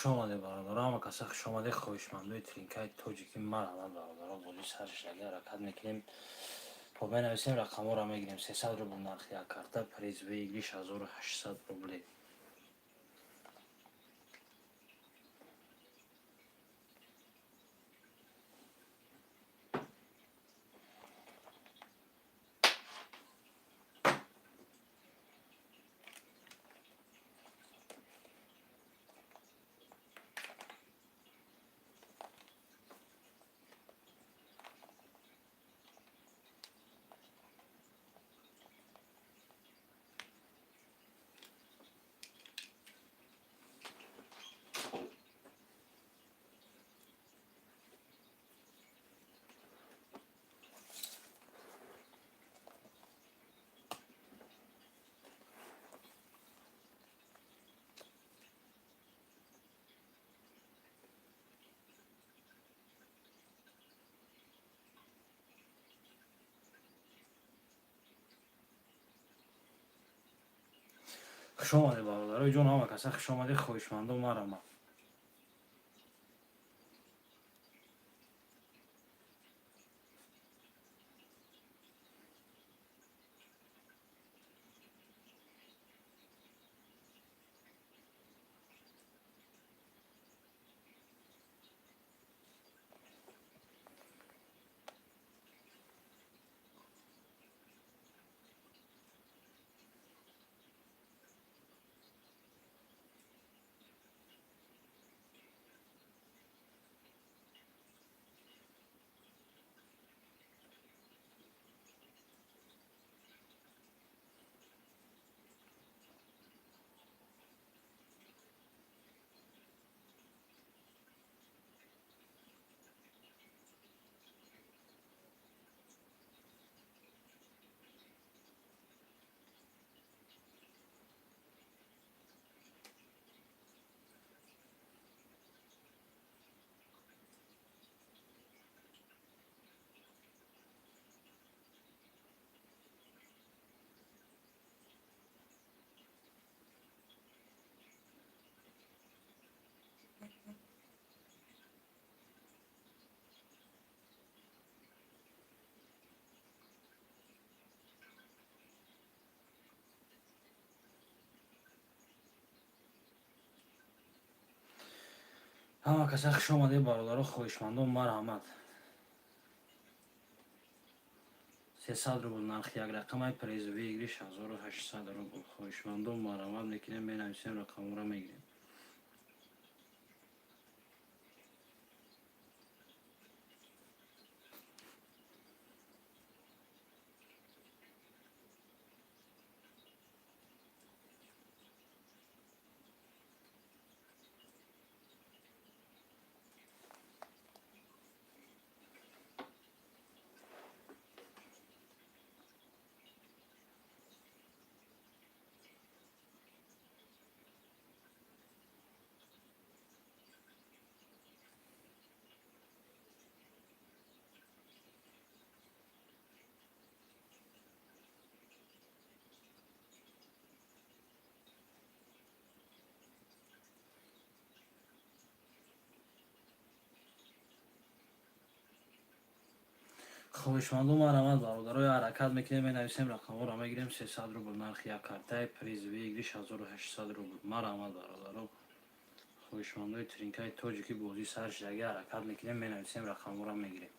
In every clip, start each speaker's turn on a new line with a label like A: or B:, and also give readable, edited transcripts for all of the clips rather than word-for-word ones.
A: خوش آمده برادران و کسا خوش آمده خواهشمندوی ترینکای توجیکی مرحبا برادران بودی سرش لگه حرکت میکنیم پا بنویسیم رقم ها را میگیریم 300 روبل نرخی یک کارتا پریز ویگلیش 1800 روبلی خوش آمده برادران جون همه کسا خوش آمده خواهشمندو مرحبا همه کسا خوش آمده برادران خواهشمندو مرحبا 300 روبل نرخ یک رقم های پریز ویگلیش 1800 روبل خواهشمندو مرحبا میکنیم بنویسیم رقم را میگیریم خواهشمندو مرحمت برادرای حرکت میکنیم بنویسیم رقم ها را میگیریم 300 روبل نرخ یک کارتای پریز ویگلیش 1800 روبل مرحمت برادران خواهشمندوی ترینکای توجیکی بودی سرش لگه حرکت میکنیم بنویسیم رقم ها را میگیریم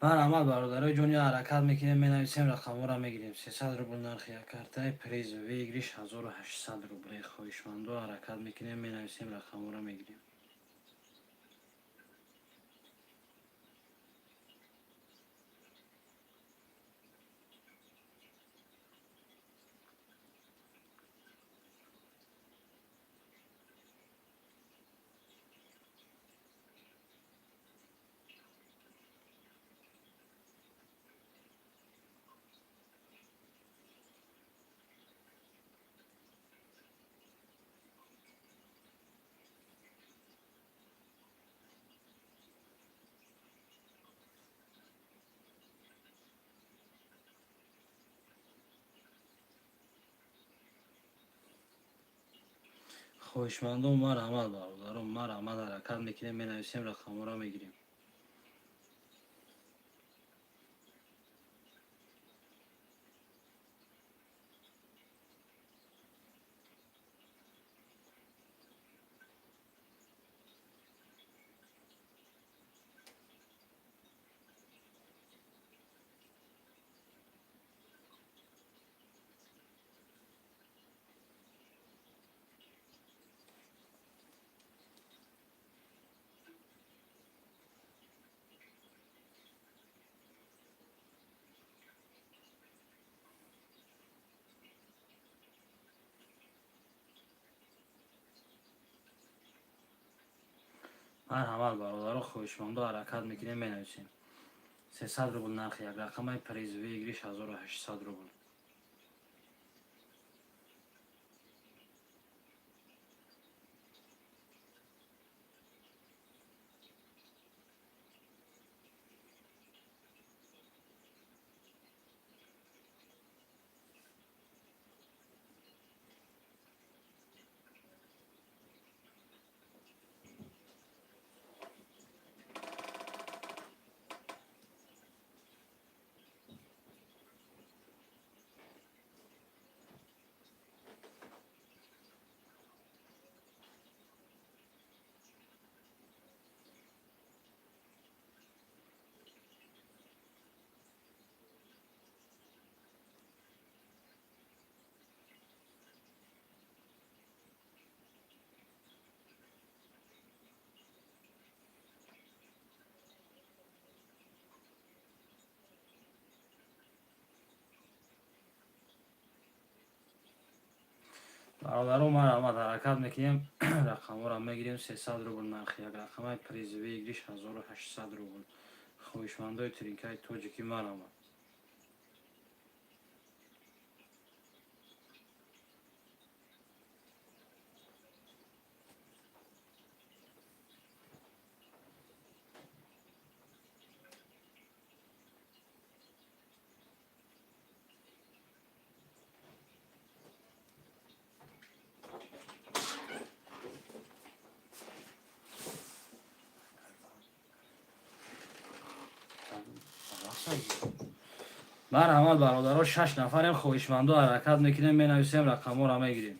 A: مرحمت برادرای جونیا حرکت میکنیم مینویسیم رقم را میگیریم 300 روبل نرخ یک کارت پریز ویگریش 1800 روبل خواهشمند و حرکت میکنیم مینویسیم رقم را میگیریم خواهشمندان مرحمت برادران مرحمت حرکت میکنیم مینویسیم رقم را میگیریم مرحمت برادران خواهشمندان حرکت میکنیم مینویسیم 300 روبل نرخ یک رقم پریز ویگریش 1800 روبل برادران مرحمت حرکت میکنیم رقم را میگیریم 300 روبل نرخ یک رقم پریز ویگریش 1800 روبل خواهشمندای ترینکای توجیکی مرحمت مرحمت برادران 6 نفریم خواهشمندو حرکت میکنیم مینویسیم رقم را میگیریم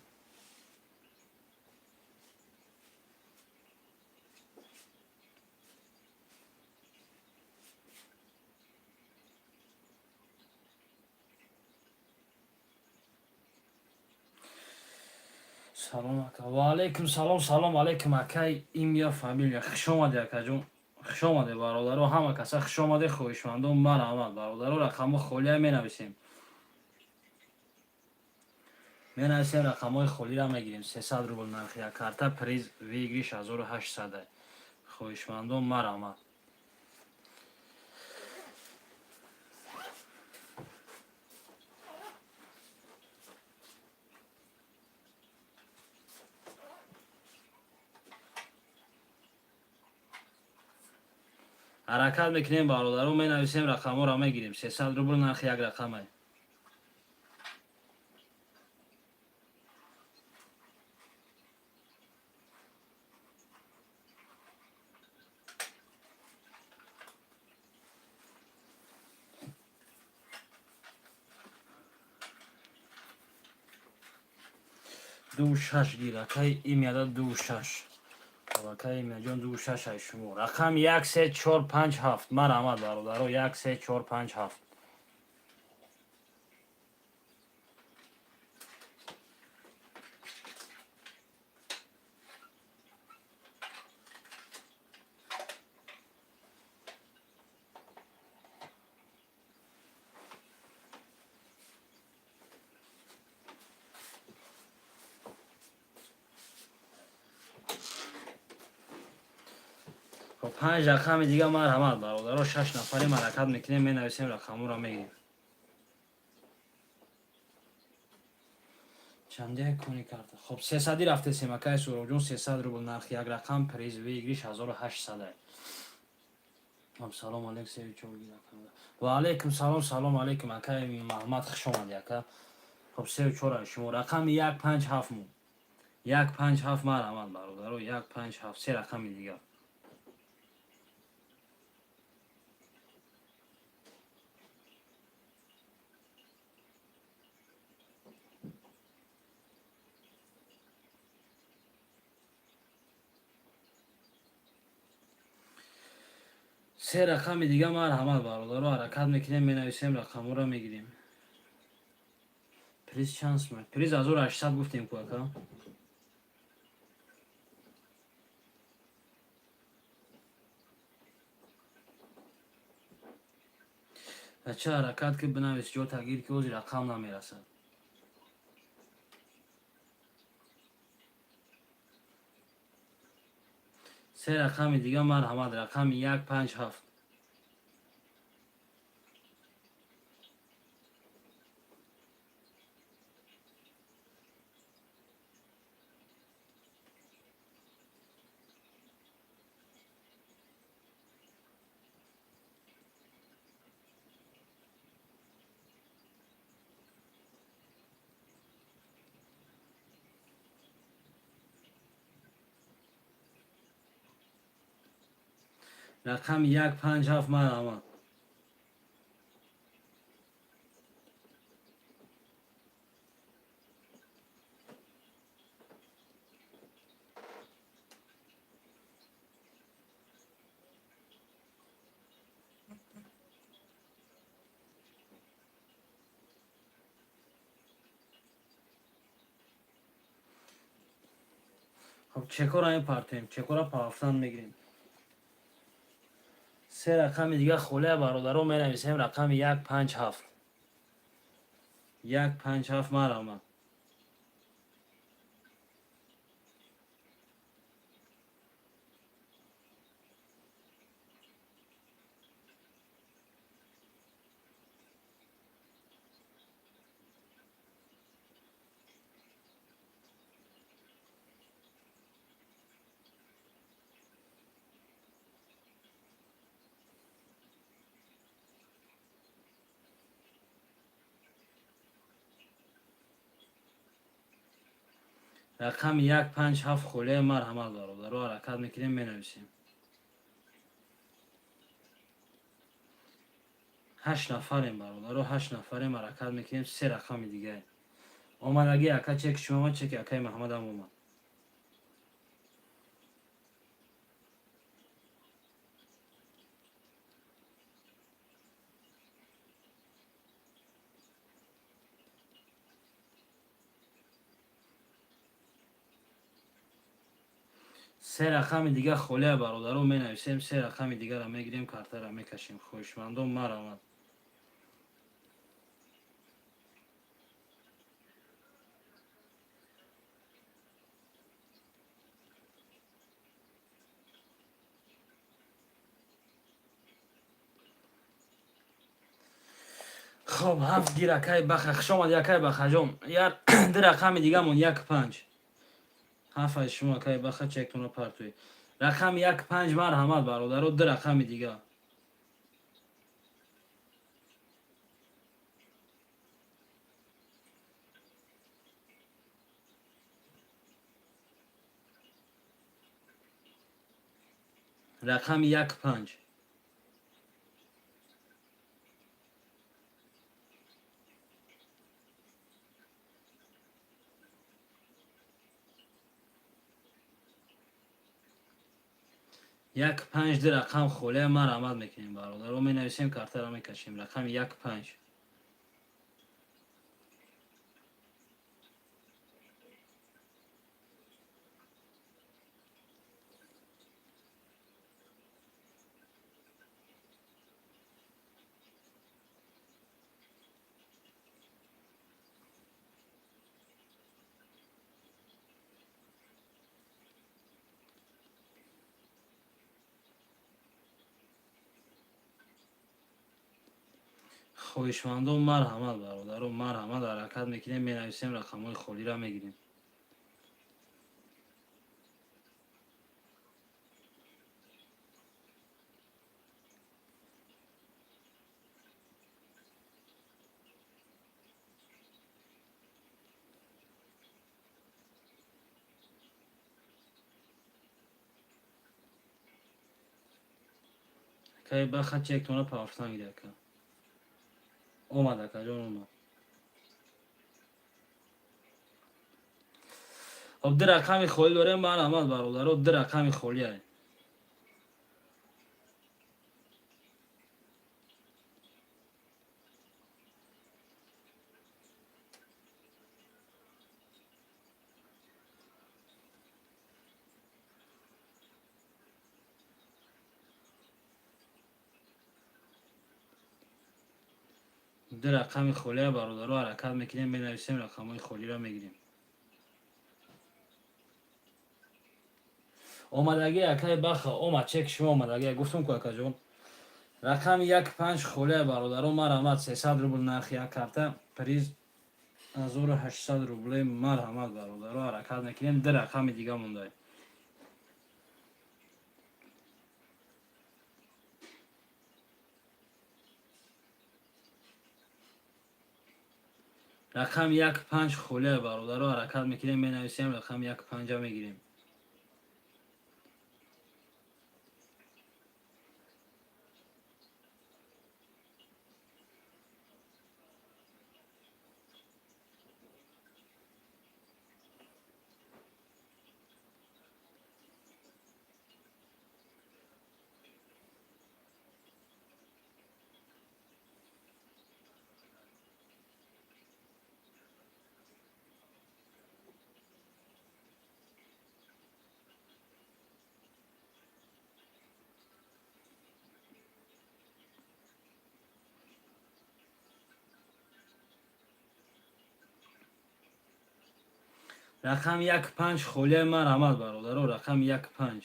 A: سلام اکا و علیکم سلام سلام علیکم اکای ایمیا فامیلیا خوش آمدی اکا جون خوش آمده برادران همه کسا خوش آمده خواهشمندان مرحمت برادران رقم خالی مینویسیم مینویسیم رقم های خالی را میگیریم 300 روبل نرخ یک کارت پریز ویگریش 1800 خواهشمندان مرحمت حرکت میکنیم برادران مینویسیم رقم ها را میگیریم 300 روبل نرخ یک رقمه دو شش گیر اکای این میاده دو شش طبقه میجان دو شش های شما رقم 1 3 4 5 7 مرحمت برادرو 1 3 4 5 7 خب 5 رقم دیگه مرحمت برادرو 6 نفری حرکت میکنیم می نویسیم رقم رو میگیم چنده کنی کرده خب 300 رفته سیمکای سورو جون 300 روبل نرخ یک رقم پریز ویگریش 1800 سلام علیکم سیوی چوگی و علیکم سلام سلام علیکم اکای محمد خوش اومد یکا خب سیوی چورا شما رقم 157 مون 157 مرحمت برادرو 157 سه رقم دیگه سه رقم دیگه مرحمت برادرو حرکت میکنیم می نویسیم رقم رو میگیریم پریز چانس من پریز 1800 گفتیم که اکا بچه حرکت که بنویس جو تغییر که اوزی رقم نمیرسد سه رقم دیگه مرحمت رقم 157 رقم 157 مرحمت خب چکور این پارتیم چکور پافتن میگیریم سه رقم دیگه خوله برادرو می نویسیم رقم 157 157 مرحمت رقم 157 خوله مرحمت برادرو حرکت میکنیم می نویسیم 8 نفریم برادرو 8 نفریم حرکت میکنیم سه رقم دیگه آمدگی اکا چک شما چک اکای محمد هم اومد سه رقم دیگه خوله برادرو می نویسیم سه رقم دیگه را میگیریم کارت را میکشیم خوشمندم مرحمت خب هفت گیر اکای بخ شما یکای بخجم یار در رقم دیگه مون 15 هفت شما اکای بخ چکتون رو پرتوی رقم 15 مرحمت برادرو در رقم دیگه رقم 15 یک پنج در رقم خوله ما را آمد میکنیم برادر رو می نویسیم کارت را میکشیم رقم یک پنج خویشمندان مرحمت برادر و مرحمت حرکت میکنیم می نویسیم رقم های خولی را میگیریم که بخط چک تونه پافتان گیره که اومده که جان اومد خب در رقم خولی داریم مرحمت برادر و در رقم خولی هست در رقم خولی برادر رو حرکت میکنیم می نویسیم رقم های خولی را میگیریم آمدگی یکی بخ اومد چک شما آمدگی گفتم که اکا جون رقم یک پنج خوله برادرو مرحمت 300 روبل نرخ یک کرده پریز 1800 روبل مرحمت برادرو حرکت میکنیم در رقم دیگه مونده رقم یک پنج خوله برادرو حرکت میکنیم می نویسیم رقم یک پنج میگیریم رقم یک پنج خوله مرحمت برادرو رقم یک پنج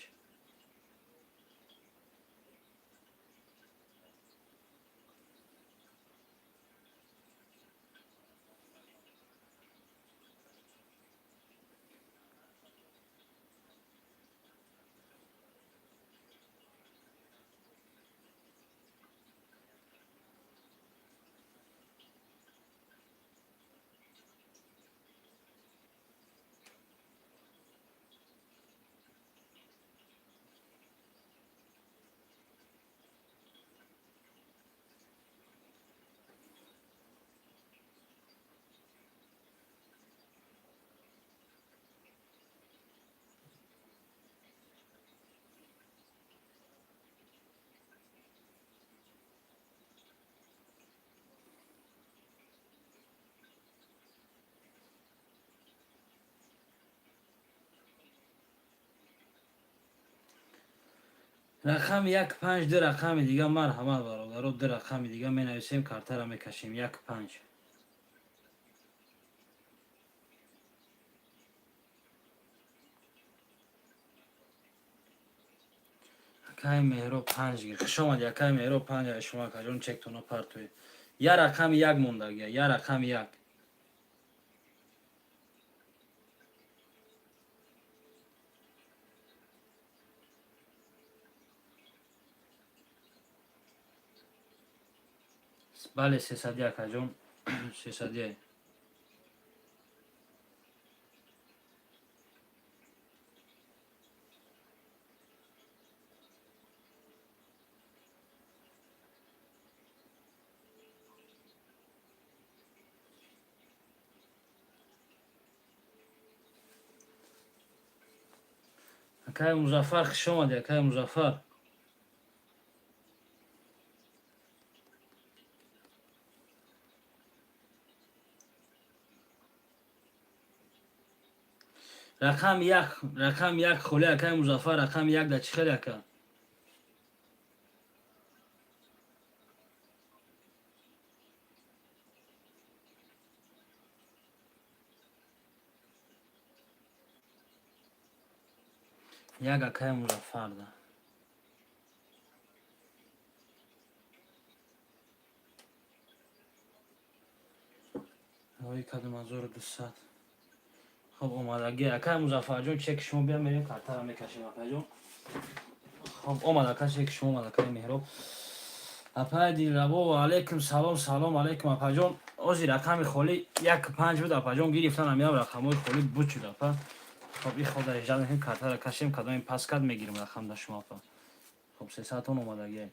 A: رقم یک پنج در رقم دیگه مرحمت برادرو در رقم دیگه می نویسیم کارت را میکشیم یک پنج یکای مهرو پنج گیر شما یکای مهرو پنج شما کجون چک تونو پرتوی یا رقم یک موندگی یا رقم یک بله 301 کجون 301 Акай Музаффар хуш омадӣ, акай Музаффар. рақам як холӣ акай Музаффар, рақам як да чӣ хел ака? Як акай Музаффар да. Ой кадом 1200. خب اومدگی اکای مظفر جون چک شما بیا میریم کارتر میکشیم اکای جون. خب اومد اکای چک شما اومد اکای مهراب اپای دلربا و علیکم سلام علیکم اپای جون. اوزی رقم خالی 1.5 بود اپای جون گرفتن همین رقمای خالی بود شد اپا. خب این خود اجازه این کارتر کشیم کدام این پاس کد میگیریم رقم داشت شما اپا. خب 300 تون اومدگی.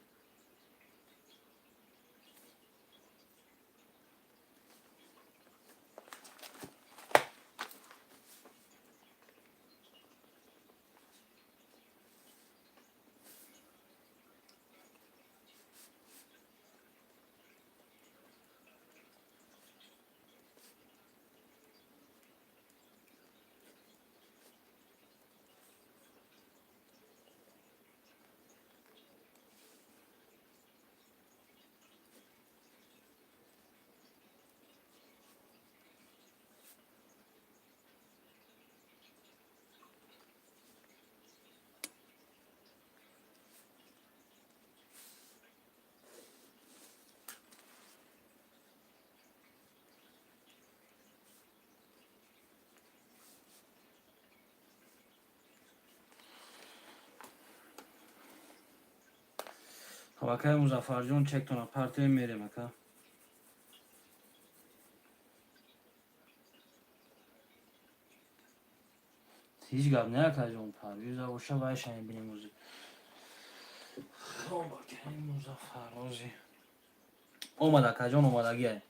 A: خب اکای مظفر جون چک تون پارتی میریم اکا. هیچ گپ نه اکای جون پرویز اوشه وایش این بینیم موزی. خب اکای مظفر اوزی اومد اکای جون اومدگی.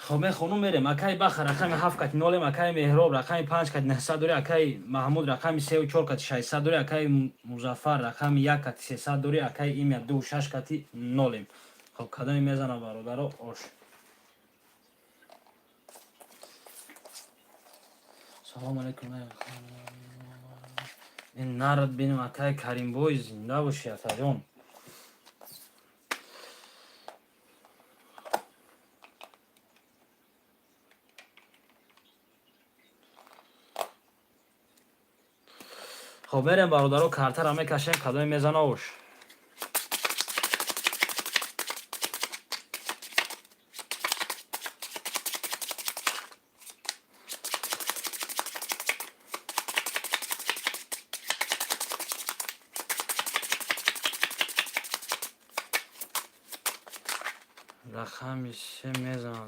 A: خب خانم میریم اکای بخر رقم 7 کت نولم اکای مهراب رقم 5 کت 900 دوری اکای محمود رقم 3 و 4 کت 600 دوری اکای مظفر رقم 1 کت 300 دوری اکای ایمیا 2 و 6 کت نولم. خب کدام میزنه برادر اوش. سلام علیکم. این نرد بینم اکای کریم بوی زنده باشی اتا جون. خب بریم برادرو کارتر همه کشیم کدام میزنه اوش. رقم 3 میزنه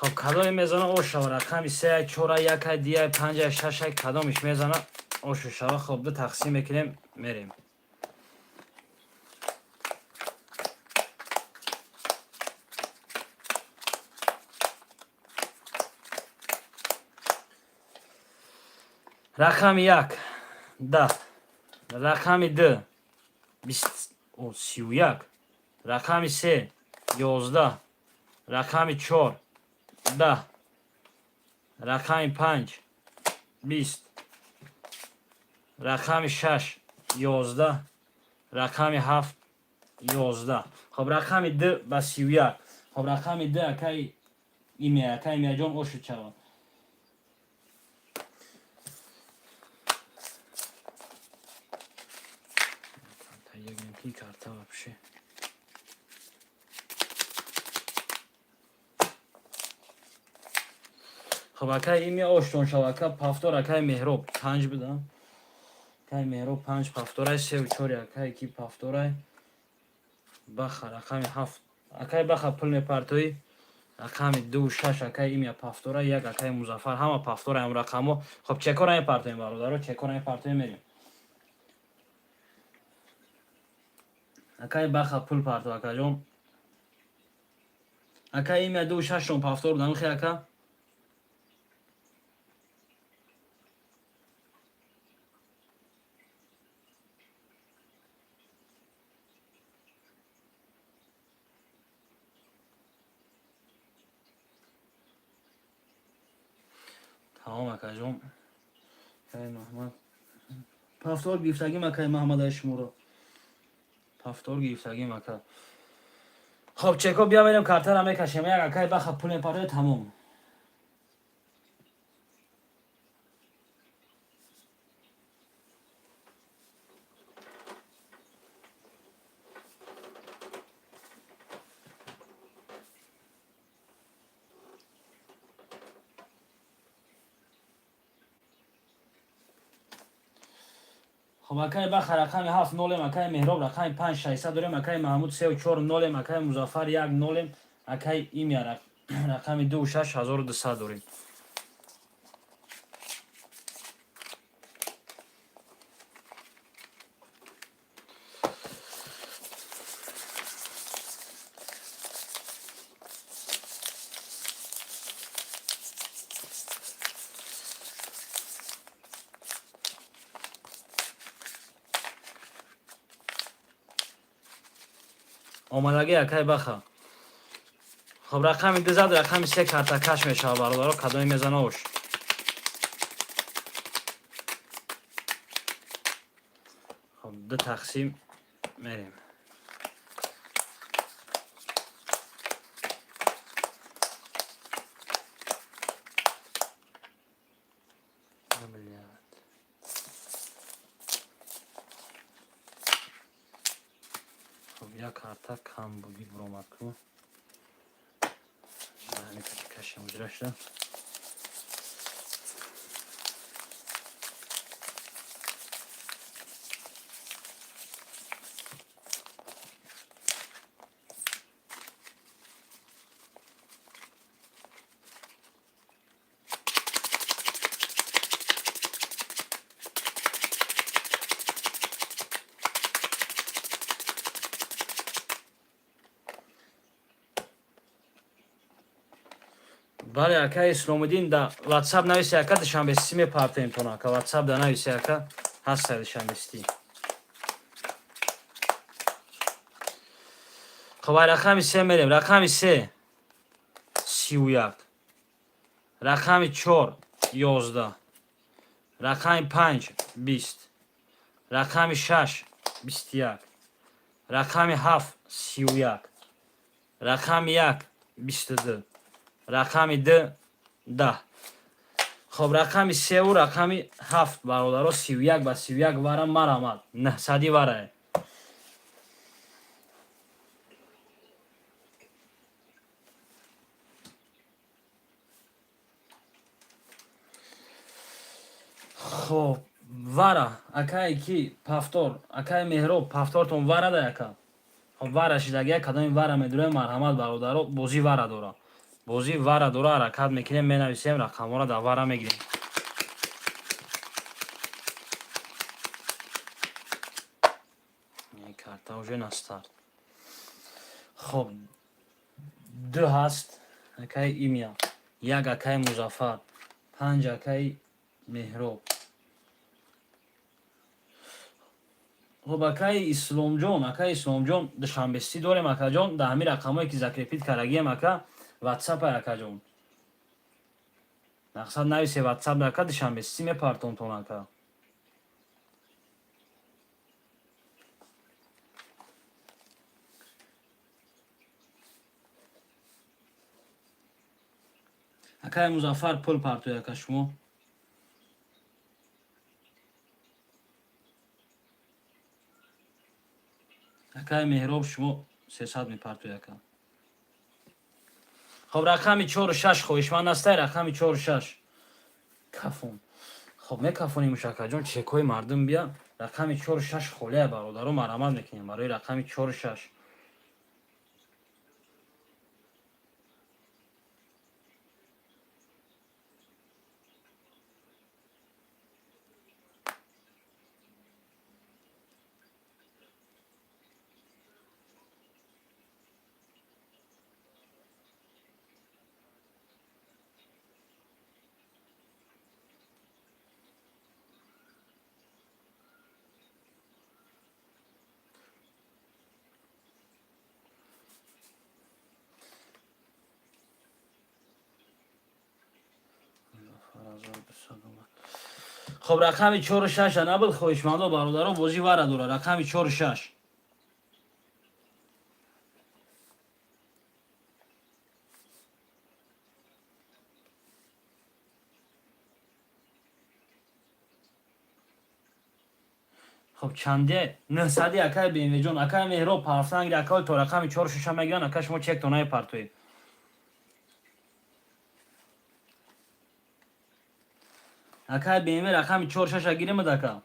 A: خب کدام میزنه اوش و رقم 3 4 1 دیگه 5 6 کدامش میزنه اوش شوا. خب دو تقسیم میکنیم میریم. رقم 1 10 رقم 2 31 رقم 3 11 رقم 4 10 رقم 5 20 رقم 6 11 رقم 7 11. خب رقم 2 با 31. خب رقم 2 اکای ایمیا اکای ایمیا جون اوشو چوا. تا یک نمکی کارتا بپشه. خب اکای ایمیا اوشتون شوا اکا پافتور اکای مهراب 5 بدم. اکای مهراب 5 پافتورای 3 و 4 اکای کی پافتورای بخر رقم 7 اکای بخر پل پارتوی رقم 2 و 6 اکای ایمیا پافتورا 1 اکای مظفر همه پافتورا هم رقمو. خب چکور این پارتوی برادرو چکور این پارتوی میریم. акай баха пул парту акаҷон. Акай имя 26 пафтор данухи ака. Тамом акаҷон. Акай Маҳмад. Пафтор гирифтагим акай Маҳмад ашмуро. Пафтор гирифтагим ака. Хоб чеко бия мерем картара мекашем. Як акай баха пулен парту тамом. خب اکای بخر رقم 7 نولم اکای مهراب رقم 5 600 داریم اکای محمود 3 و 4 نولم اکای مظفر 1 نولم اکای ایمیا رقم 2 و 6 1200 داریم. آمادگی اکای بخر. خب رقم 2 زد رقم 3 کارت کش میشه برادرها کدوم میزنه اوش. خب 2 تقسیم میریم. یک کارت کم بودی برام کن. من کشم مجرشم. بله اکای اسلام‌الدین در واتساپ نویسی اکا دشنبه سی میپرتیم تو نکا واتساپ در نویسی اکا هست دشنبه سی. خب رقم 3 میریم. رقم 3 31 رقم 4 11 رقم 5 20 رقم 6 21 رقم 7 31 رقم 1 22 رقم 2 10. خب رقم 3 و رقم 7 برادرها 31 با 31 وارم مر آمد 900 واره. خب واره اکای کی پافتور اکای مهراب پافتورتون واره ده اکا. خب واره شدگی کدام واره میدونه مرحمت برادرها بازی واره داره. بازی واره داره حرکت میکنیم مینویسیم رقم را در واره میگیریم. این کارت اوجه نستارد. خب 2 هست اکای ایمیا 1 اکای مظفر 5 اکای مهراب. خب اکای اسلام جان دشنبه سی داریم اکا جان در همین رقمایی که ذکر پیت کرگیم اکا واتساپ اکا جان مقصد نویسی واتساپ اکا دشنبه سی میپرتون تون اکا. اکای مظفر پول پرتوی اکا شما. اکای مهراب شما 300 میپرتوی اکا. خب رقم 4 و 6 خویشمند است رقم 4 و 6 کفون. خب میکفونیم مشاکا جان چکای مردم بیا رقم 4 و 6 خوله برادرها مرحمت میکنیم برای رقم 4 و 6. خب رقم 4 و 6 نبود خویشمندو برادران بازی واره دوره رقم 4 و 6 خب چنده 900 اکای BMW جون اکای مهرو پرفنگ اکای تو رقم 4 و 6 میگن اکای شما چک تو نه پرتوی اکای BMW رقم 4 و 6 گیریم دکا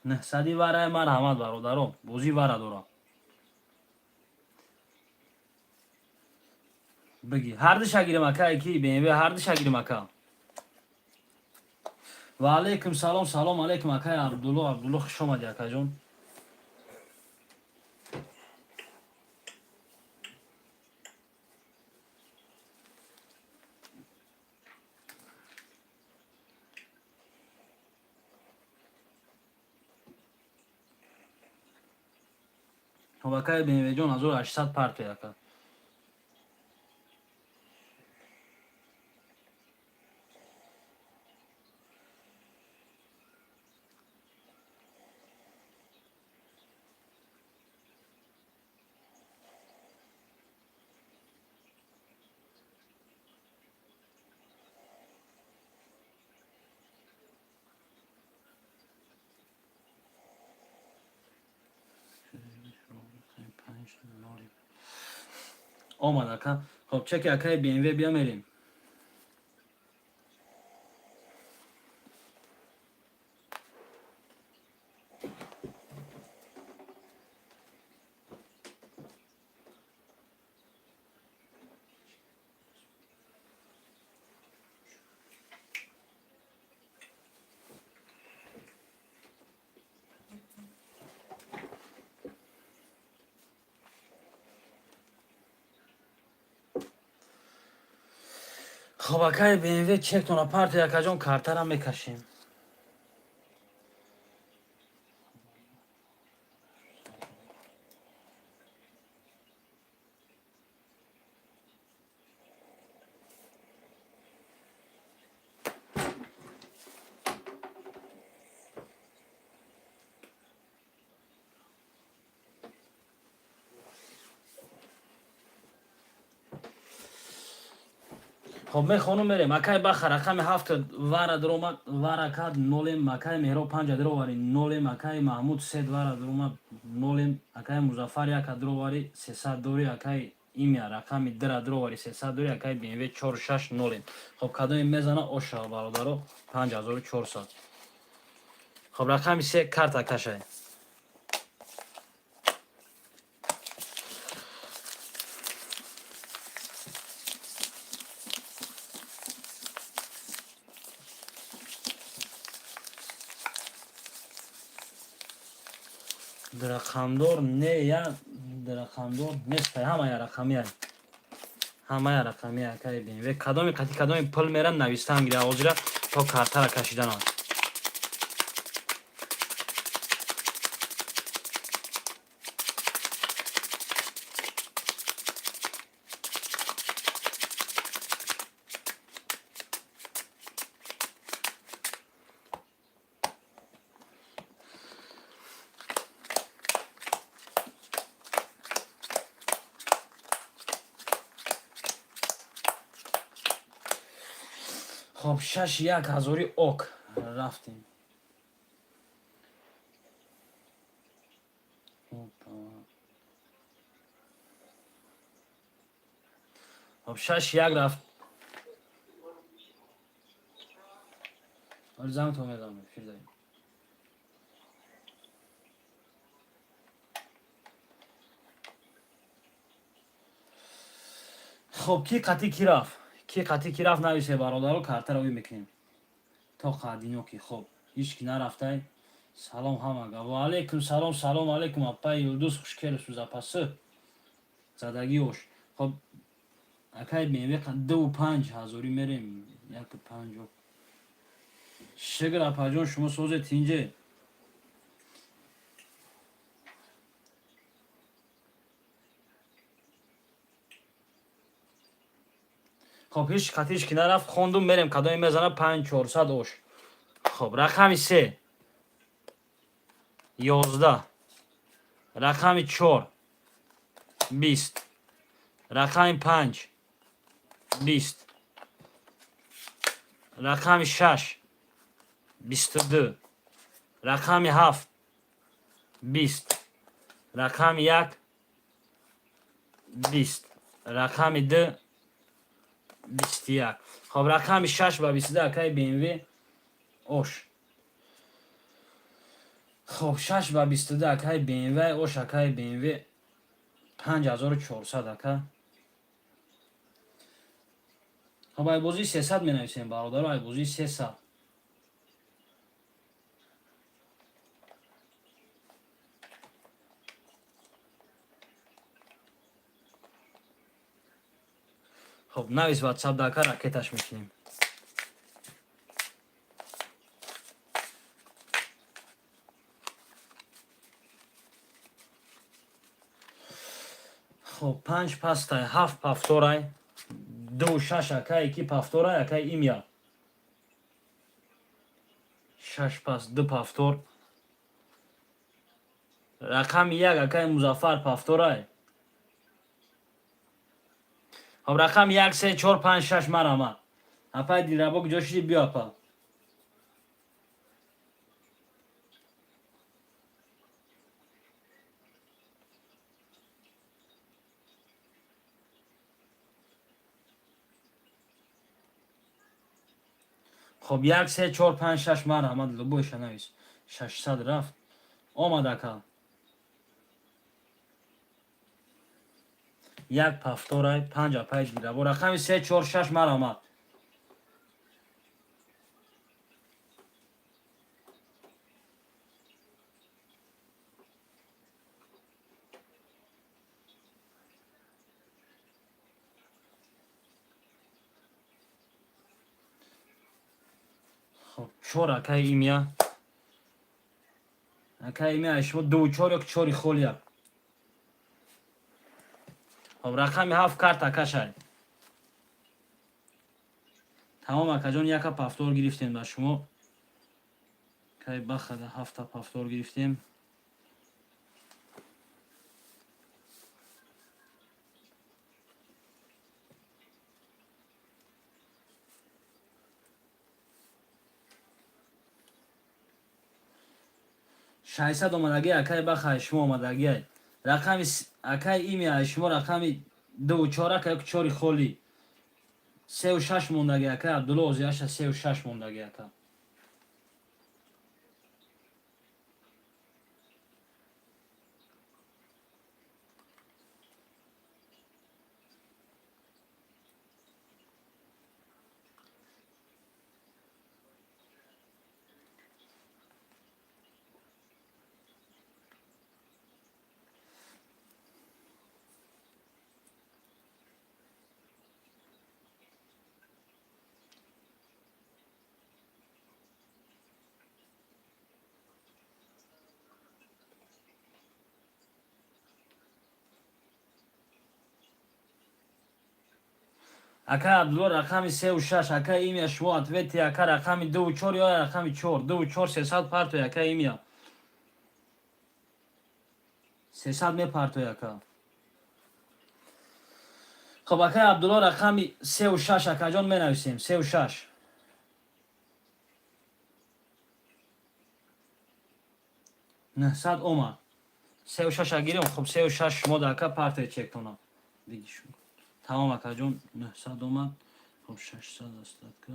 A: 900 واره مرحمت برادران بازی واره دوره بگی هر دش گیریم اکای کی BMW هر دش گیریم اکا و علیکم سلام سلام علیکم اکای عبدالله خوش آمدی اکای جون خب اکای BMW جون 1800 پرتوی اکا آمد اکا خب چک اکای BMW بیا میریم خب اکای BMW چک تو پرت اکا جون کارتر هم میکشیم خب میخونم میریم اکای بخ رقم 7 واره درومد واره کد نولیم اکای مهرو 5 درو واری نولیم اکای محمود 3 واره درومد نولیم اکای مظفر 1 درو واری 300 دوری اکای ایمیا رقم درو واری 300 دوری اکای BMW 46 نولیم خب کدوم میزنه اوشا برادرو 5400 خب رقم 3 کارت اکاشه رقمدار نه یا رقمدار نیست همه یا رقمی هست همه یا رقمی اکای BMW کدوم قطعی کدوم پل میرن نویسته هم گیره آوزی را تا کارتر کشیدن آن خب 6 یک هزاری اوک رفتیم خب 6 یک رفت زم تو میدم فیل داریم خب کی قطعی کی رفت کی قطعی کی رفت نویسه برادر رو کارتر روی میکنیم تا قدینو کی خب هیچ کی نرفته سلام همه و علیکم سلام سلام علیکم اپای یلدوز خوشکل سوز اپاسه زدگی hoş خب اکای BMW 2 و 5 هزاری میریم 1 و 5 شگر اپا جون شما سوز تینجه خب هیچ کاتیش که نرفت خوندم بریم کدومی میزنه 5400 اوش. خب رقم 3 11 رقم 4 20 رقم 5 20 رقم 6 22 رقم 7 20 رقم 1 20 رقم 2 21. خب رقم 6 و 22 اکای BMW اوش. خب 6 و 22 اکای BMW اوش اکای BMW 5400 اکا. خب ای بازی 300 می نویسیم برادر. ای بازی 300. خب نویس واتساپ داکا راکتش میکنیم. خب 5 پاستای 7 پافتورای 2 6 اکای 2 پافتورای اکای ایمیا 6 پاس 2 پافتور رقم 1 اکای مظفر پافتورای. خب رقم 1 3 4 5 6 مرامه اپای دیرابوک جوشی بیا پا. خب 1 3 4 5 6 مرامه لبوش نویس 600 رفت آمده که 1 پافتورای 5 اپای دیرابوک رقم 3 4 6 مرامه. خب 4 اکای ایمیا اکای ایمیا اشما 2 4 یک 4 خولیا. خب رقم 7 کارت اکاشای تمام اکا جان یک پافتور گرفتیم با شما که بخدا 7 پافتور گرفتیم. شایسته آمدگی اکای بخواه شما آمدگی رقم اکای ایمی شما رقم 2 4 اکای 4 خولی 3 و 6 موندگی اکای عبدالله اوزیاش 3 و 6 موندگی اکای. اکای عبدالله رقم 3 و 6 اکای ایمی شما اتویتی اکای رقم 2 و 4 یا رقم 4 2 و 4 300 پارتو اکای ایمی 300 می پارتو اکای. خب اکای عبدالله رقم 3 و 6 اکای جان می نویسیم 3 و 6 900 اومد 3 و 6 گیریم. خب 3 و 6 شما داکا پارتو چک کنم دیگه شو تمام اکا جون 900 اومد. خب 600 است که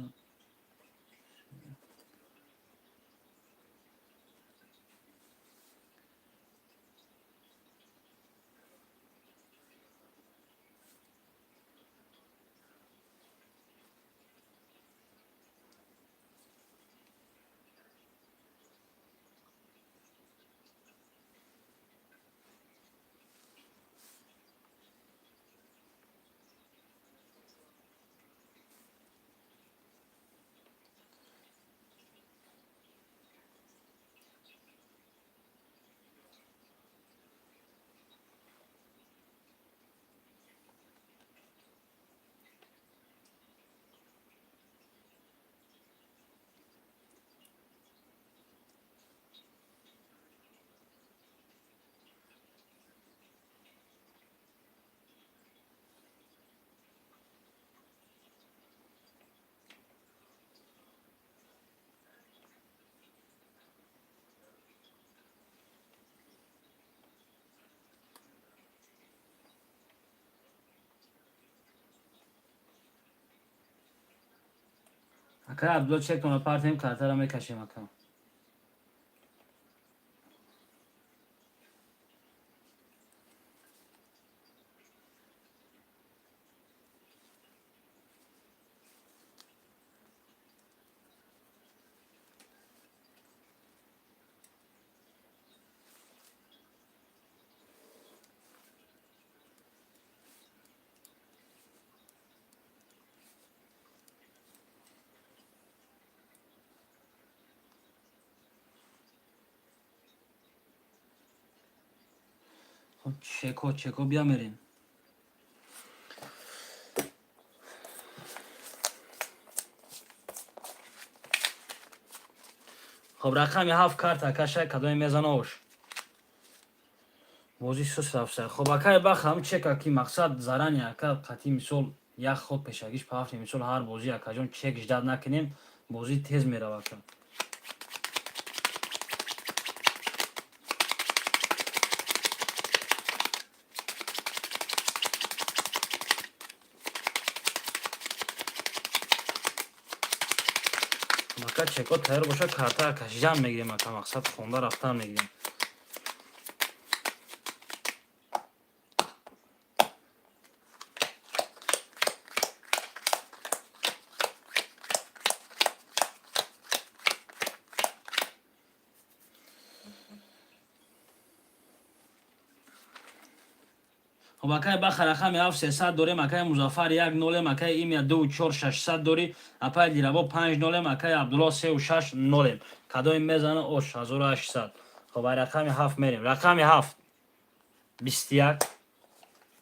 A: Aka Abdullah çek ona partiyim kartara mekaşim aka. چکو بیا میریم. خب رقم 7 کارت اکاشه کدوم میزنه اوش بازی سوس رفته. خب اکای بخم چک کی مقصد زرانی اکا قطعی مثال یک خود پیشگیش پافتی مثال هر بازی اکا جون چکش داد نکنیم بازی تیز میره اکا. اکا چکو تایر باشه کارتا کشیدن میگیریم اکا مقصد خونده رفتن میگیریم. خب اکای بخ رقم 7 300 داریم اکای مظفر 1 0 اکای ایمیا 2 4 600 داری اپای دیرابا 5 0 اکای عبدالله 3 و 6 0 کدوم میزنه اوش 1800. خب رقم 7 میریم. رقم 7 21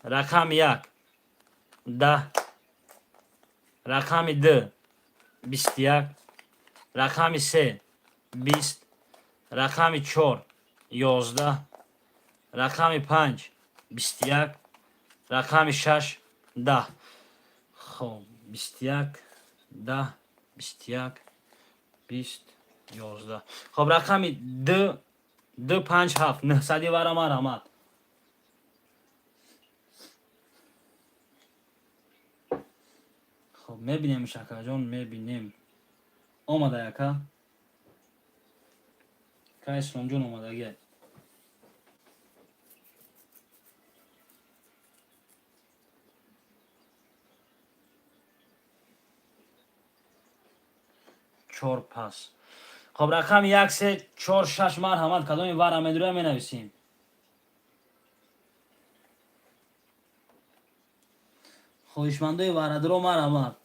A: رقم 1 10 رقم 2 21 رقم 3 20 رقم 4 11 رقم 5 21 رقم 6 10. خب 21 10 21 20 11. خب رقم 2 2 5 7 900 ورم آمد. خب میبینیم شکر جان میبینیم آمده یکا که اسلام جان آمده گه چور پس. خب رقم 1 3 4 6 مرحمت کدام ور امدروی می نویسیم. خویشمندوی وردرو مرحمت.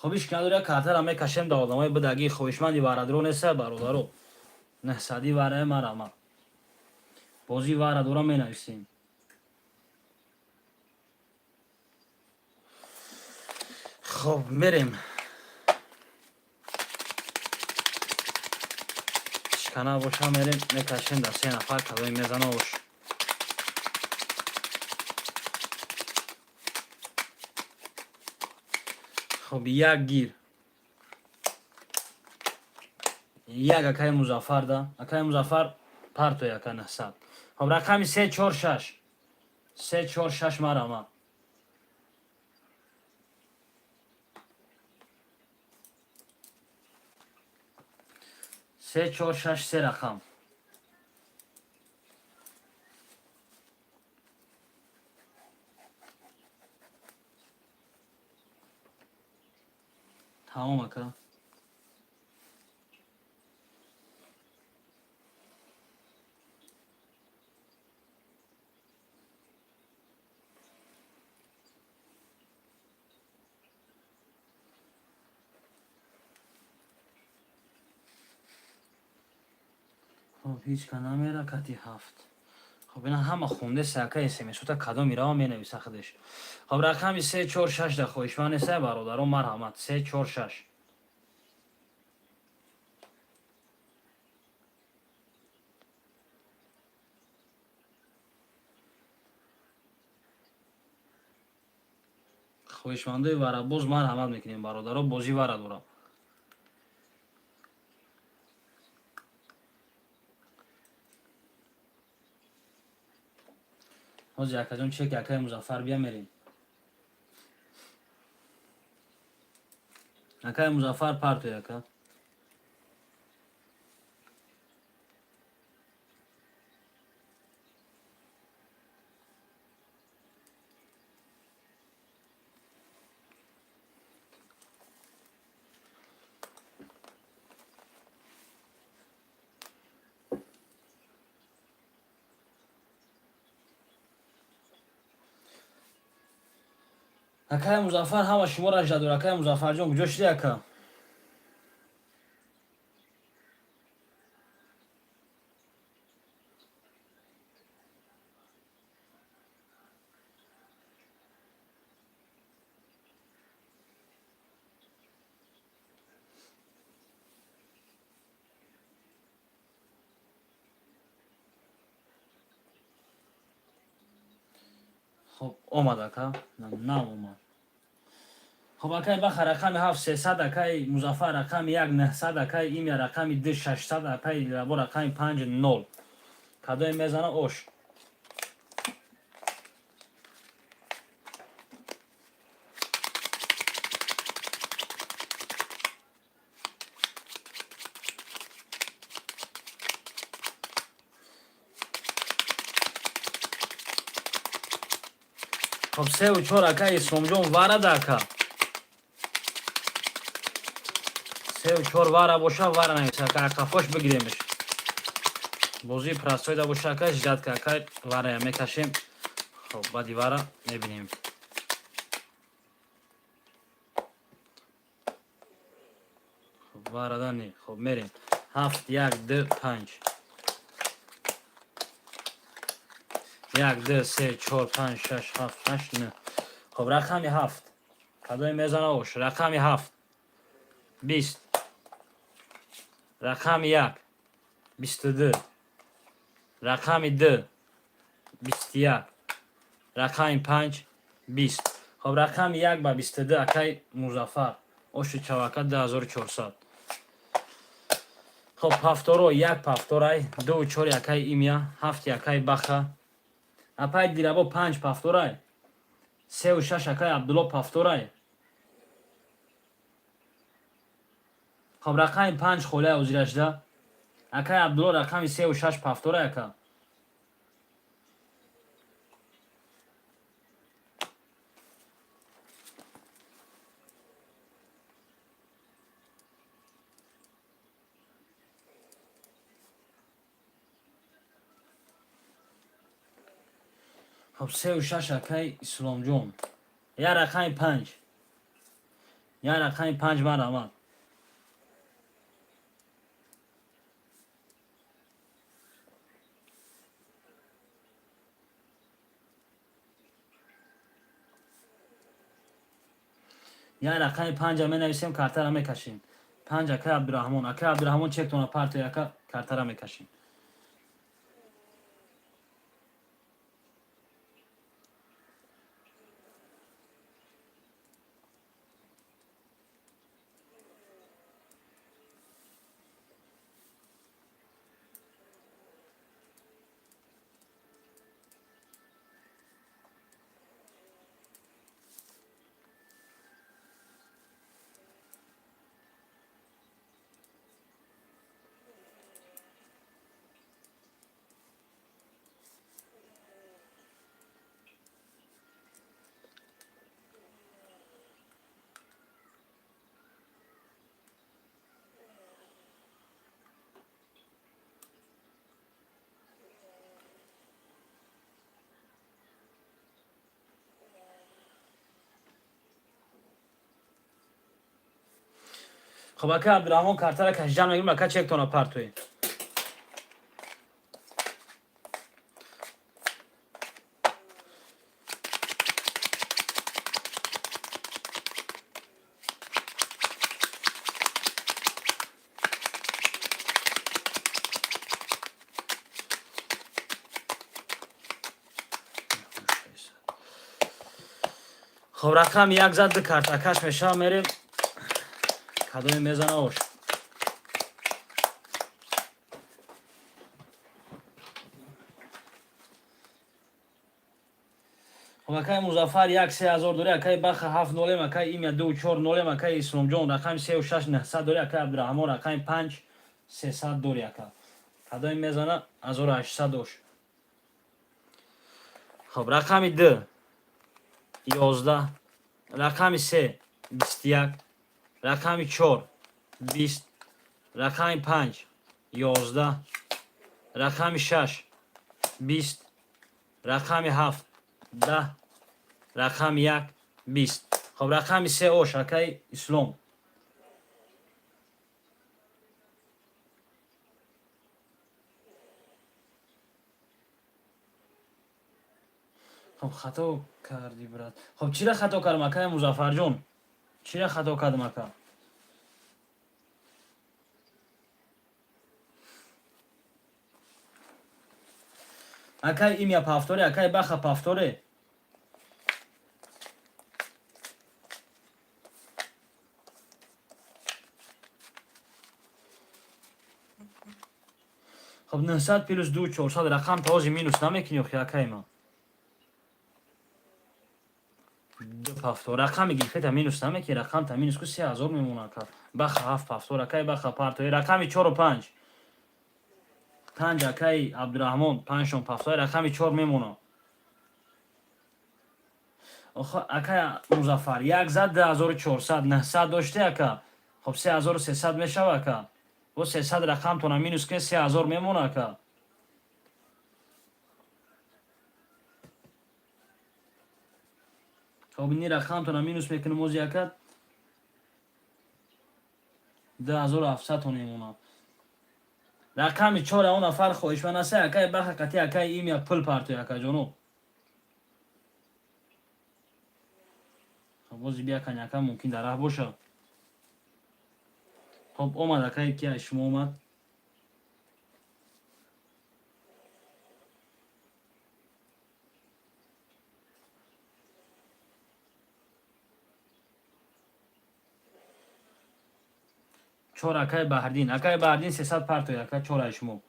A: خب ایش کندوری کارتر همه کشم دادم های بدگی خویشمندی وردرو نیسته برادرو نه صدی ورده مرحمت بازی وردرو می نویسیم. خب میریم شکنه باشه میریم میکشیم در 3 نفر کدوم میزنه اوش. خب یک گیر یک اکای مظفر ده اکای مظفر پرتو یکا 900. خب رقم 3 4 6 3 4 6 مرحمت 3 4 6 3 رقم تمام اکا. خب هیچ کنه میره کتی 7. خب اینا همه خونده سکه اسمسوتا کدام میره مینویسه خودش. خب رقم 346 در خویشمند سه برادران مرحمت 346. خویشمنده وره باز مرحمت میکنیم برادران بازی وره دارم. باز یک جان چک یکای مظفر بیا میریم. یکای مظفر پرتو یکا. یکای مظفر همه شما را جدول. یکای مظفر جان کجا شدی یکا؟ خب اومد اکا؟ نه اومد. خب اکای بخ رقم 7300 اکای مظفر رقم 1900 اکای این رقم 2600 اکای لبو رقم 50 کدای میزنه اوش. خب 3 و 4 اکای اسلام جان وارد اکا 3 و 4 واره باشه واره نمیشه اکا خوش بگیریمش. بازی پرستوی دا باشه اکا جداد که اکای واره میکشیم. خب بعدی واره میبینیم. خب واره دانی. خب میریم 7 1 2 5 1 2 3 4 5 6 7 8 9. خب رقمی 7 کدای میزنه اوش. رقمی 7 20 رقم 1 22 رقم 2 21 رقم 5 20. خب رقم 1 با 22 اکای مظفر اوش چوکت 2400. خب پافتورو 1 پافتورای 2 و 4 اکای ایمیا 7 اکای بخا اپای دیرابو 5 پافتورای 3 و 6 اکای عبدالله پافتورای. خب رقم 5 خوله اوزیرش ده اکای عبدالله رقم 3 و 6 پافتورای اکا. خب 3 و 6 اکای اسلام جون یا رقم 5 یا رقم 5 مرحمت. یا رقم 5 می نویسیم کارت را میکشیم. 5 اکای عبدالرحمن اکای عبدالرحمن چک تون پارت یکا کارت را میکشیم. خب اکای عبدالرحمن کارت را کش جمع میگیم اکای چک تون پارت توی. خب رقم یک زد به کارتکش میشه میریم کدوی میزنه اوش. خب اکای مظفر یک 3000 دوری اکای بخ 7 نولیم اکای ایمیا 2 4 نولیم اکای اسلام جان رقم 36 900 دوری اکای عبدالرحمن رقم 5 300 دوری اکای کدوی میزنه 1800 اوش. خب رقم 2 11 رقم 3 21 رقم 4 20 رقم 5 11 رقم 6 20 رقم 7 10 رقم 1 20. خب رقم 3 اوش اکای اسلام. خب خطا کردی برات. خب چی را خطا کردم اکای مظفر جون؟ چی را خطا کردم اکا؟ اکای ایمیا پافتوره اکای بخ پافتوره. خب 900 پلوس 2 400 رقم تازی مینوس نمیکنی اخی اکای ما. دو پافتور رقم گیفت مینوس نمیکنی رقم تا مینوس کو 3000 میمونه اکا. بخ 7 پافتور اکای بخ پارتوی رقم 4 و 5 5 اکای عبدالرحمن 5 شون پافتوی رقم 4 میمونه. آخه اکای مظفر یک زد 1400 900 داشته اکا. خب 3300 میشه اکا. و 300 رقم تو مینوس که 3000 میمونه اکا. خب این رقم تو مینوس میکنه موزی اکا 2700 تو میمونه. رقم 4 اون نفر خوش مناسه اکای بخ قطعی اکای ایم یا پل پارتوی اکا جونو. خب بازی بیا کنی اکا ممکن در راه باشه. خب اومد اکای که شما اومد. چهار اکای بهردین 300 پارتوی اکا 4 شما.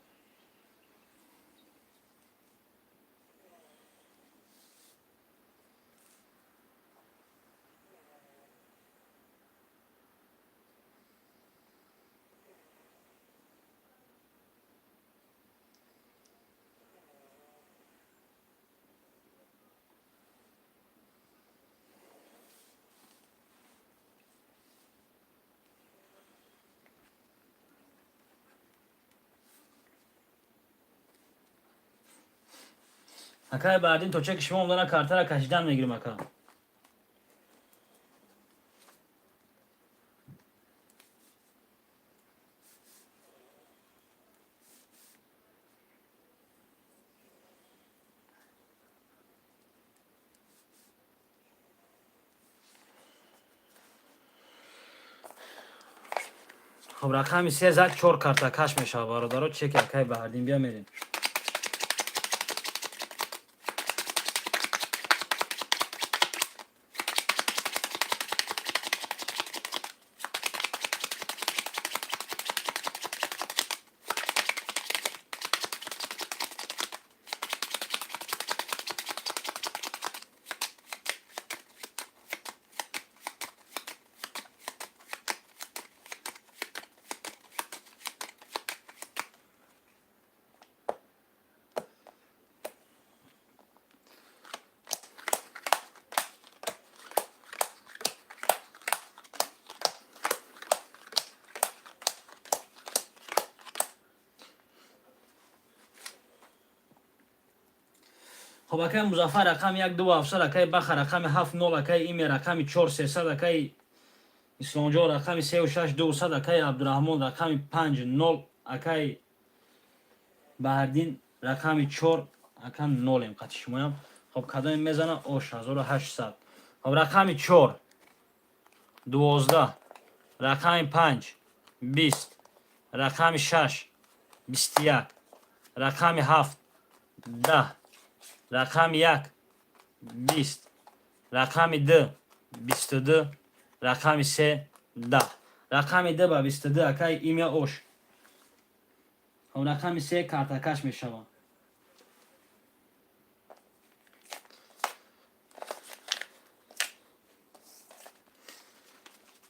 A: اکای بهردین تو چک شما اومدن کارت را کشیدن میگیریم اکا. خب رقم 3 زد 4 کارت کش میشه برادرها چک اکای بهردین بیا میریم. خب اکای مظفر رقم 1 2 700 اکای بخ رقم 7 0 اکای ایمی رقم 4 300 اکای اسلام جان رقم 3 و 6 200 اکای عبدالرحمن رقم 5 0 اکای بهردین رقم 4 اکا 0 ام قطع شما. خب کدام میزنه اوش 1800. خب رقم 4 12 رقم 5 20 رقم 6 21 رقم 7 10 رقم 1 20 رقم 2 22 رقم 3 10 رقم 10 با 22 اکای ایمیا اوش خب رقم 3 کارتکش میشوه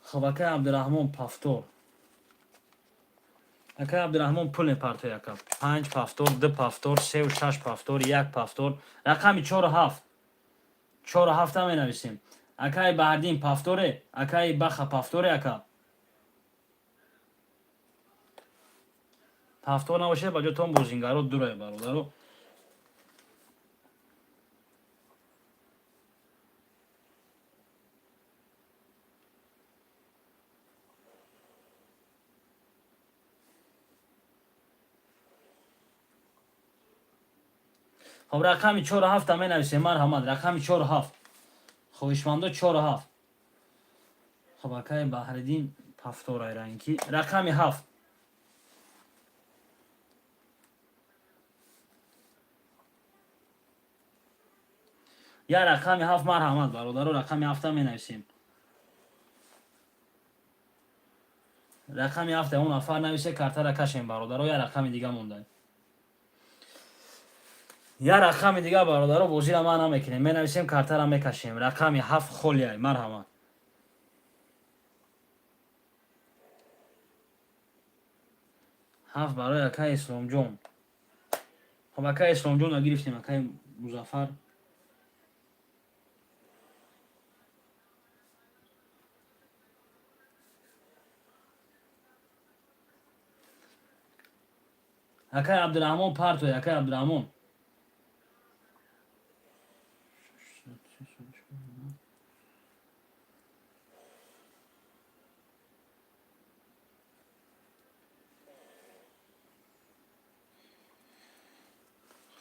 A: خب اکای عبدالرحمن پافتور اکای عبدالرحمن پول پارتو یکا 5 پافتور 2 پافتور 3 و 6 پافتور 1 پافتور رقم 4 و 7 4 و 7 هم می نویسیم اکای بهردین پافتوره اکای بخ پافتوره اکا پافتور نباشه با جاتون بوزینگارو دوره برادرو خب رقم 4 و 7 هم می نویسیم مرحمت رقم 4 و 7 خوشمنده 4 و 7 خب اکای بهردین پافتور رنگی رقم 7 یا رقم 7 مرحمت برادرو رقم 7 می نویسیم رقم 7 اون نفر نویسه کارتا را کشیم برادرو یا رقم دیگه مونده یا رقم دیگه برادرو بازی را ما نمیکنیم می نویسیم کارتا را میکشیم رقم 7 خولیای مرحمت 7 برای اکای اسلام جون خب اکای اسلام جون را گرفتیم اکای مظفر اکای عبدالرحمن پارتو اکای عبدالرحمن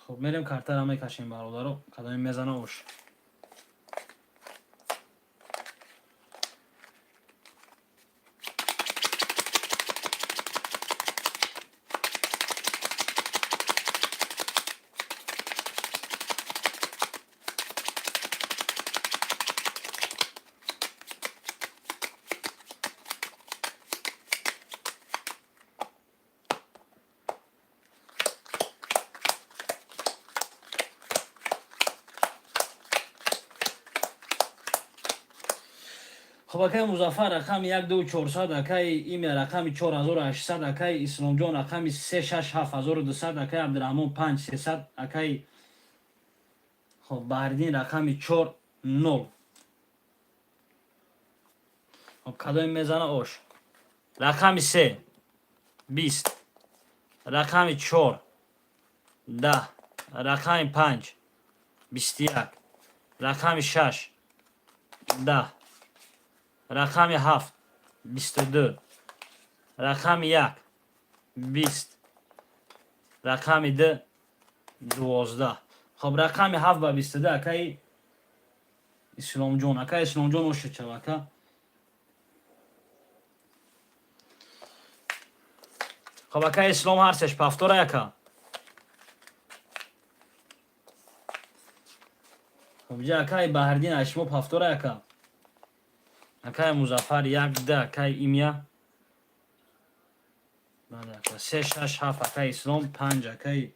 A: خب میریم کارتا را میکشیم برادرو کدام میزنه اوش خب اکای مظفر رقم 1 2 400 اکای ایمیا رقم 4800 اکای اسلام جان رقم 3 6 7200 اکای عبدالرحمن 5 300 اکای خب بهردین رقم 4 0 خب کدام میزنه اوش رقم 3 20 رقم 4 10 رقم 5 21 رقم 6 10 رقم 7 22 رقم 1 20 رقم 2 12 خب رقم 7 و 22 اکای اسلام جون اکای اسلام جون اوش چه اکا خب اکای اسلام هرسش پافتور اکا خب جا اکای بهردین اشمو پافتور اکا اکای مظفر 1 10 اکای ایمیا بعد اکا 3 6 7 اکای اسلام 5 اکای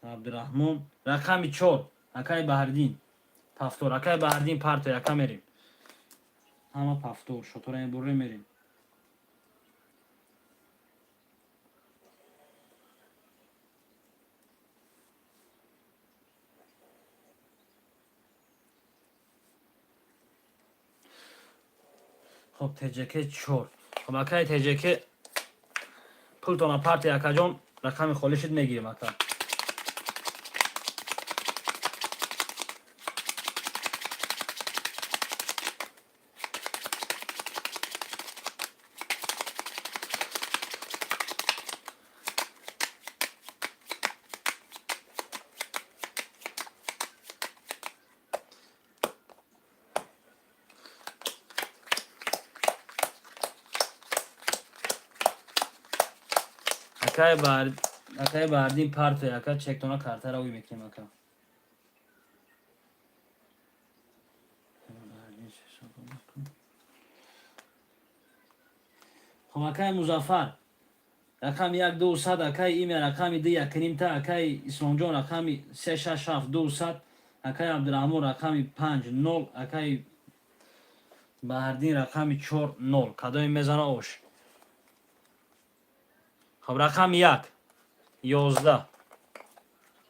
A: عبدالرحمن رقم 4 اکای بهردین پافتور اکای بهردین پارتو اکا میریم همه پافتور شطور این بوره میریم خب تجکه 4 خب اکای تجکه پولتون پارتی اکا جان رقم خالشت میگیریم اکا اکای بهردین پارتو اکا چکتونا کارتا را وی میکنیم اکا خب اکای مزافر رقم 1 200 اکای ایمه رقم 2 1 تا اکای اسلام جان رقم 3 6 7 200 اکای عبدالرحمن رقم 5 0 اکای بهردین رقم 4 0 کدام میزنه اوش. خب رقم 1 11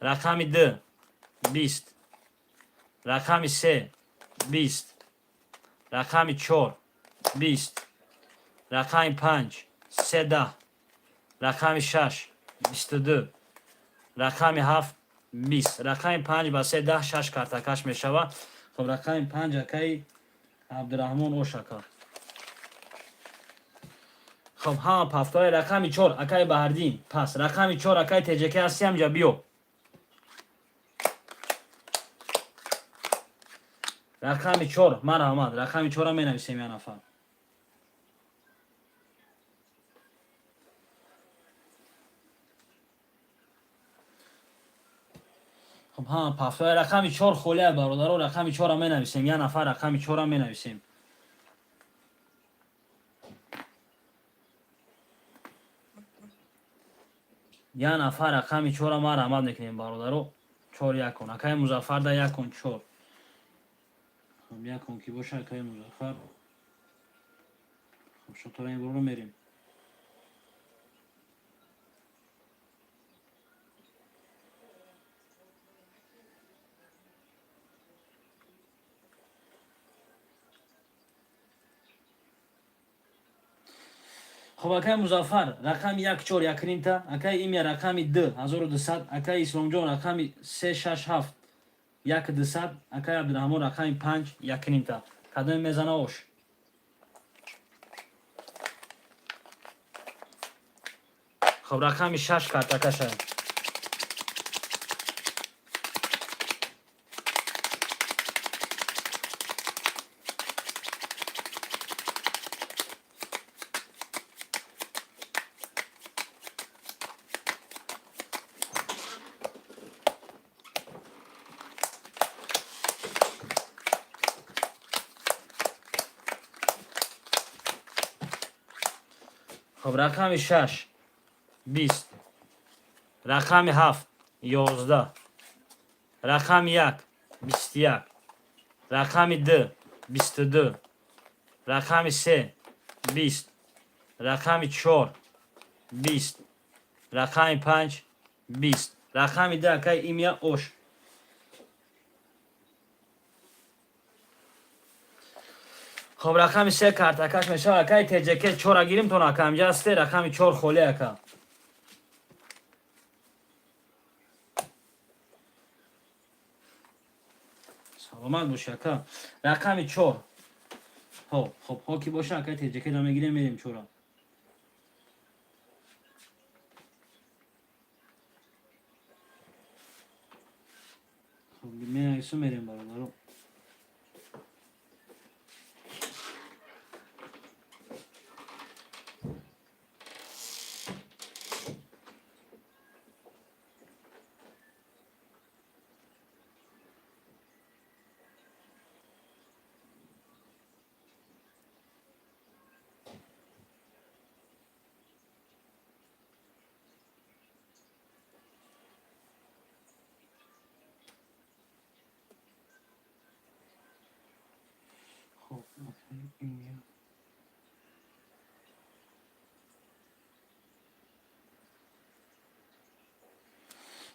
A: رقم 2 20 رقم 3 20 رقم 4 20 رقم 5 13 رقم 6 22 رقم 7 20 رقم 5 با 13 6 کارتکش می شود. خب رقم 5 اکای عبدالرحمن اوشکا. خب ها پفتای رقم 4 اکای بهردین پس رقم 4 اکای تجکی هستی همجا بیو. رقم 4 من آمد رقم 4 می نویسیم یا نفر. خب ها پفتای رقم 4 خوله برادرو رقم 4 می نویسیم یا نفر رقم 4 می نویسیم. یا نفر رقم 4 ما آمد میکنیم برادرو 4 1 کن اکای مظفر ده 1 کن 4. خب 1 کن کی باشه اکای مظفر. خب شطور این برو میریم. خب اکای مظفر رقم 1 4 1 رینتا اکای ایمی رقم 2 1200 اکای اسلام جان رقم 3 6 7 1 200 اکای عبدالرحمن رقم 5 1 رینتا کدام میزنه اوش. خب رقم 6 کارتکشه. خب رقم 6 20 رقم 7 11 رقم 1 21 رقم 2 22 رقم 3 20 رقم 4 20 رقم 5 20 رقم 2 اکای ایمیا اوش. خب رقم 3 کارتکش میشه اکای تجکی 4 گیریم تو نکم جاسته رقم 4 خوله اکا. سلامت باشه اکا رقم 4. خب کی باشه اکای تجکی دامه گیریم میریم 4. خب میریم برادرو.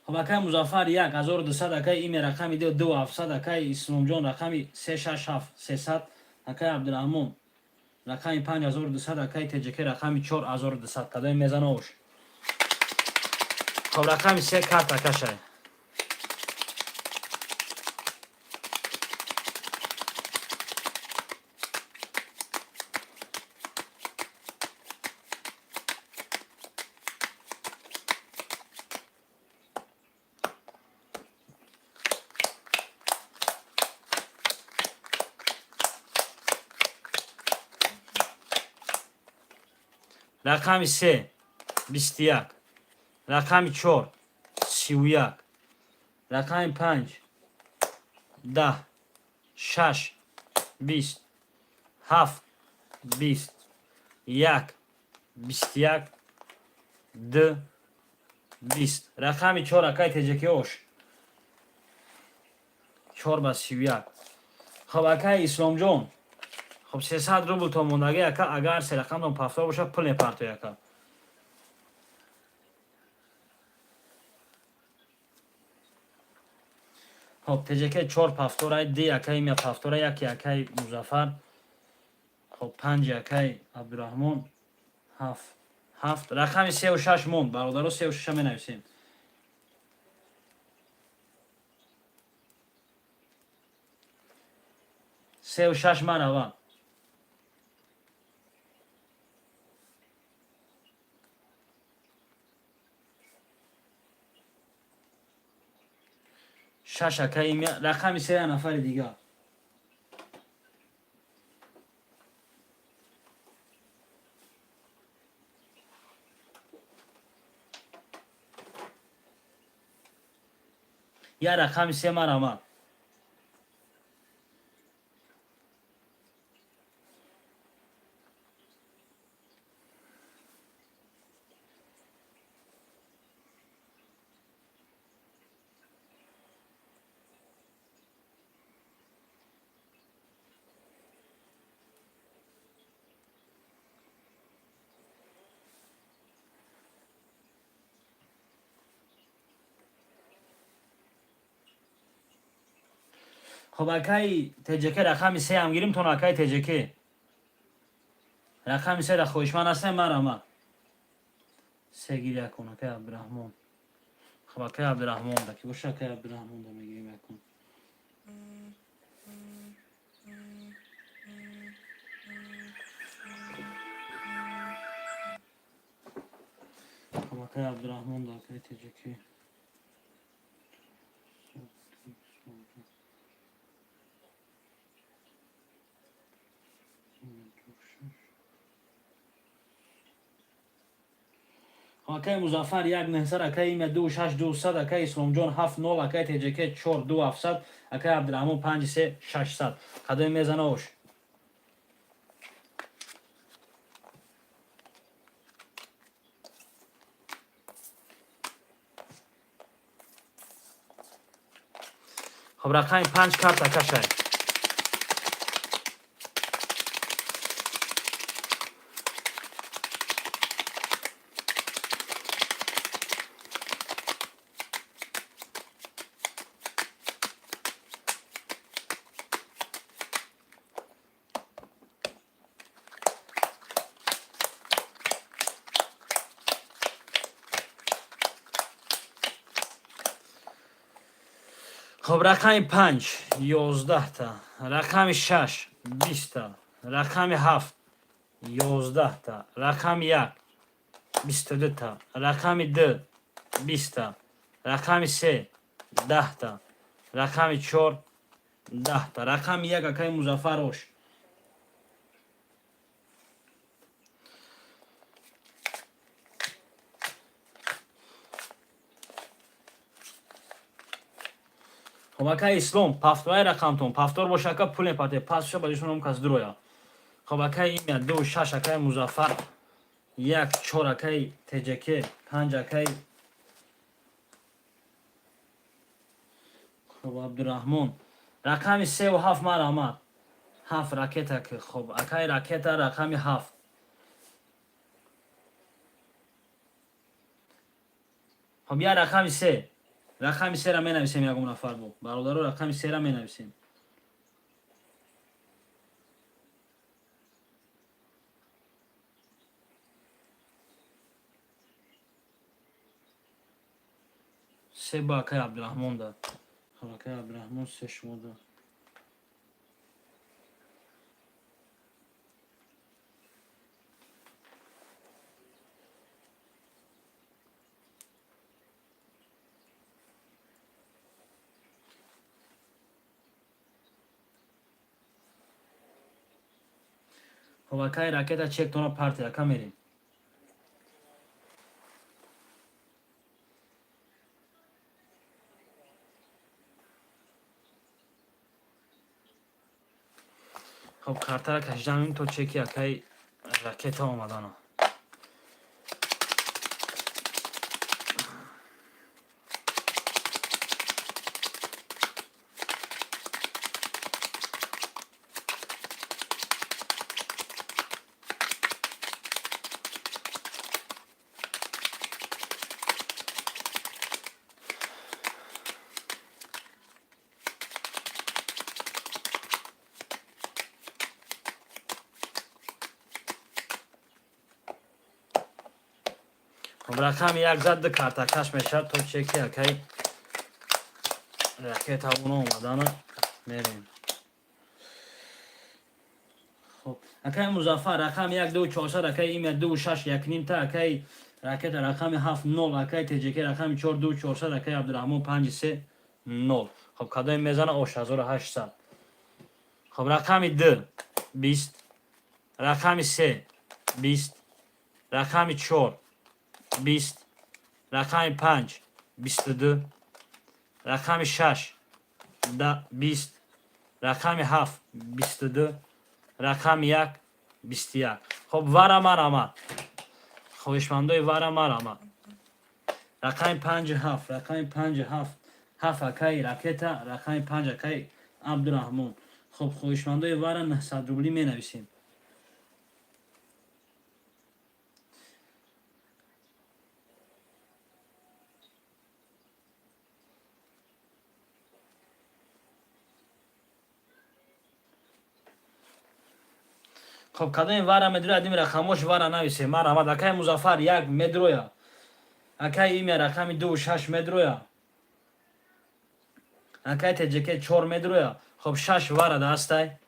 A: خب اکای مظفر 1 1200 اکای ایمی رقم 2 2700 اکای اسلام جان رقم 3 6 7 300 اکای عبدالرحمن رقم 5200 اکای تجکی رقم 4200 کدام میزنه اوش. خب رقم 3 کارتکشه. رقم 3 21 رقم 4 31 رقم 5 10 6 20 7 20 1 21 د 20 رقم 4 اکای تجکی اوش 4 با 31 خب اکای اسلام جان خب 300 روبل تا موندگی اکا اگر سه رقم دون پفتار باشه پل نپرتو اکا خب تجکی 4 پفتار دی اکای می پفتار یکی اکای مظفر خب 5 اکای عبدالرحمن 7 رقم 3 و 6 موند برادرها 3 و 6 می نویسیم 3 و 6 مرحبا 6 اکای می رقم 3 نفر دیگه یا رقم 3 مرحبا خب اکای تجکی رقم 3 هم گیریم تون اکای تجکی رقم 3 را خوشمن هستم مرحبا 3 گیری اکن اکای عبدالرحمن خب اکای عبدالرحمن دا که باشه اکای عبدالرحمن دا میگیریم اکن خب اکای عبدالرحمن دا اکای تجکی اکای مظفر 1 نهصد اکای ایمه 2 6 200 اکای اسلام جان 7 0 اکای تجکی 4 2 700 اکای عبدالرحمن 5 3 600 قدم میزنه اوش خب رقم 5 کارت اکشه خب رقم 5 11 تا رقم 6 20 تا رقم 7 11 تا رقم 1 22 تا رقم 2 20 تا رقم 3 10 تا رقم 4 10 تا رقم 1 اکای مظفر اوش خب اکای اسلام پفتوای رقم تون پفتار باشه اکا پول نپرته پس شو بلیشون هم کس درویا خب اکای ایمیا 2 6 اکای مظفر 1 4 اکای تجکی 5 اکای خب عبدالرحمن رقم 3 و 7 مرحمت 7 راکت اکای خب اکای راکت رقم 7 خب یا رقم 3 رقم 3 را می نویسیم یکم نفر بود برادرها رقم 3 را می نویسیم سه با اکای عبدالرحمن داد خب اکای عبدالرحمن 3 شما داد خب اکای راکت چک تونا پارتی اکا میریم خب کارتا را کشیدم این تو چکی اکای راکت ها آمدانا رقم یک زد دو کارتکش میشه تو چکی اکی راکت اونا اومدن میریم. خب اکی مظفر رقم یک دو چهارصد اکی ایمه دو شش یک نیم تا اکی راکت رقم هفت نول اکی تجکی رقم چهار دو چهارصد اکی عبدالرحمن پنج سه نول. خب کدای میزنه اوش 1800. خب رقم دو 20 رقم سه 20 رقم چهار 20 رقم 5 22 رقم 6 20 رقم 7 22 رقم 1 21. خب ورم آمد. خوشمندای ورم آمد. رقم 57 رقم 57 7 اکی راکت رقم 5 اکی عبدالرحمن. خب خوشمندای ورم 900 روبلی می نویسیم. خب کدای واره مدرو ادیم رقمش واره نویسه من آمد اکی مظفر یک مدرویا اکی ایمی رقم 2 6 مدرویا اکی تجکی 4 مدرویا. خب 6 واره دسته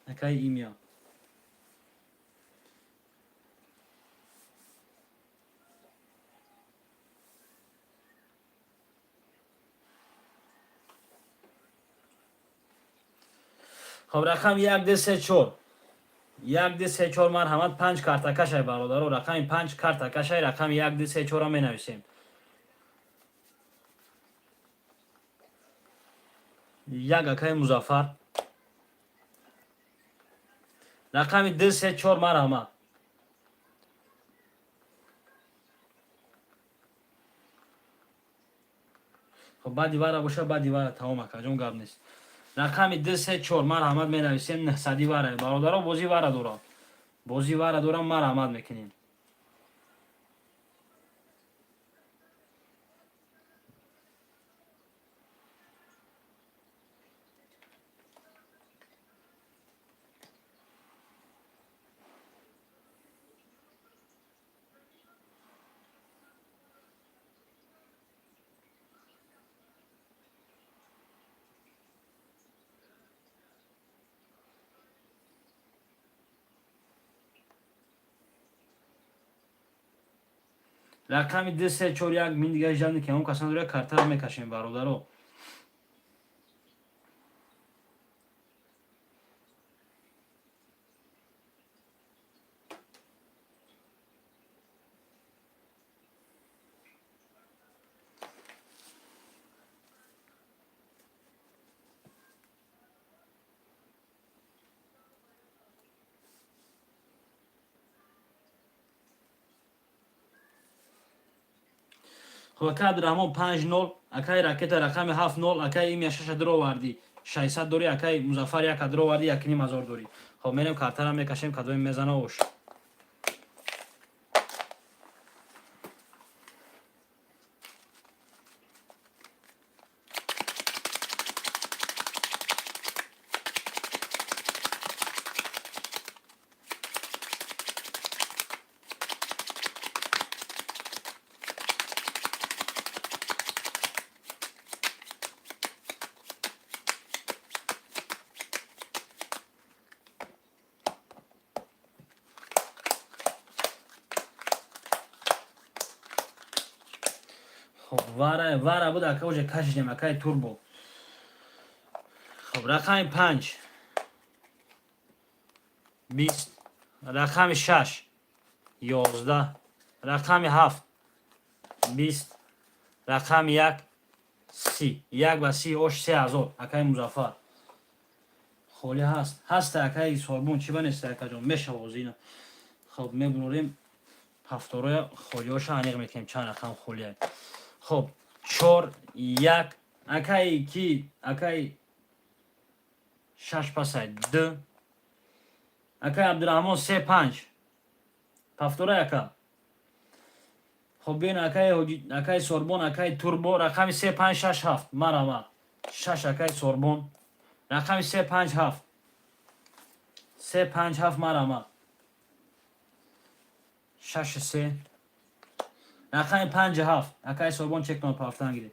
A: اکی ایمیا. خب رقم 1 2 3 4 1 2 3 4 مرحمت 5 کارتکش ای برادر رقم 5 کارتکش ای رقم 1 2 3 4 می نویسیم. یک اکی مظفر رقم 2 3 4 مرحمت. خب بعد دیواره باشه بعد دیواره تمام اکجون گپ نیست. رقم 2 3 4 مرحمت می نویسیم 900 واره برادر بازی واره دورا بازی واره دورا مرحمت میکنیم. رقم 2 3 4 1 من دیگه جان که اون کسان روی کارت میکشیم برادر. خب اکی عبدالرحمن 5 0 اکی راکت رقم 7 0 اکی ایمی 6 درو وردی 600 دوری اکی مظفر 1 درو وردی 1 نیم هزار دوری. خب میریم کارت را میکشیم کدوی میزنه اوش. خب واره بود اکی اوجه کشیدیم اکی توربو. خب رقم 5 20 رقم 6 11 رقم 7 20 رقم 1 30 1 و 30 اوش 3000 اکی مظفر. خولی هست اکی سوربون چی بنیسته اکی جان میشه بازی. خب میبروریم هفتاروی خولیاش انیق میکنیم چند رقم خولیه. خب 4 1 اکی کی اکی 6 پس 2 اکی عبدالرحمن 3 5 هفتاروی اکی. خب بین اکی سوربون اکی توربو رقم 3 5 6 7 مرحبا 6 اکی سوربون رقم 3 5 7 3 5 7 مرحبا 6 3 رقم 57 اکای سوربون چک کنم پافتان گیری.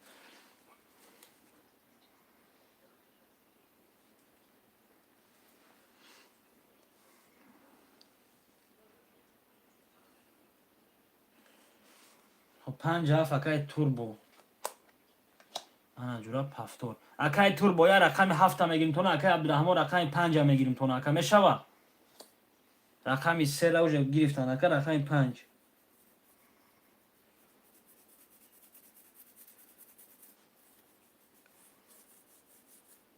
A: خب 57 اکای توربو انا جورا پافتور اکای توربو یا رقم 7 میگیریم تو اکای عبدالرحمن رقم 5 میگیریم تو اکا میشوا رقم 3 را уже گرفتن اکا رقم 5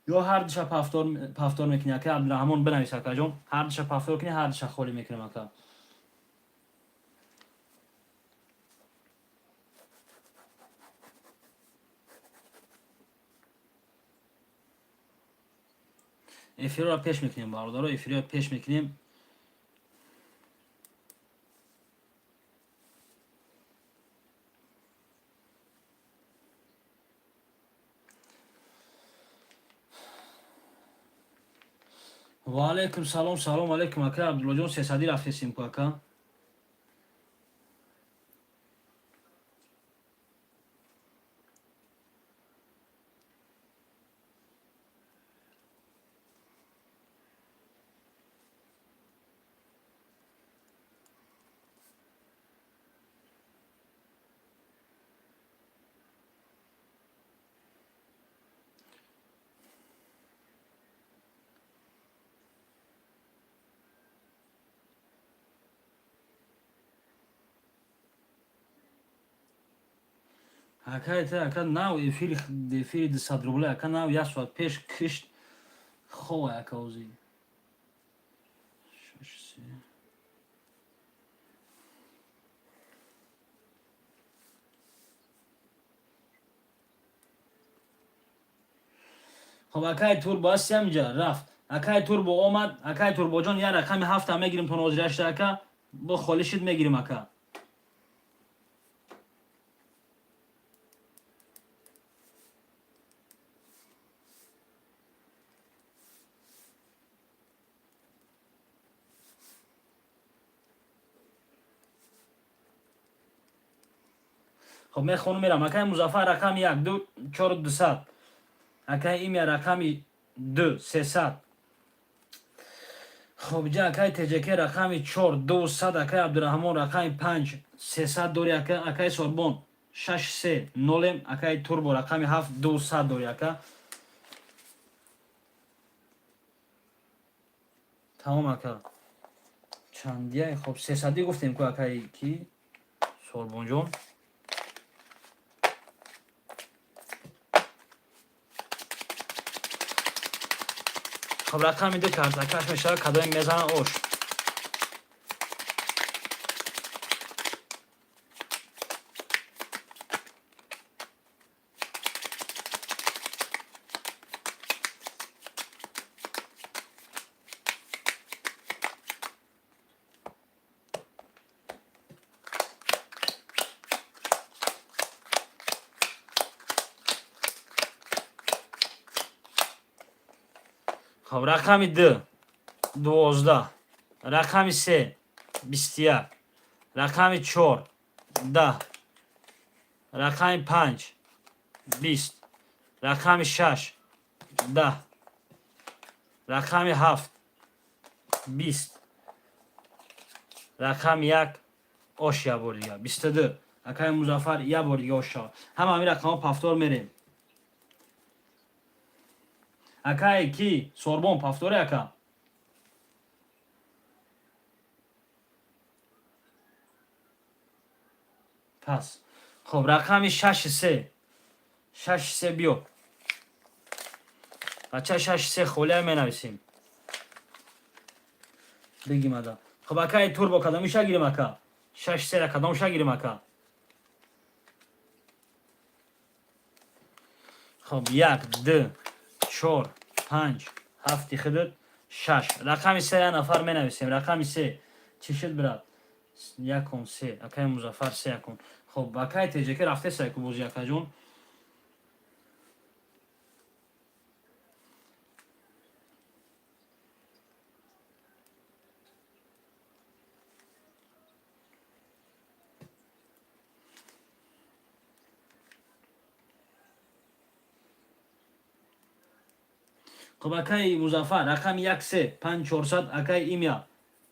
A: یا هر دشا پافتور میکنی اکا عبدالرحمن بنویس اکا جون هر دشا پافتور کنی هر دشا خالی میکنیم اکا. افیرو را پیش میکنیم باردارو افیرو را پیش میکنیم. و علیکم سلام سلام علیکم اکا عبدالله جون 300 رفتیم کو اکا. اکا تا اکا ناو افیر 200 روبله اکا ناو یک ساعت پیش کشت خواه اکا اوزی. خب اکای توربو هستی همینجا رفت اکای توربو آمد اکای توربو جان یا رقم 7 میگیریم تو نوزیرش اکا با خالیشت میگیریم اکا. خب میخونم میرم اکای مظفر رقم 1 2 4 200 اکای ایمیا رقم 2 300. خب جا اکای تجکی رقم 4 200 اکای عبدالرحمن رقم 5 300 دوری اکای سوربون 6 3 0 اکای توربو رقم 7 200 دوری اکا. تمام اکا چندیه. خب 300 گفتیم که اکای کی سوربون جون. خب رقم 2 کرد اکاش میشه کدای میزنه اوش. خب رقم 2 12 رقم 3 21 رقم 4 10 رقم 5 20 رقم 6 10 رقم 7 20 رقم 1 آش یا بار دیگه 22 اکای مظفر یا بار دیگه آش شد. همه همین رقم ها پافتور میریم اکای کی سوربون پافتوره اکا. پس خب رقم 6 3 6 3 بیو بچه 6 3 خوله می نویسیم بگیم ادا. خب اکای توربو کدامش گیریم اکا 6 3 را کدامش گیریم اکا. خب 1 2 4 5 7 خدود 6 رقم 3 نفر می نویسیم رقم 3 چی شد برات 1 3 اکای مظفر 3 کن. خب اکای تجکی رفته سایکو بوزی اکا جون. خب اکای مظفر رقم 1 3 5 400 اکای ایمیا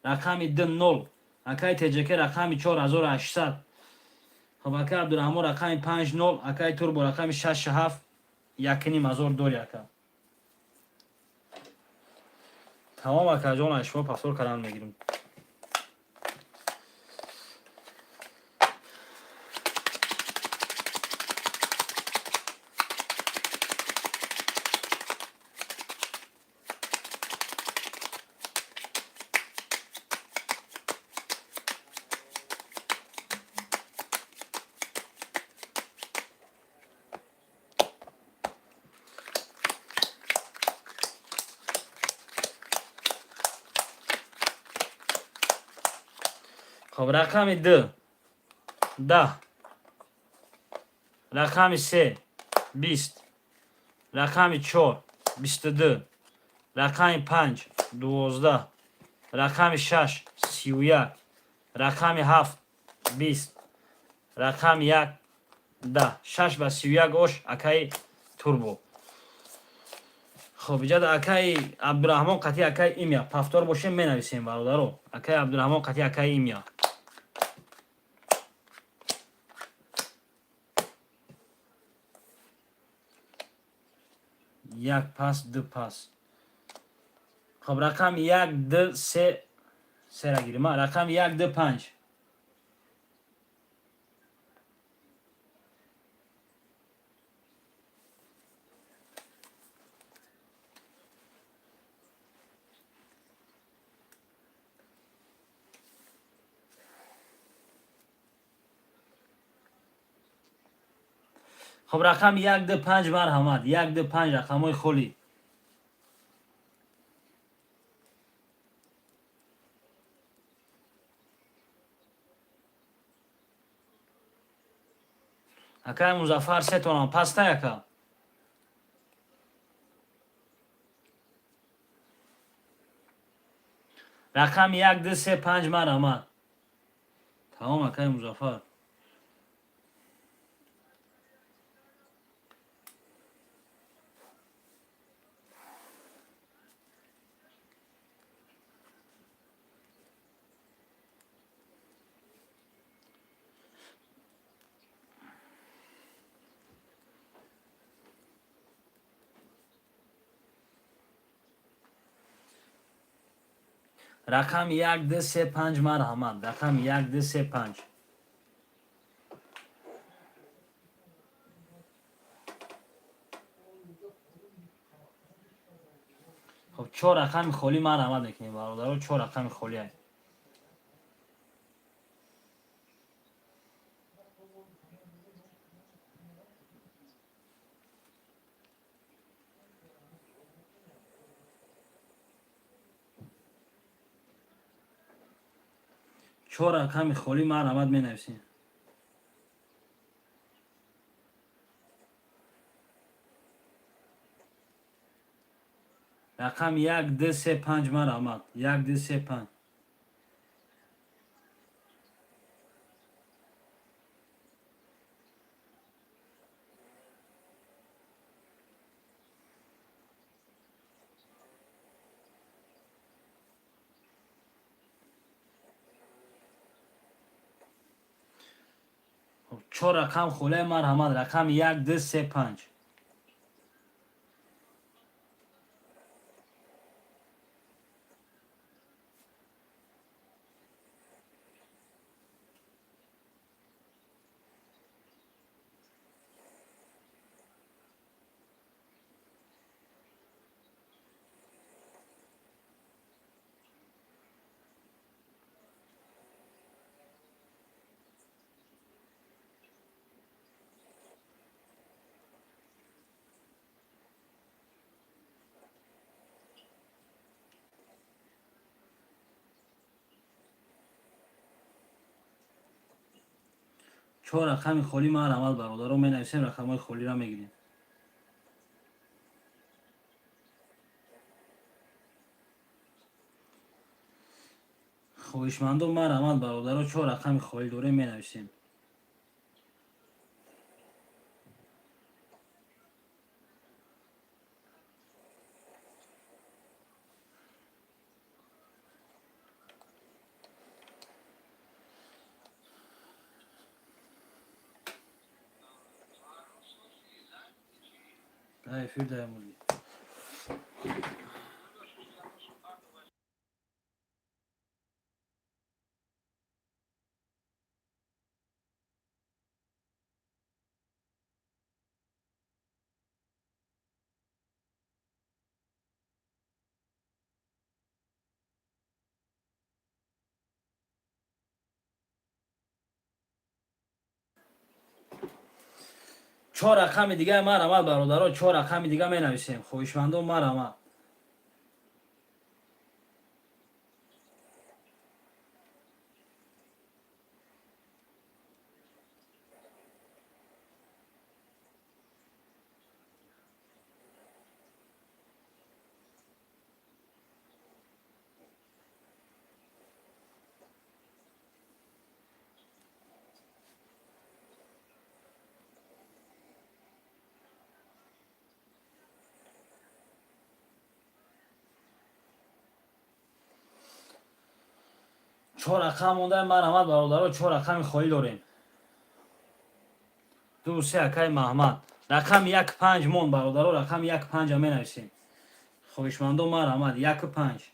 A: رقم 2 0 اکای تجکه رقم 4800 خب اکای عبدالرحمن رقم 5 0 اکای تربو رقم 6 7 1.5 هزار داری اکا. تمام اکا جان اشوا پاسور کردن میگیریم. خب رقم 2 10 رقم 3 20 رقم 4 22 رقم 5 12 رقم 6 31 رقم 7 20 رقم 1 10 6 و 31 اوش اکای توربو. خب ایجاد اکای عبدالرحمن قطعی اکای ایمیا پفتار باشه می نویسیم برادرو. اکای عبدالرحمن قطعی اکای ایمیا یک پاس دو پاس. خب رقم 1 2 3 3 را گیریم. رقم 1 2 5 خب رقم 1 2 5 مرحمت 1 2 5 رقم های خولی. اکای مظفر 3 تومن پسته یکا. رقم 1 2 3 5 مرحمت. تمام اکای مظفر. رقم 1 2 3 5 مرحمت. رقم 1 2 3 5 خب 4 رقم خالی مرحمت میکنیم برادرو. 4 رقم خالی هست. چهار رقم خالی مرحمت می نویسیم. رقم 1 2 3 5 مرحمت. 1 2 3 5 خب 4 رقم خالی مرحمت. رقم 1 2 3 5 4 رقم خالی مرحمت برادرو می نویسیم. رقم های خالی را میگیریم. خواهشمندم مرحمت برادرو. 4 رقم خالی دوره می نویسیم. ای فیر دایمولی. 4 رقم دیگه من آمد برادرها. 4 رقم دیگه می نویسیم. خویشمندان من آمد. چهار رقم مونده من آمد برادرها. 4 رقم خالی داریم. 2 3 اکای محمد. رقم 1 5 مون برادرها. رقم 1 5 می نویسیم. خویشمندان من آمد. 1 5.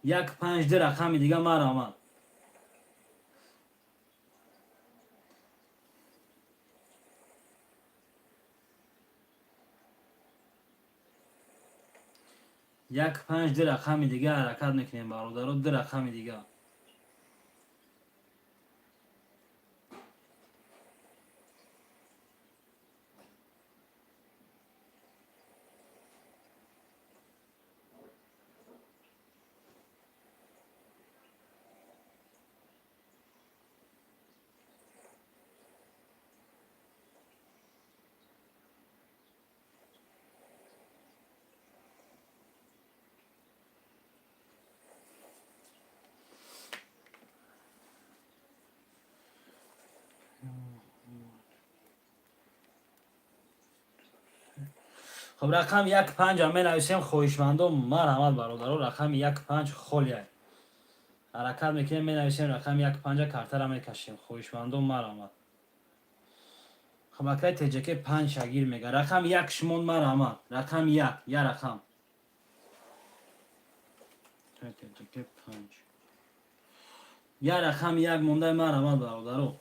A: 1 5 ده رقم دیگه من آمد. 1 5 ده رقم دیگه حرکت میکنیم برادرها. ده رقم دیگه. خب رقم 1 5 هم می نویسیم. خویشمندان مرحمت برادرها. رقم 1 5 خالیه. حرکت میکنیم می نویسیم. رقم 1 5 کارتر هم میکشیم. خویشمندان مرحمت. خب اکای تجکه 5 شگیر میگه. رقم 1 شمون مرحمت. رقم 1 یا رقم تجکه 5 یا رقم 1 مونده مرحمت برادرها.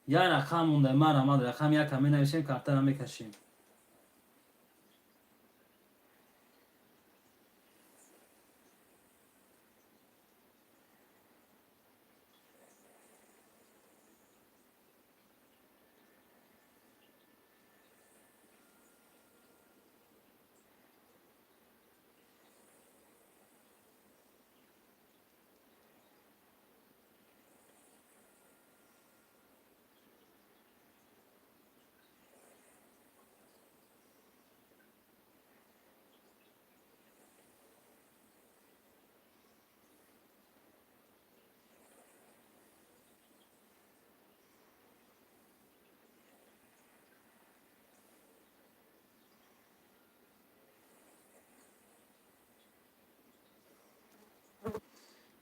A: یا رقم مونده مرحمت. رقم 1 هم می نویسیم. کارتر هم میکشیم.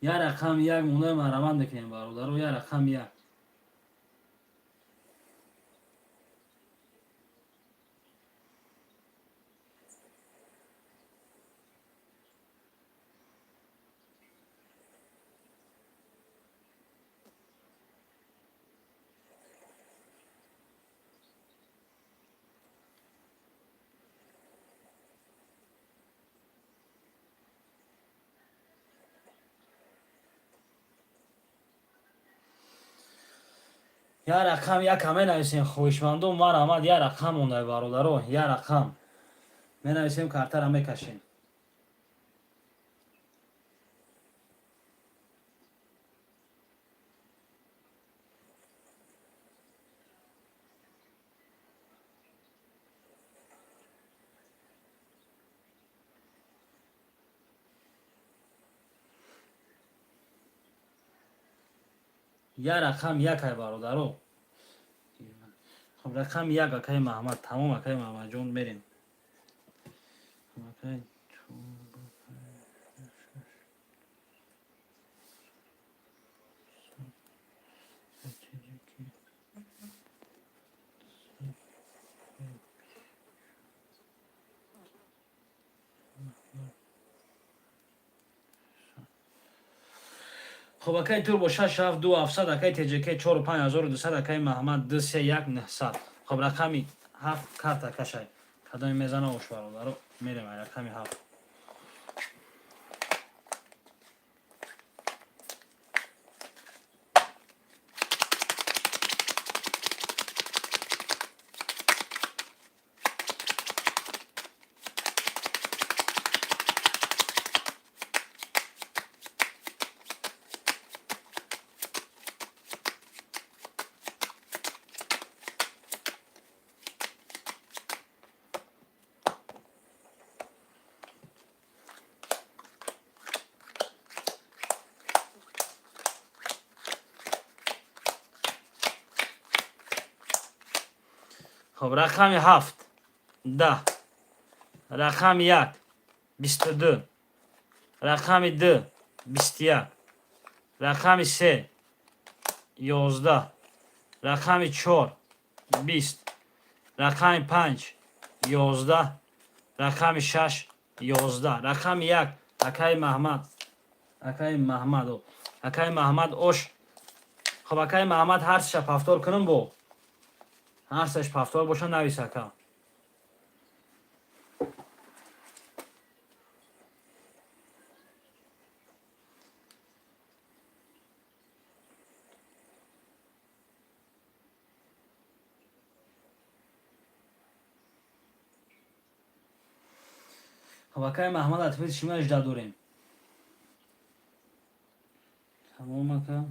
A: یا رقم 1 مونده مرحمت میکنیم برادرها. یا رقم 1. یا رقم 1 هم می نویسیم. خویشمندان مرحمت. یا رقم مونده برادرها. یا رقم می نویسیم. کارتر هم میکشیم. یا رقم یک ای برادرو. خب رقم یک اکای محمد تمام اکای محمد جون میریم. اکای خب اکای تور با 6 7 2 700 اکای تجک 4 5200 اکای محمد 2 3 1 900. خب رقمی 7 کارت اکشای کدام میزنه اوش برادرو میریم رقمی 7. خب رقمی 7 10 رقمی 1 22 رقمی 2 21 رقمی 3 11 رقمی 4 20 رقمی 5 11 رقمی 6 11 رقمی 1 اکای محمد اکای محمد اوش. خب اکای محمد هر سش پفتار کنم بو هر سش پفتار باشه نویس اکا. خب اکای محمد اتفیت شما اجده داریم تمام اکا.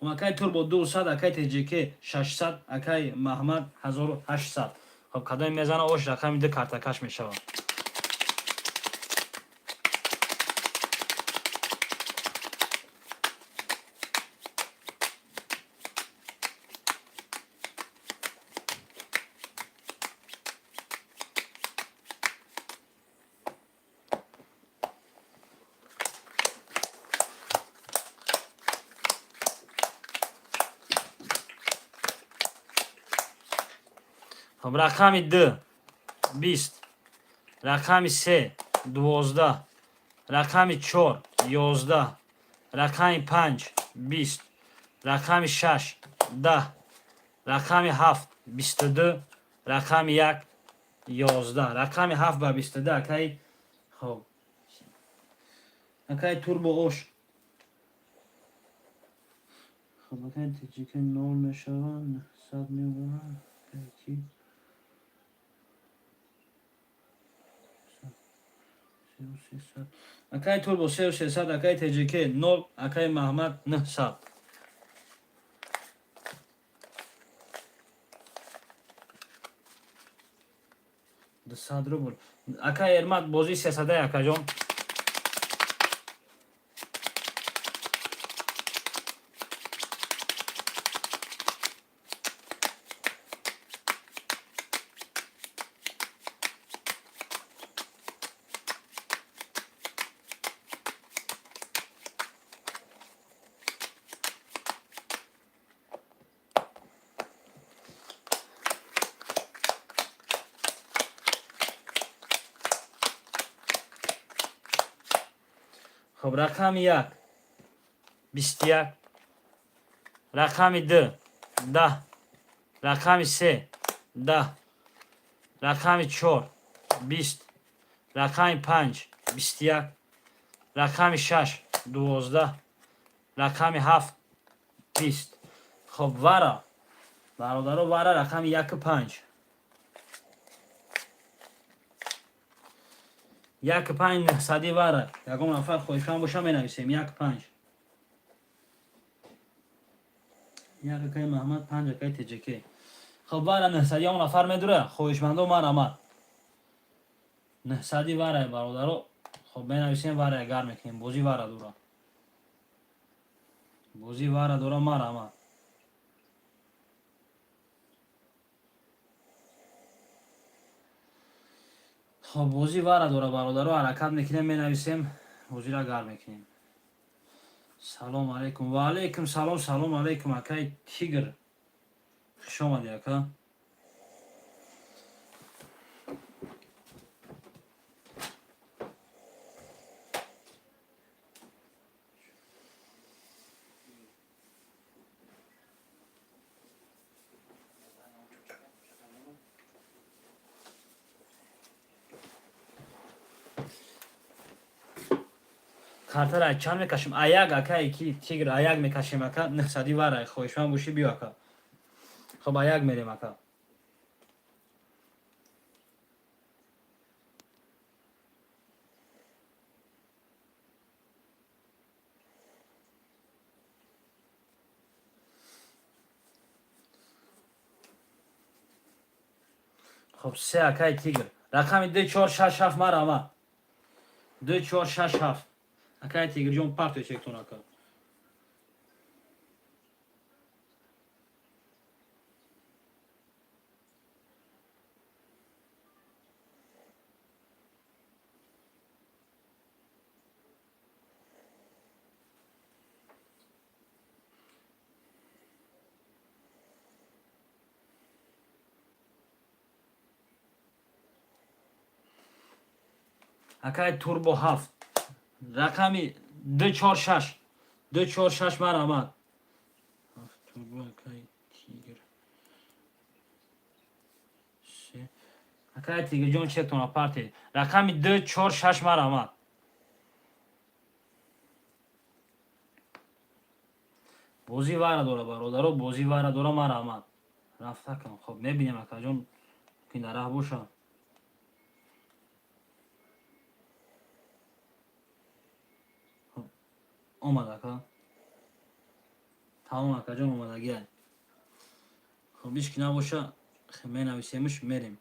A: اکای تور با 200 اکای تجک 600 اکای محمد 1800. خب کدام میزنه اوش رقم 2 کارتکش میشه. خب رقمی 2 20 رقمی 3 12 رقمی 4 11 رقمی 5 20 رقمی 6 10 رقمی 7 22 رقمی 1 11 رقمی 7 با 22 اکای. خب اکای توربو اوش. خب اکای تجیک 0 میشوند 100 میمونن اکی اکای توربو 3600 اکای تجیک 0 اکای محمد 900. صدر بود اکای ارمت بازی 300 اکا جان. خب رقم 1 21 رقم 2 10 رقم 3 10 رقم 4 20 رقم 5 21 رقم 6 12 رقم 7 20. خب وارا برادرو وارا رقم 1 5 1 5 900 وارا یکم نفر خوشم باشه می نویسیم 1 5 یک اکای محمد 5 اکای تجکی. خب وارا 900 اون نفر میدوره خوشمندو من آمد 900 وارا برادرو خب بنویسیم واره اگر میکنیم بازی واره دورا بازی واره دورا مارا اما خب بازی واره دورا برادرو حرکت میکنیم بنویسیم بازی را گر میکنیم سلام علیکم و علیکم سلام سلام علیکم اکای تیگر خوش آمدی اکا کارت را چند میکشیم ایاگ اکا یکی تیگر ایاگ میکشیم اکا نصدی واره خوشمن باشی بیا اکا خب ایاگ میریم اکا خب سه اکای تیگر رقم 2467 مارا اما 2467 اکای تیگر جون پارتو چکتون اکا اکای توربو هفت رقمی 246 246 مارا اما توربو اکای تیگر سه اکای تیگر جون چکتون اپارتی رقمی 246 مارا اما بازی واره دوره برادرو بازی واره دوره مارا اما رفته کن خب میبینیم اکا جون که نره بوشه خب اومد اکا تمام اکا جون اومدگی خب بیش که نباشه خب می نویسیمش میریم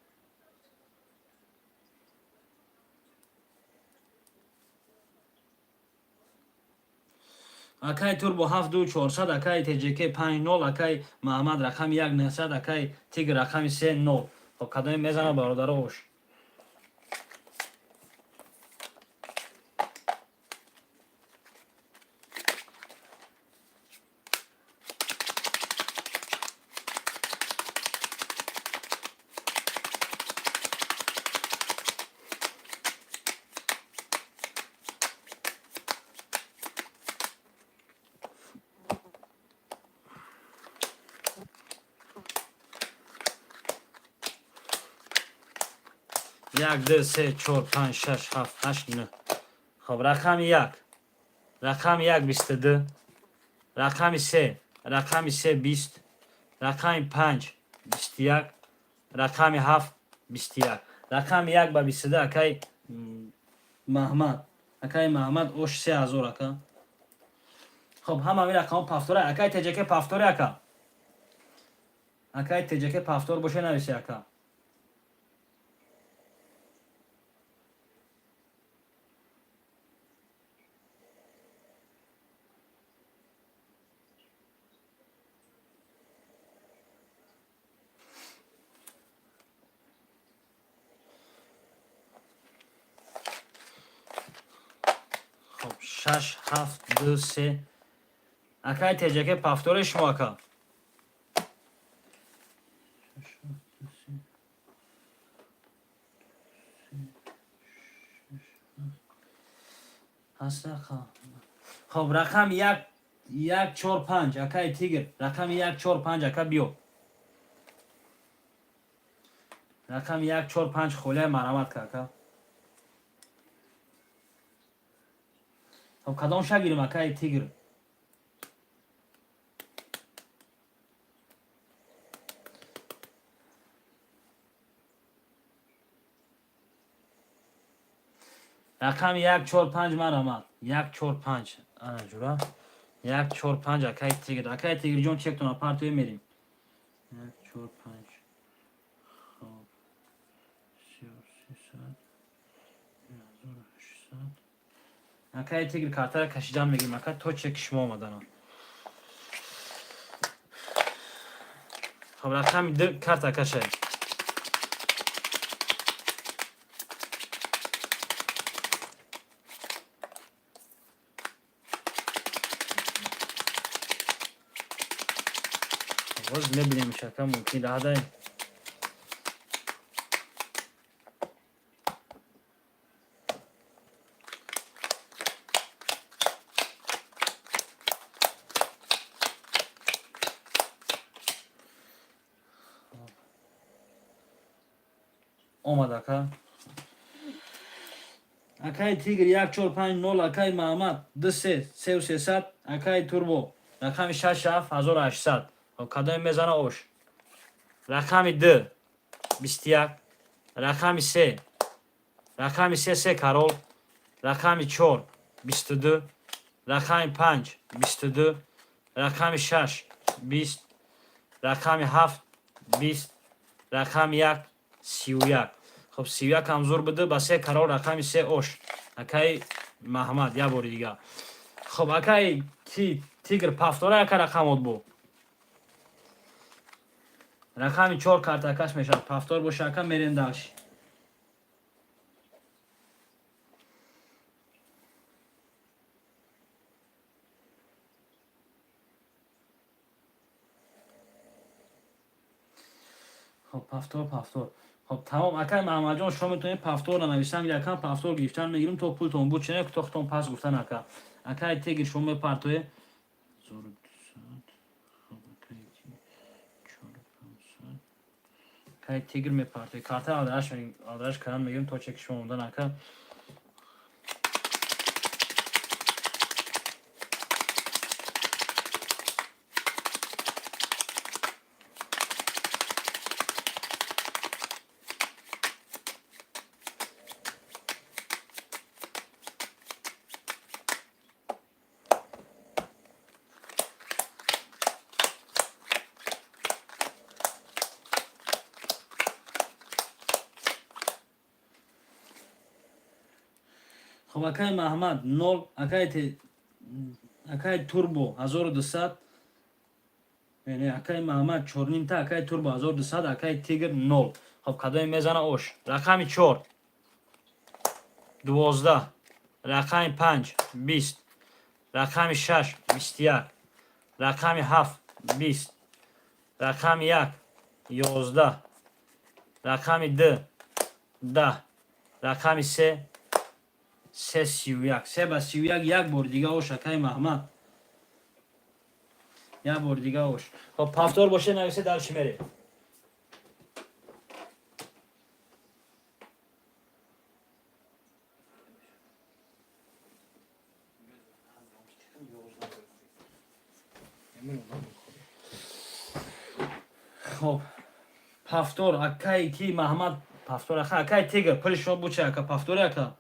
A: اکای توربو 72400 اکای تجک 50 اکای محمد رقم 1900 اکای تیگر رقم 30 خب کدام میزنه برادروش یک دو سه چهار پنج شش هفت هشت نه خب رقم یک رقم یک 22 رقم سه 20 رقم 5 21 رقم 7 21 رقم 1 با 22 اکای محمد اکای محمد اوش 3000 اکا خب همه می رقم پافتوره اکای تجک پافتوره اکا اکای تجک پافتور باشه نویسی اکا خب 6 7 2 3 اکای تجک پافتور شما اکا هست اکا خب رقم 145 اکای تیگر رقم 145 اکا بیو رقم 145 خوله مرامت که اکا خب کدام شا گیریم اکای تیگر رقم 145 مرامت 145 انا جورا 145 اکای تیگر جون چکتون اپارتوی میریم 145 خب 3300 1800 Akay Tigr kartlara kaşıyacağım megim. Akay toç çekişme olmadan o. Rakam bir kart arkadaşlar. Ne bileyim şaka mümkün daha da. Olmadı aka. Akay Tigr yak çor 5-0 Akay Mahmud dse sev sesat Akay Turbo rakami 67800 kadın mezana oş rakami d 20 rakami s rakami s karol rakami 4 22 rakami 5 22 rakami 6 20 rakami 7 20 rakami 1 31 خب 31 هم زور بده با 3 کرور رقم 3 اوش اکای محمد یا بار دیگه خب اکای کی تیگر پافتوره اکا رقم بو رقم 4 کارت اکاش میشه پافتور باشه اکا مرنداش خب پافتور خب تمام اکای محمد جان شما میتونید پافتور رو نوشتم یکم پافتور گیفتن میگیریم تو پولتون بود چنه که تختون پاس گفتن اکا اکای تیگر شما پارتوی زور Kay Tigr mi parti? Kartı aldıraş karan mıyım? To çekişme ondan aka. خب اکای محمد 0 اکای توربو 1200 یعنی اکای محمد 4 تا اکای توربو 1200 اکای تیگر 0 خب کدوم میزنه اوش رقم 4 12 رقم 5 20 رقم 6 21 رقم 7 20 رقم 1 11 رقم 2 10 رقم 3 سه با 31 یک بار دیگه اوش اکای محمد یک بار دیگه اوش خب پافتور باشه نویسه در شماره خب پافتور اکای کی محمد پافتور اکای تیگر پلی شما بوچه اکا پافتور اکا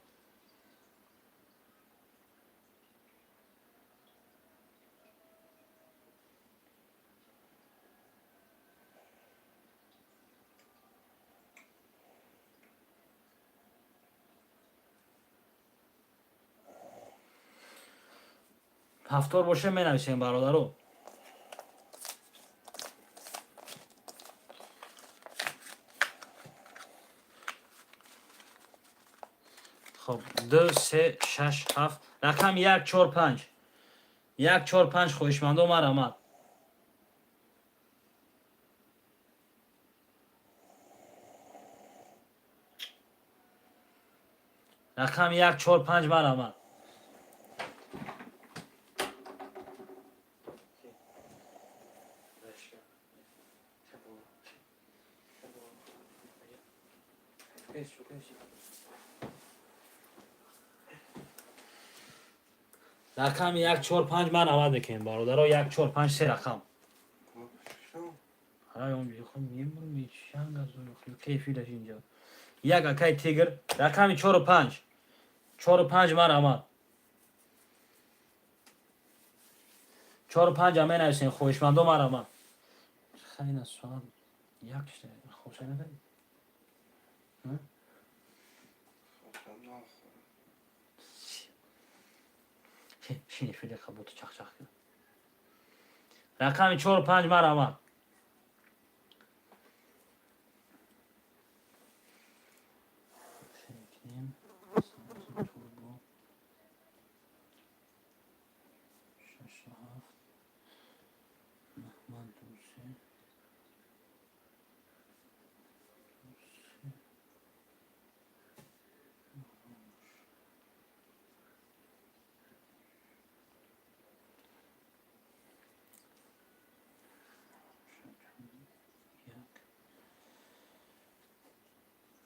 A: پافتور باشه می نویسیم برادرو خب 2 3 6 7 رقم 1 4 5 1 4 5 خوشمندو مرامد رقم 1 4 5 مرامد رقم 1 4 5 من آمده که این برادرها 1 4 5 سه رقم های اون بیخون میمون میشنگ از اون کیفی داشت اینجا یک اکای تیگر رقم 4 و 5 4 و 5 من آمد 4 و 5 همه نویسین خوشمندو من آمد خیلی نسوال یک شده خوشه نداری Şimdi fili kabutu çakacak. Rakam 4 و 5 مرحمت. çekeyim. Turbo. Şaşahat. Mehmet Dursi.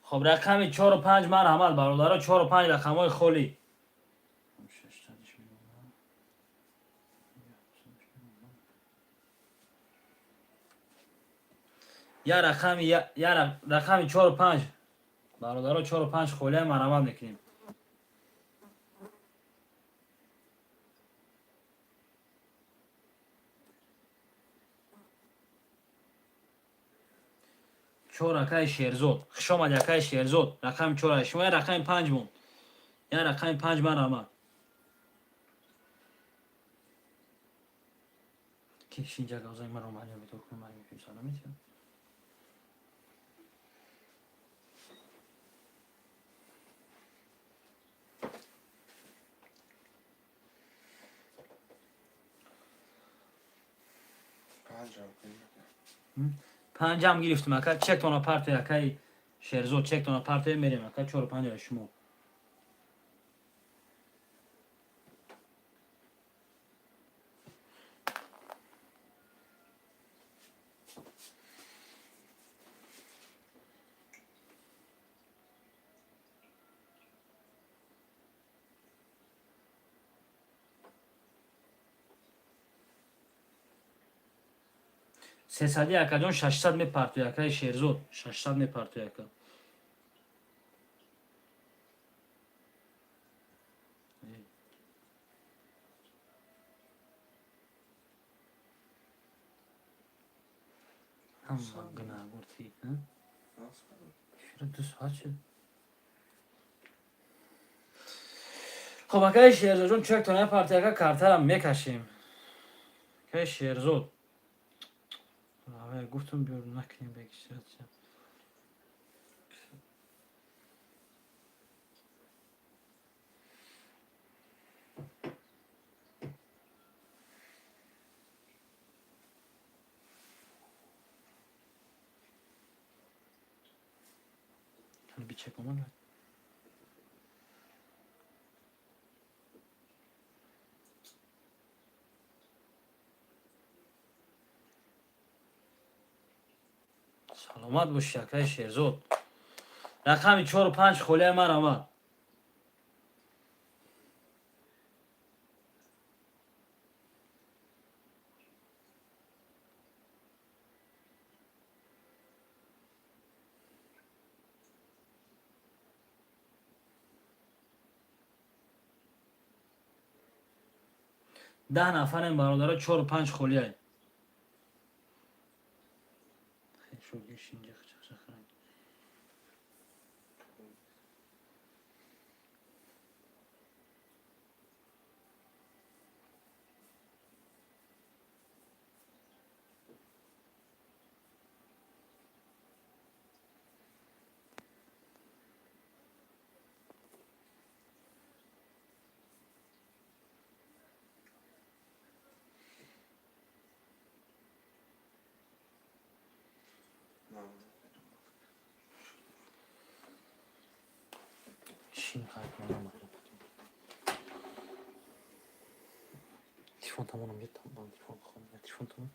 A: خب رقم 4 و 5 مرحمت برادرها. 4 و 5 رقم های خالی. یا رقم 4 و 5 برادرها. 4 و 5 خالی مرحمت میکنیم. چهار رقم شیرزاد. خوش آمد رقم شیرزاد. رقم 4 شما رقم 5 مون. یا رقم 5 مرحمت. که اینجا گازای من رو معلومه تو کنم من میگم سلامتی. پنجم گرفتم اکا چک تون پارت اکای شیرزاد چک تون پارت میریم اکا 4 و 5 شما. سیصدی اکا جان 600 میپرت اکای شیرزاد 600 میپرت اکا. هم گنا گرتی ها. شروع 2 ساعت شد. خب اکای شیرزاد جان چک تون پارت اکا کارترم میکشیم. اکای شیرزاد گفتم بیار نکنیم بگیشت. bir çek ama. سلامت باش شکر شیرزاد. رقم 4 و 5 خالی من آمد. ده نفر این برادرها 4 و 5 خالی هست. خیلی شوگیش اینجا خچه خرم. شین خواهد کنم تلفن تمامم یه تمام تلفن بخونم تلفن تمام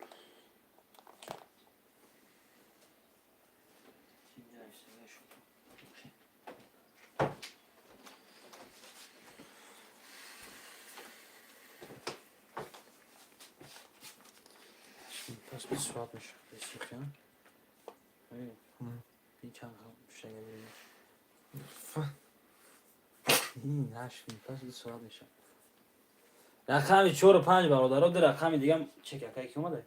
A: پس 20 ساعت میشه بسیار این چند شنگه بریم این 8 پس 20 ساعت میشه. رقم 4 و 5 برادرها. در رقم دیگه هم چک اکایی که اومده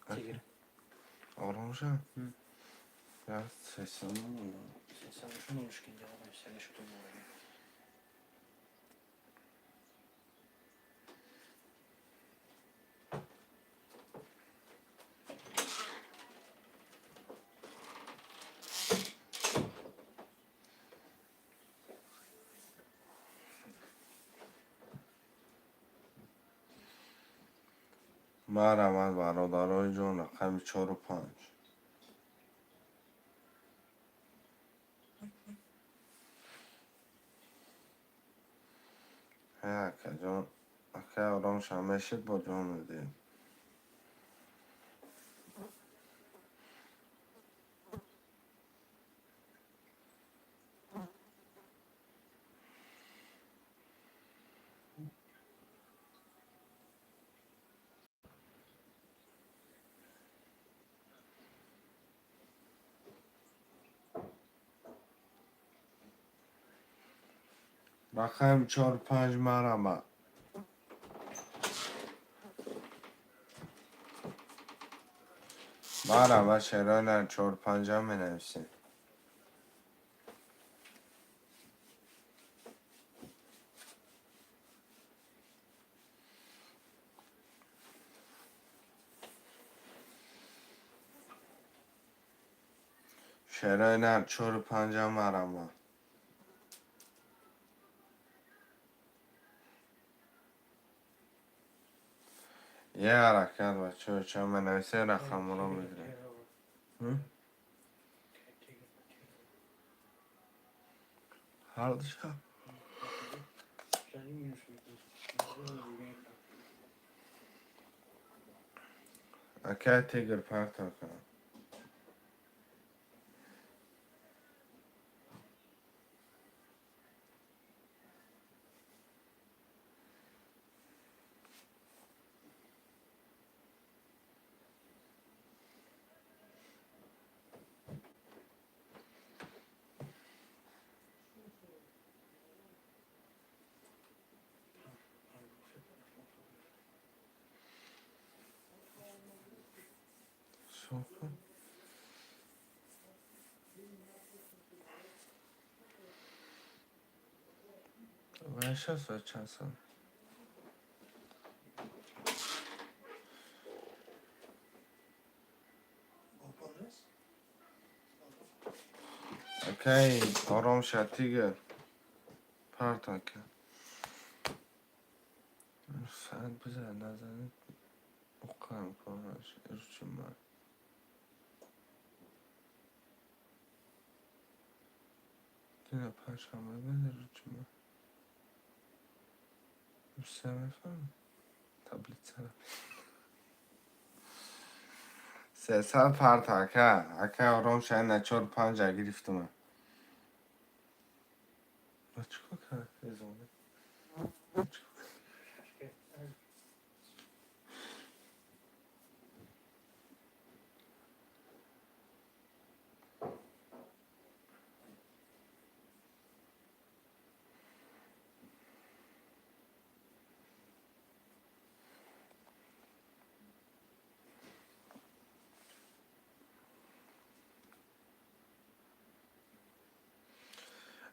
A: چگیره
B: آرام شد یا 300
A: شون مشکل جواب سرش تو مورد
B: مرحمت برادرای جان رقم 4 و 5 اکا جان اکا آرام شمشید با جان دیم رقم 4 5 مرحمت مرحمت شراینا 4 5 هم بنویسیم شراینا 4 5 هم مرحمت یه حرکت بچه چون بنویسه رقم رو میگیره هر شب اکا تیگر پرتا کنم سوکن ویش هست و چند سال اکای آرام شد تیگر پرتا کن ساعت بزن نزنید بقیم کنش ارچی من دینا پرشمه بده ارچی من سمفهم تبلیت سرم 300 پرتا اکا آرام شد نه 4 5 گرفتم چیکار کرد ازونه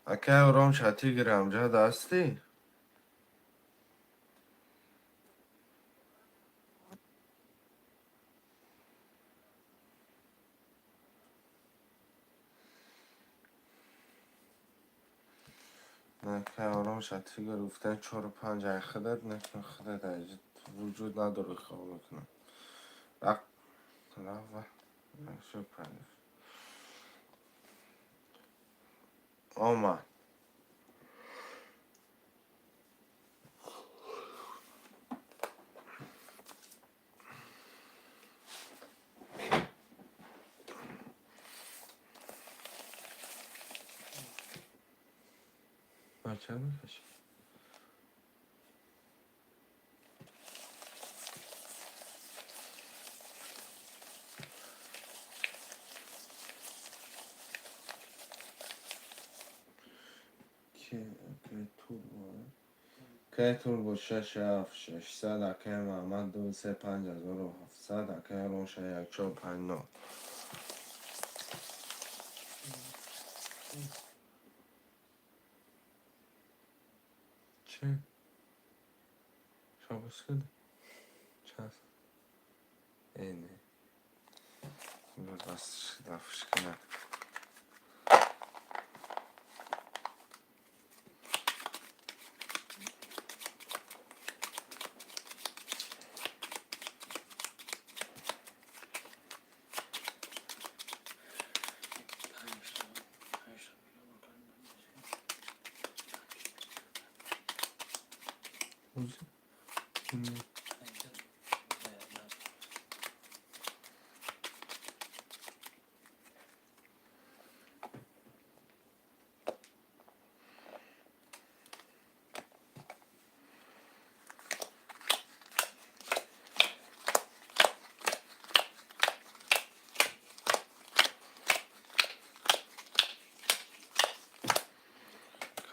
B: اکا آرام شد تیگر همجا دستی نه که آرام شد تیگر گفتن 4 و 5 خودت نکن خودت ایجاد وجود نداره خواه میکنم رق رق شو پنج آمد بچه میکشی که تور با 6 7 600 اکه محمد 2 3 5700 اکه روش 1 4 5 9 چی؟ شابس کده؟ چه هست؟ اینه بس دفش کنه Uzi.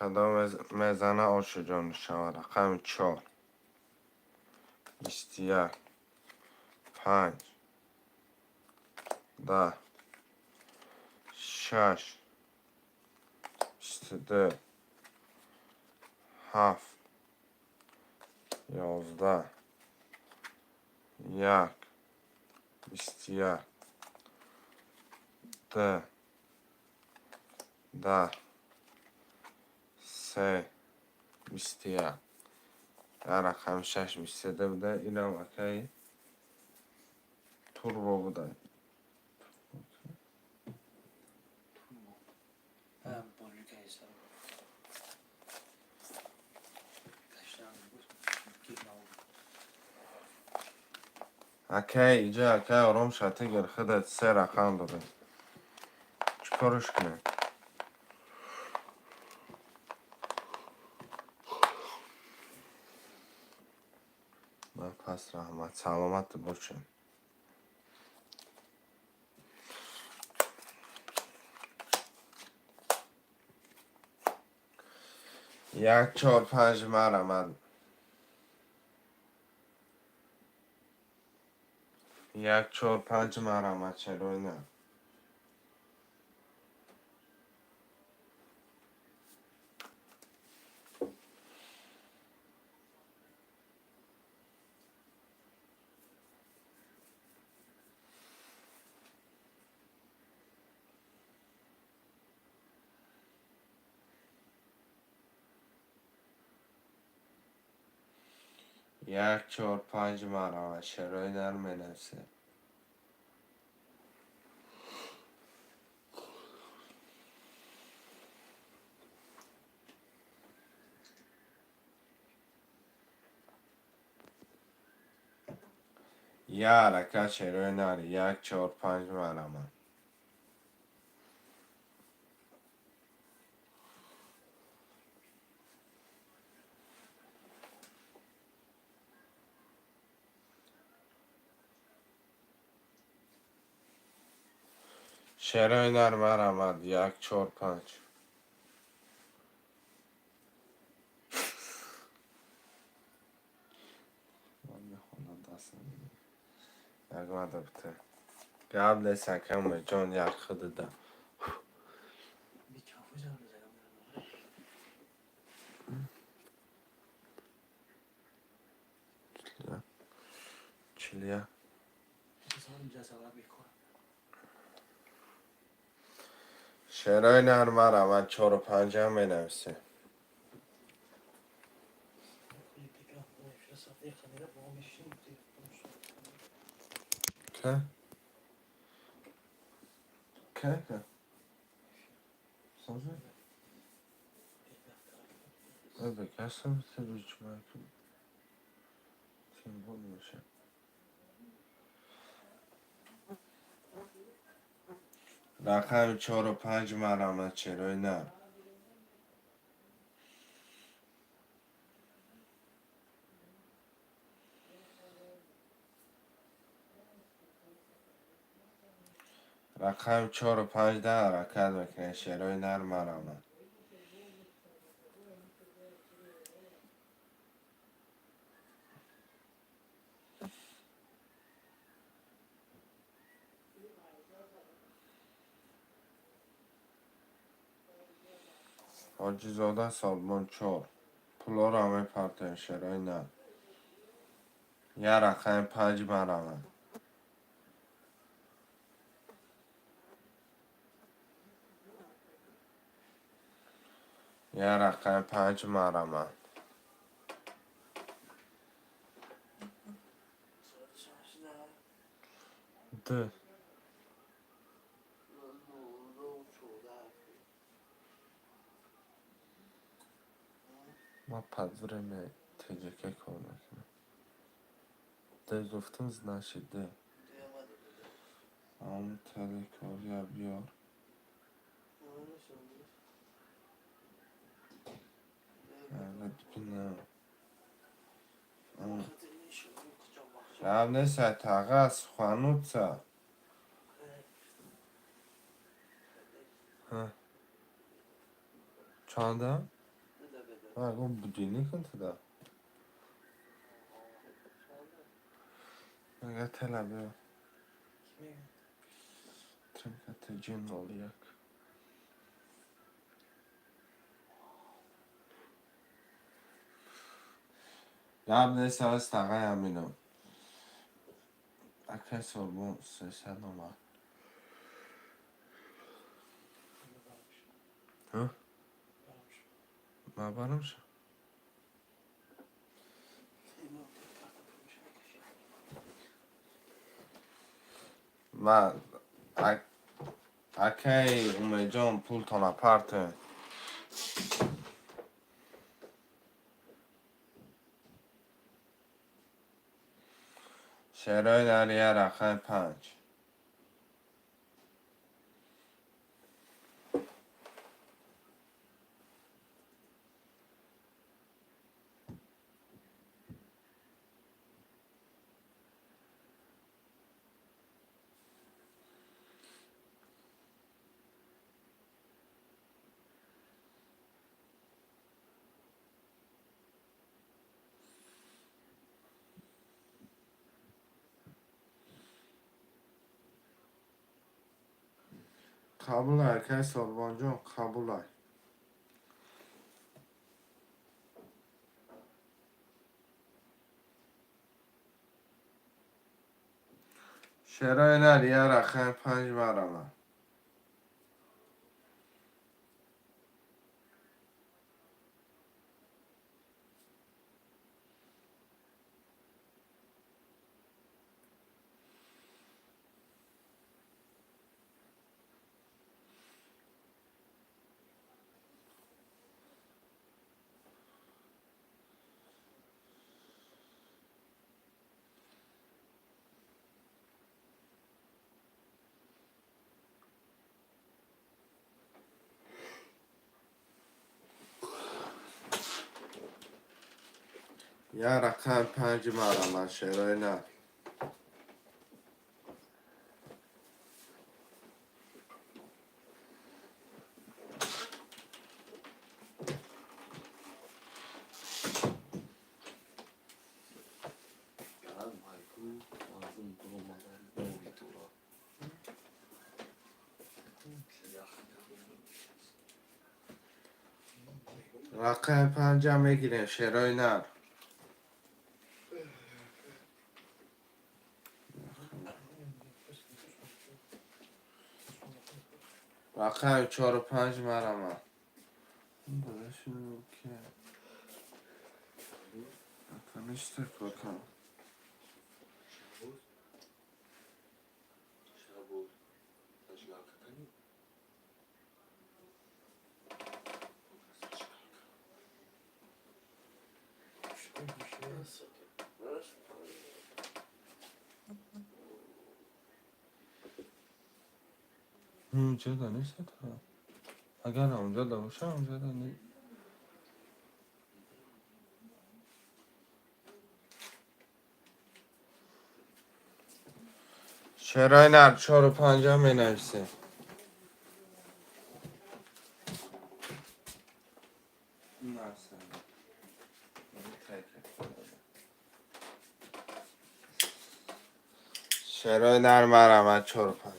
B: کدام مزنه آشو جان شما رقم 4 21 5 10 6 22 7 11 1 21 2 10 3 21 در رقم 6 23 بوده اینم اوکی توربو بوده
A: هم بانجو که ایسا رو کشتن بود گیر نبود
B: اوکی اینجا اوکی آرام شد تگر خودت 3 رقم داده چیکارش کنه من پس رحمت سلامت باشه یک 4 5 مرمد یک 4 5 مرمد چرا نه یک 4 5 مرمد چرا در منفسه یک حرکت چرا نری یک 4 5 مرمد چرا نر مرمد یک 4 5 یک مده بته قبل سکم جان یک خود ده
A: بیکافه جان بزرم
B: چلیه
A: بزرم جسد بیکنم
B: شعرهای نر مرمد 4 و 5 هم بنویسه که؟ که؟ سازه؟ بکستم تلویج مکن تیم بود میشه رقم 4 و 5 مرمد چرای نر رقم 4 و 5 ده حرکت میکنه شعرهای نر مرمد حاجی زاده سالمان 4 پلار همه پرتن شعرهای نر یه رقم 5 مرمد یه رقم 5 مرمد ده ما پذیره می تجکه کار نکنه. ده گفتم نشده. هم تلکاری بیار. ببینم. هم نسه تاقاس خوانوتسا. چانده؟ اگه بودینی کنت دا. اگه تلا بیار. ترکت جن اولیک. هم نسه از تاقای همینم. اکه سربون سه نومه. ها؟ ما برام شد. ما اکه اومه جان پول تانا پارته. شرای داریه رخه 5. قبول اکه سربان جان قبول ای. شرای داریه رخه 5 برامه. یه رقم 5 برامه شرای نه. رقم 5 هم میگیریم شرای نه. رقم 4 و 5 برامه. برشون که کنشتر بکن. اونجا دانشت ها. اگر اونجا دانشه اونجا دانشت. شرای نه 4 و 5 هم می نویسه. شرای در مرمت 4 و 5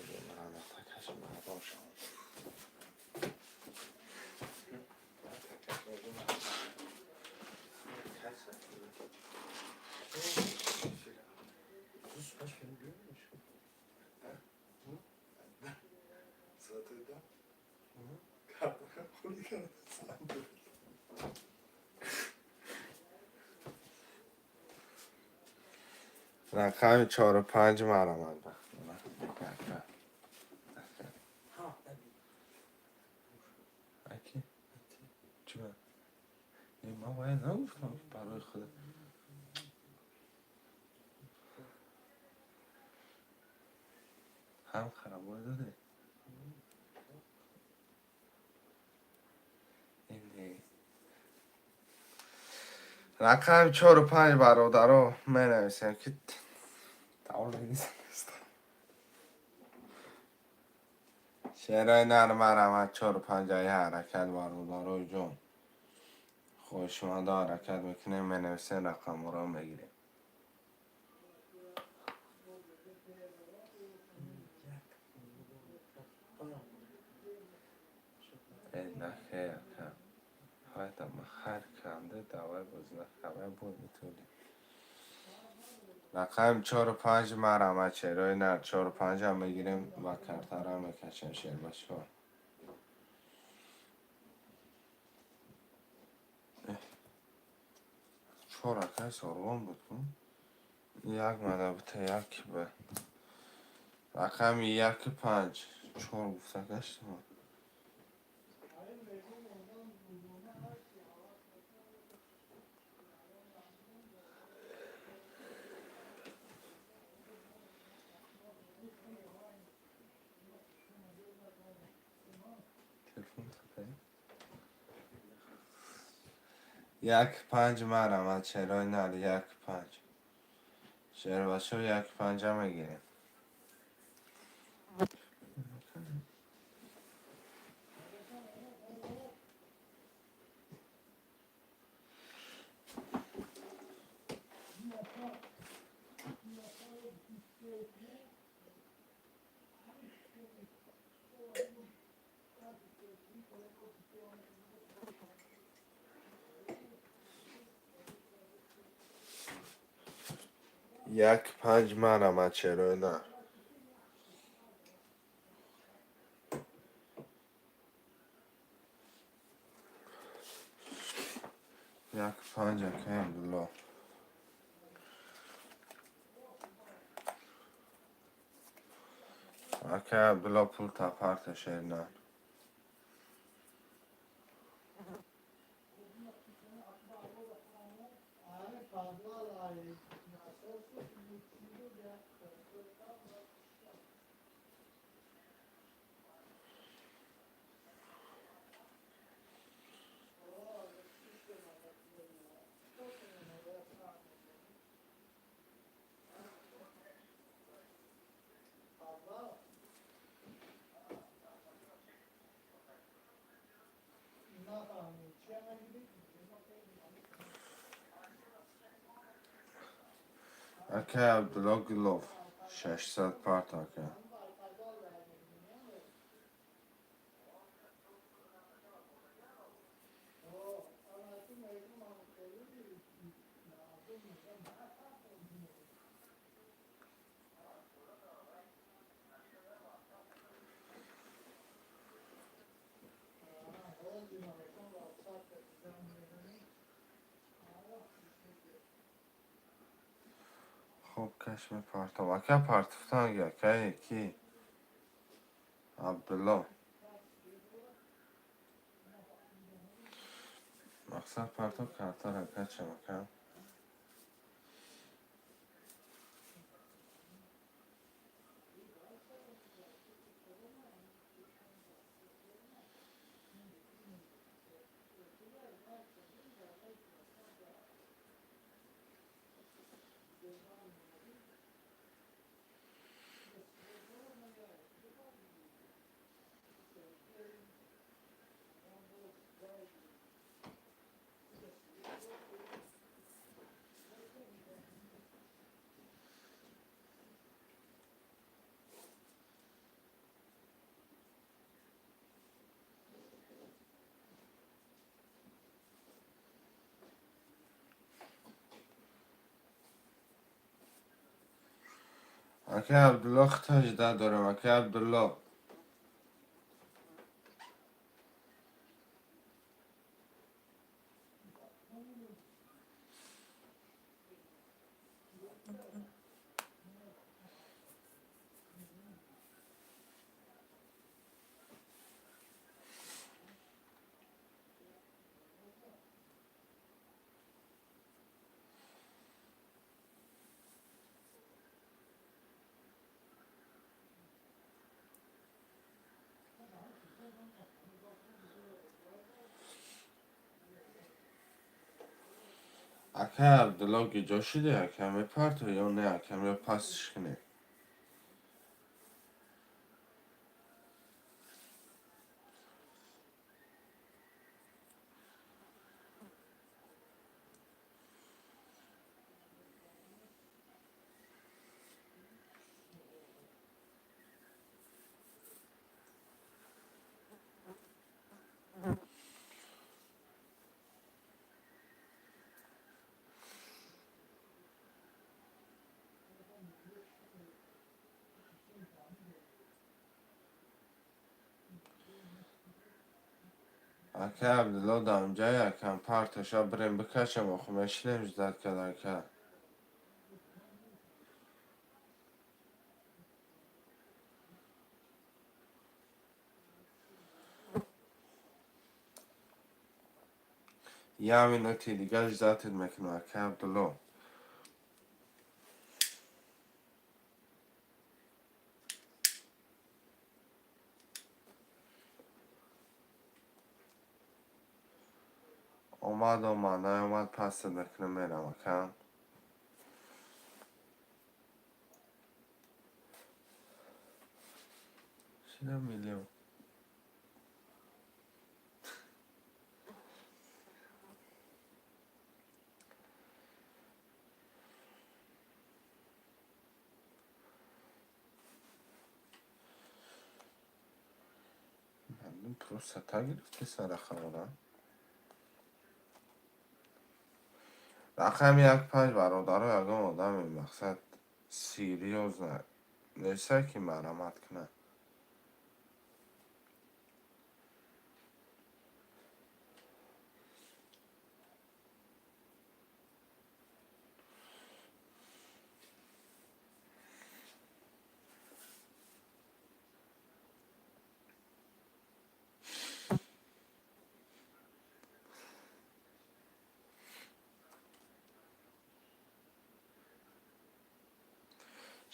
B: رقم 4 و 5 مرمت اکی چی با؟ این ما باید نگفتم برای خود هم خراب داده این دیگه رقم 4 و 5 برادرها می نویسیم که تاول نویسیم شعرهای نرم رحمت 4 و 5 حرکت برادرها جون خوشمانده حرکت میکنیم می نویسیم رقم را میگیریم این نخیر کم باید اما خر کنده دوای بزنه خبر بود میتونیم رقم 4 و 5 مرمت شعرهای نر 4 و 5 هم میگیریم و کرتر هم میکشیم شعر بشکن 4 رقم ساروان بود کن یک مدبت یک به رقم 1 5 4 گفته گشتم تلفن تپه 1 5 مرمت شعرهای نر 1 5 شعر بشکن 1 5 هم میگیریم یک 5 مرمت شعرهای نر 1 5 اکه عبدالله اکه عبدالله پول تپرت شعر نر اکه عبدالله گلوف 600 پارت اکه خوب کشم پارتم اکه پارتفتان گه که کی عبدالله مقصد پارتم کرتر اکه چم اکه اکه عبدالله خطاج ده دارم اکه عبدالله Aka Abdullah جاشیده یکم پرت یا نه یکم یا پسش کنه Aka Abdullah damca yekam partuşa birem bikaçam oxumeşinem jizdat kadar ka Ya minuti دیگه جزات المکنه Aka Abdullah اومد نیومد پس دکنه میرم اکم شیدم میلیون من پروستا گرفتی سر خورم رقم 1-5 برادر یکم آدم این مقصد سیریوز نه نیسته که مرامت کنه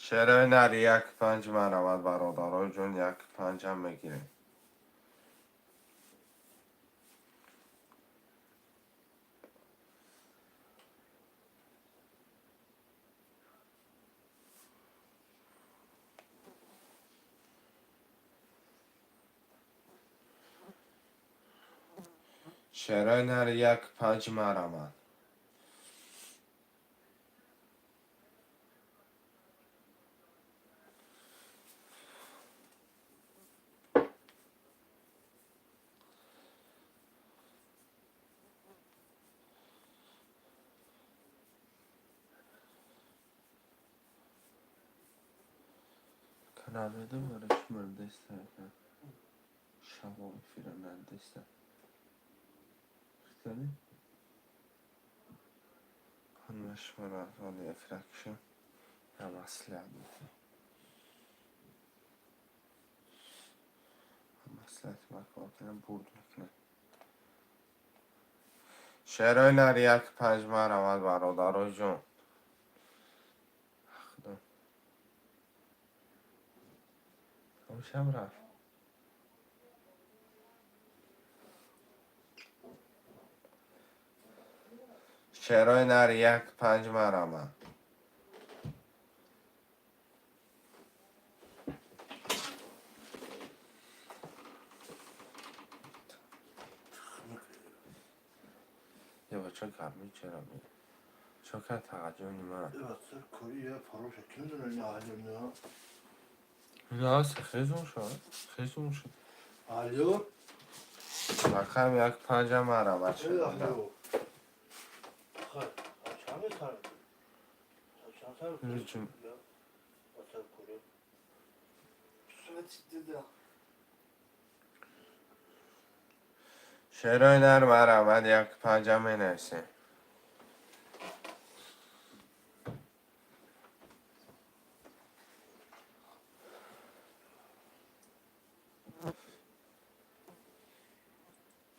B: شعرهای نری 1-5 مرامت برادرای جون 1-5 هم میگیریم شعرهای نری 1-5 مرامت kanalda barış mırdaysa şavam firanandaysa خیلی anlaşmalar oluyor fraction hem asli مسئله مکاتب برد میکنه شعرهای نری 1-5 مرامت برادرای جون خدا خوشم رفت شعرهای نری 1-5 مرامت یه بچه گرمی چرا می چون که توجه نیمه
C: Evet, Kore'ye para şeklinde ne halim ya?
B: نه خیزون شد خیزون شد
C: Alo.
B: رقم 1-5 مرامت
C: Evet,
B: شد
C: alo. Hayır, açar mı tanıdın? Açar mı?
B: Rica.
C: Açar Kore. Üstüne çıktı da.
B: شعرهای نر مرامت 1-5 هم می نویسیم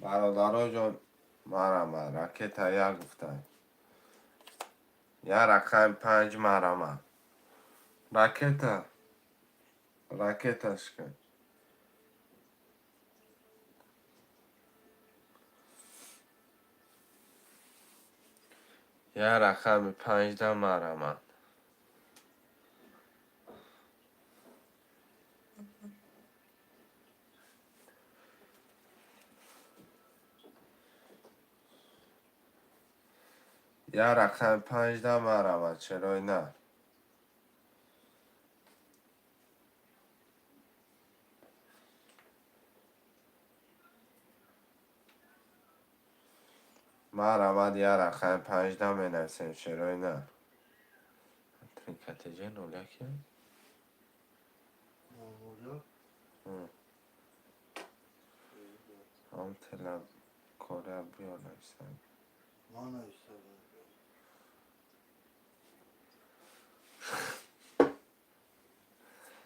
B: برادرای جون مرامت راکت یک گفتن یا رقم 5 مرامت راکتش کن یه رقم 15 مرمد. یه رقم 15 مرمد چرا نه؟ مرمد یه رقم 15 می نویسیم چرا نه؟ ترینکت جنوله که؟
C: اونجا
B: هم تلب کاره بیا نویسیم.
C: ما نوشته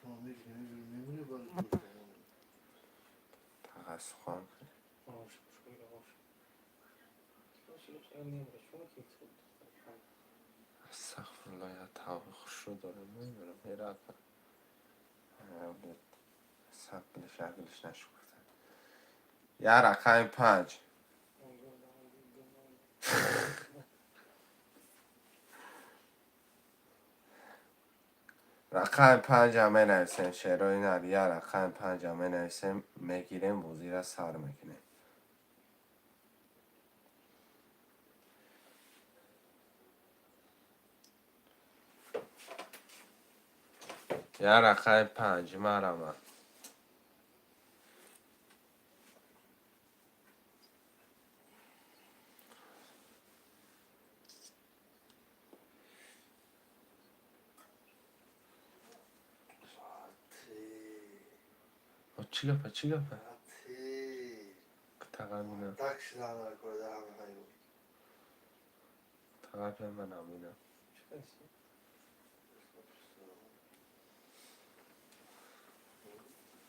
C: ما میبینی باید
B: فقط سخن کنیم. استغفرالله یا توبه خوش رو داره نمیدونم میرد سقلش عقلش نشکرده. یه رقم 5 رقم 5 همه نویسیم شعرهای نر. یه رقم 5 همه نویسیم میگیریم بوزی را سر میکنیم. یه رقم 5 مرمد چی گفه چی گفه؟ تقریبا
C: تاکسی نداره کرده همه هایو
B: تقریبا من امینم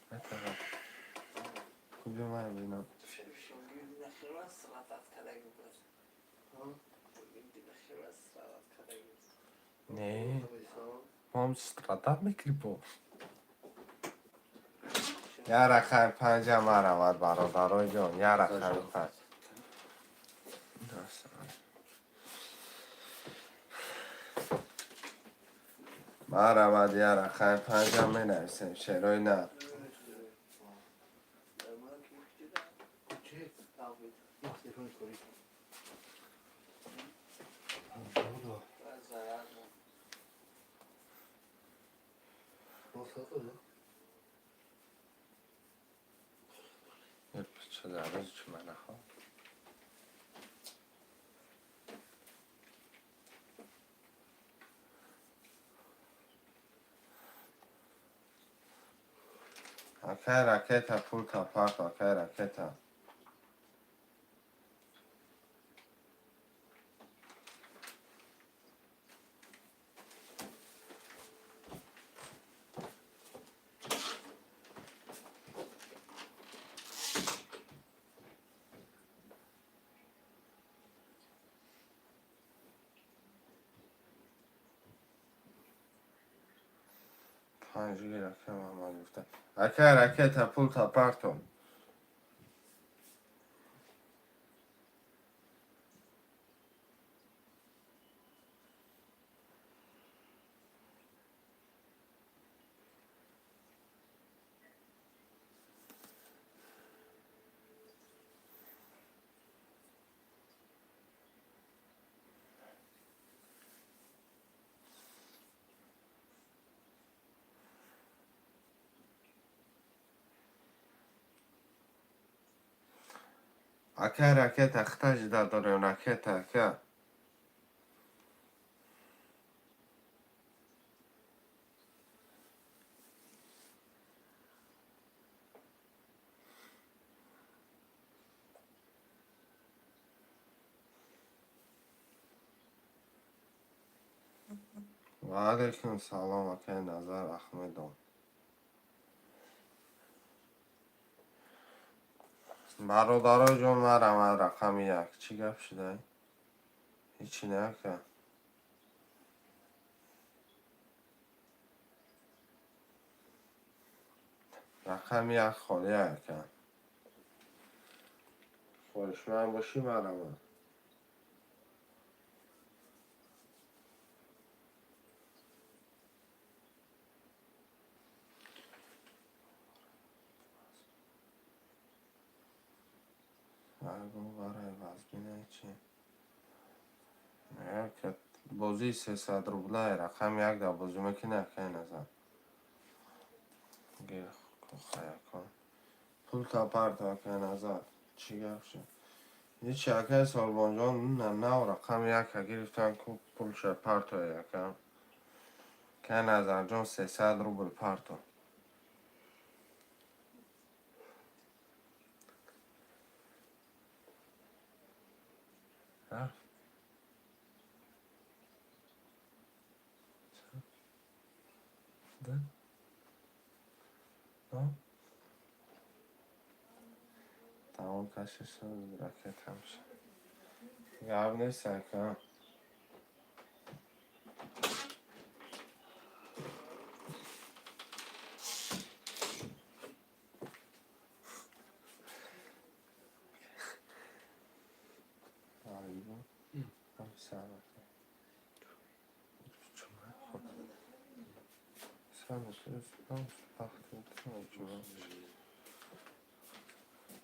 B: تقریبا خوبی من امینم نه ما هم استراتت میکری با یه رقم 5 مرمد برادرای جان. یه رقم 5 مرمد یه رقم 5 هم می نویسیم شعرهای نه.
C: چی؟ تلفن کنی
B: یه پیچه در روز چی من نخواه اوکی راکتا پول تا پارت اوکی راکتا پنجی راکتا محمد گفته اوکی راکتا پول تا پارتون اوکی راکتا اختاج داره راکتا اوکی و علیکم سلام اوکی نظر احمدم برادرای جان مرمد رقم 1 چی گفت شده؟ هیچی نه که رقم 1 خالی که خودش من باشی مرمد نگو برای وزگینه چی یک بازی 300 روبله رقم یک در بازی میکنه که نزن گیر خواهی کن پول تا پرتا که نزد چی گفت شد هیچ یکه سالبان جان نو رقم یک گرفتن که پول شد پرتا یکم که نظر جان 300 روبل پرتا رفت ده نه تمام کشش شد راکت هم شد گرم نیست که هم سلام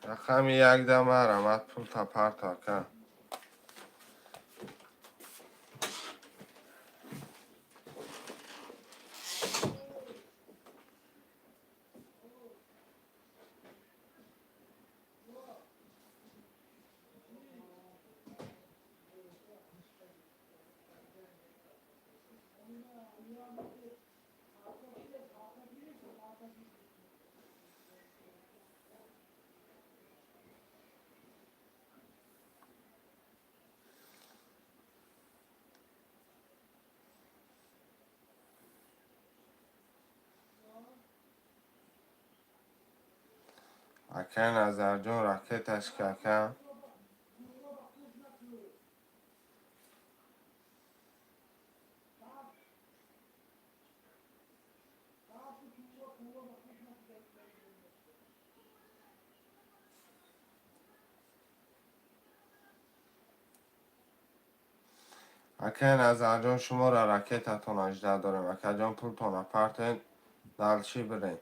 B: رقم یک دم رمت پول تا پرتا که اکه نظر جون راکتش که اکه نظر جون شما را راکتتون اجده داریم اکه جان پول تون پرتین دلچی برین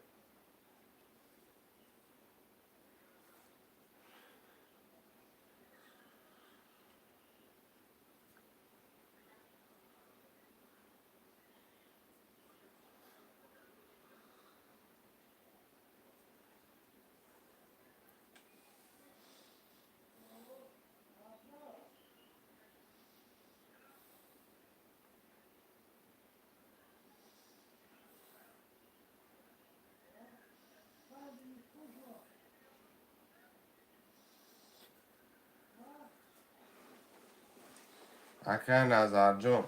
B: اکه نظر جون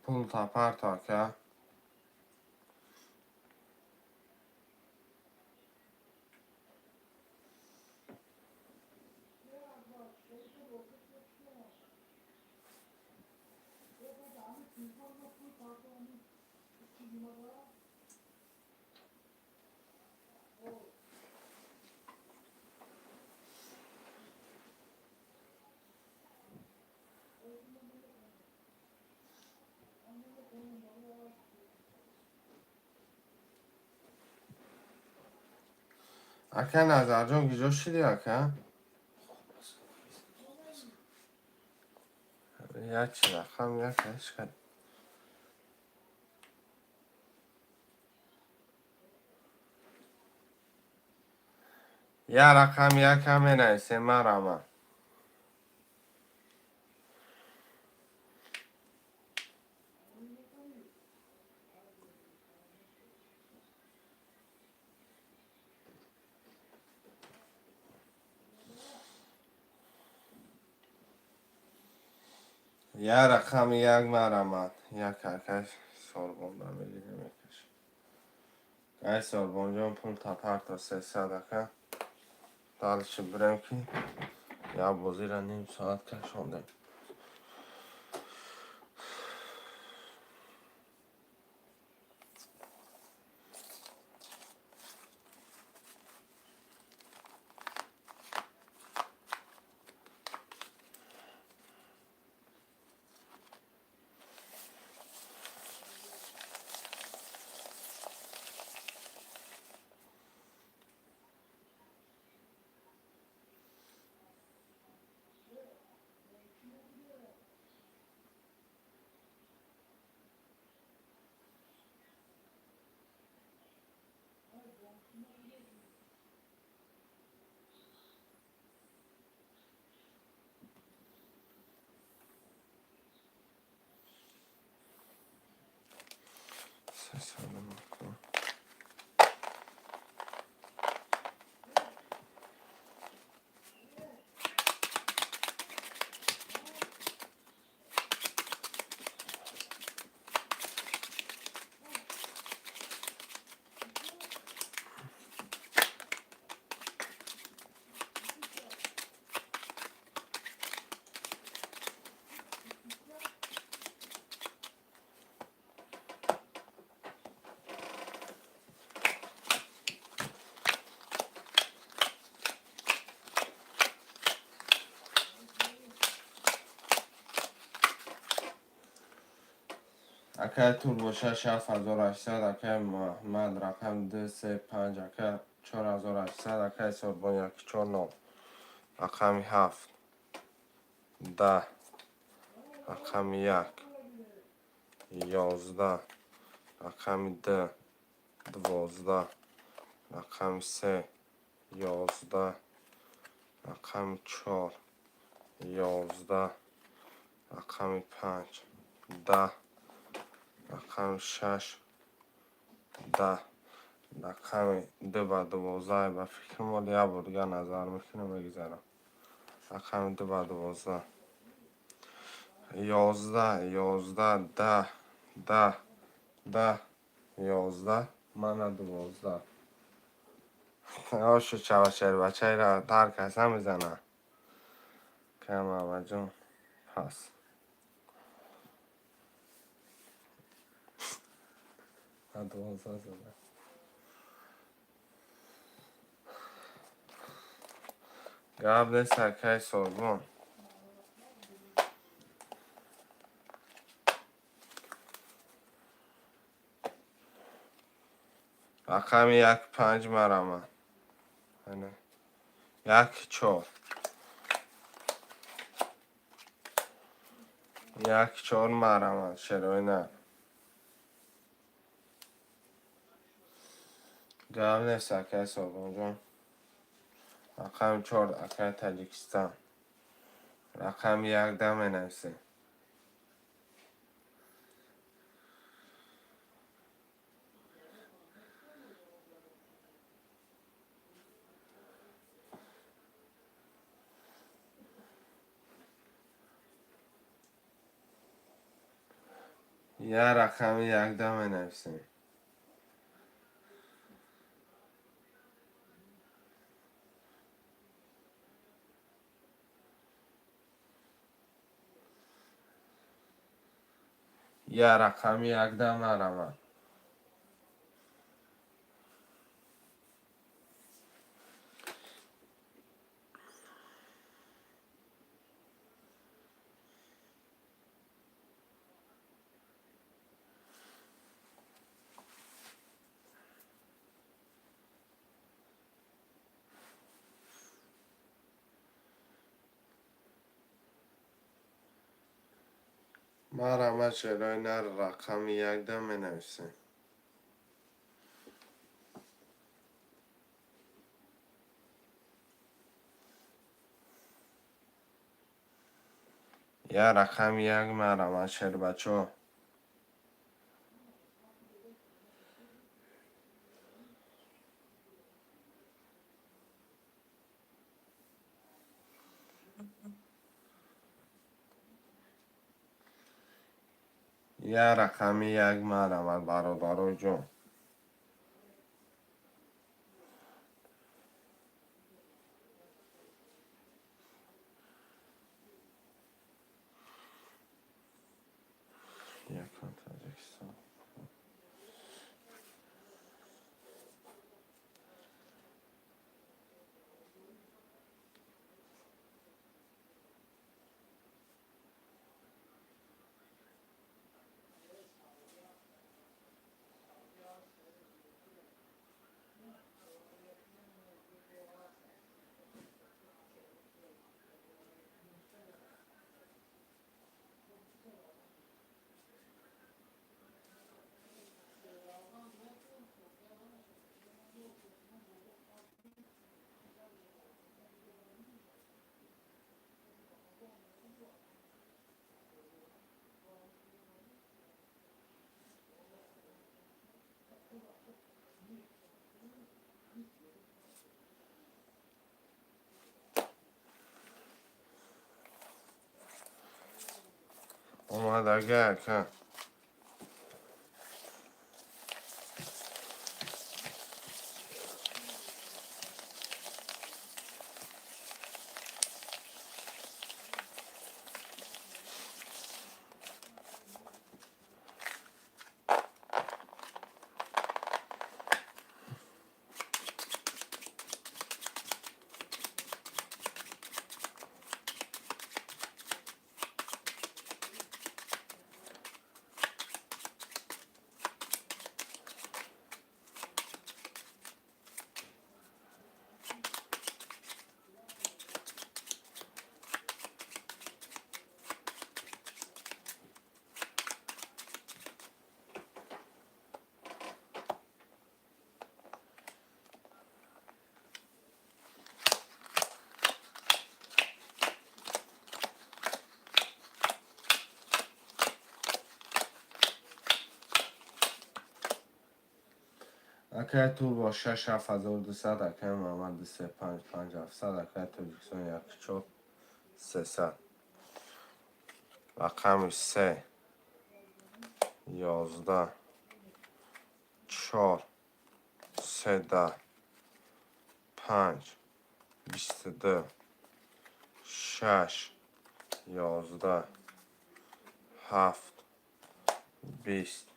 B: پول تا پرتا که اکه نظر جون گیجا شدی اکه یک چی رقم یک عشق یا رقم یک همه نیسته مرمه یا رقم یک مرمت یک ککش سالبون را میگیره میکش ای سالبون جان پول تا پرتا 300 اکه دالش برم که یا بازی را نیم ساعت کشوندیم اکه توربو 6800 اکه محمد رقم 235 اکه 4800 اکه سربان 149 رقم 7 10 رقم 1 11 رقم 2 12 رقم 3 11 رقم 4 11 رقم 5 10 رقم 6 10 رقم 2 و 12 به فکر مال یه بود دیگه نظر میکنم بگذارم رقم 2 و 12 11 11 10 10 10 11 من 12 آشو چوشر بچه را هر کس هم میزنه که همه جون پس 12 زده قبل سرکه سربون رقم 1 5 مرمه 1 4 1 4 مرمه چرا نه قبل سرکه سربون جون رقم 4 اکه تاجیکستان رقم 1 دم نفسه یه رقم 1 دم نفسه یه رقم 1 دم مرمه مرمه چرا نه رقم 1 دم نفسه یه رقم 1 مرمه چرا بچه یه رقم 1 مرمه برادر جون یکم تاجیکستان اومد اگر که اکه تو با 6,7200 اکه محمد 35,700 اکه تاجیکستان 1,4,300 رقم 3 11 4 13 5 22 6 11 7 20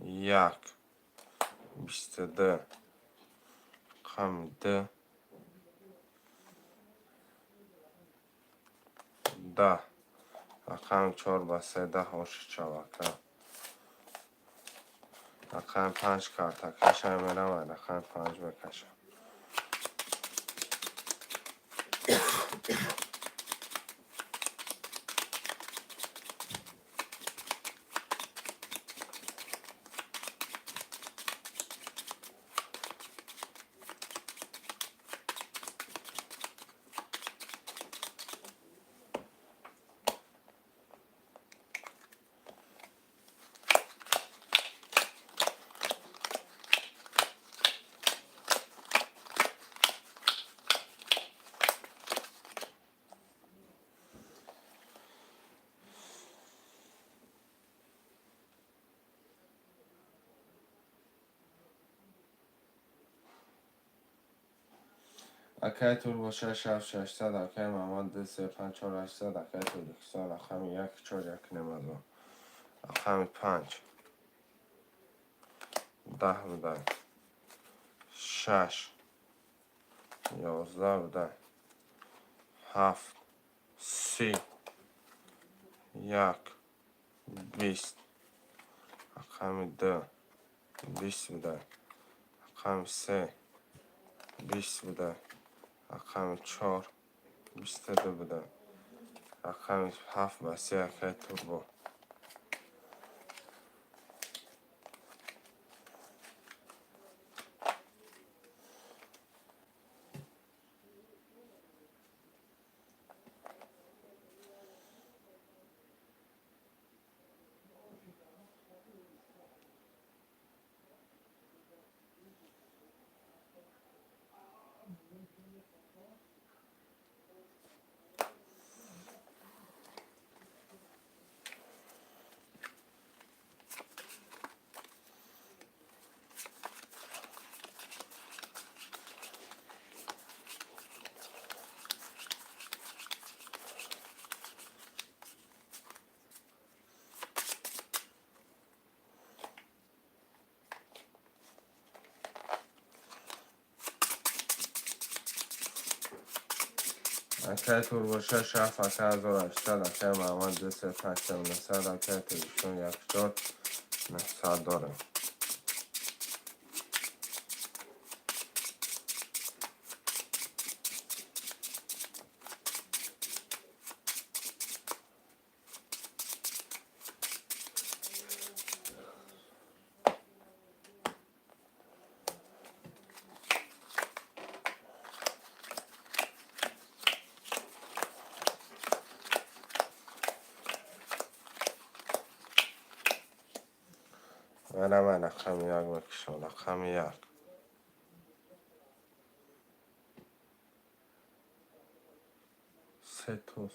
B: 1 22 رقم 2 10 رقم 4 با 13 هاش چواکه رقم 5 کارتکش هم میرم رقم 5 بکشم اکه تور با 6,600 اکه محمد 35,800 اکه تاجیکستان رقم 1 4 1 نمازان رقم 5 10 بده 6 11 بده 7 30 1 20 رقم 2 20 بده رقم 3 20 بده رقم 4 22 بده رقم 7 بسی اکه توربو اکه تور با 6 7 اکه 1800 اکه محمد 2,500 اکه تاجیکستان 1,4,900 داره من رقم 1 بکشم رقم 1 3 توز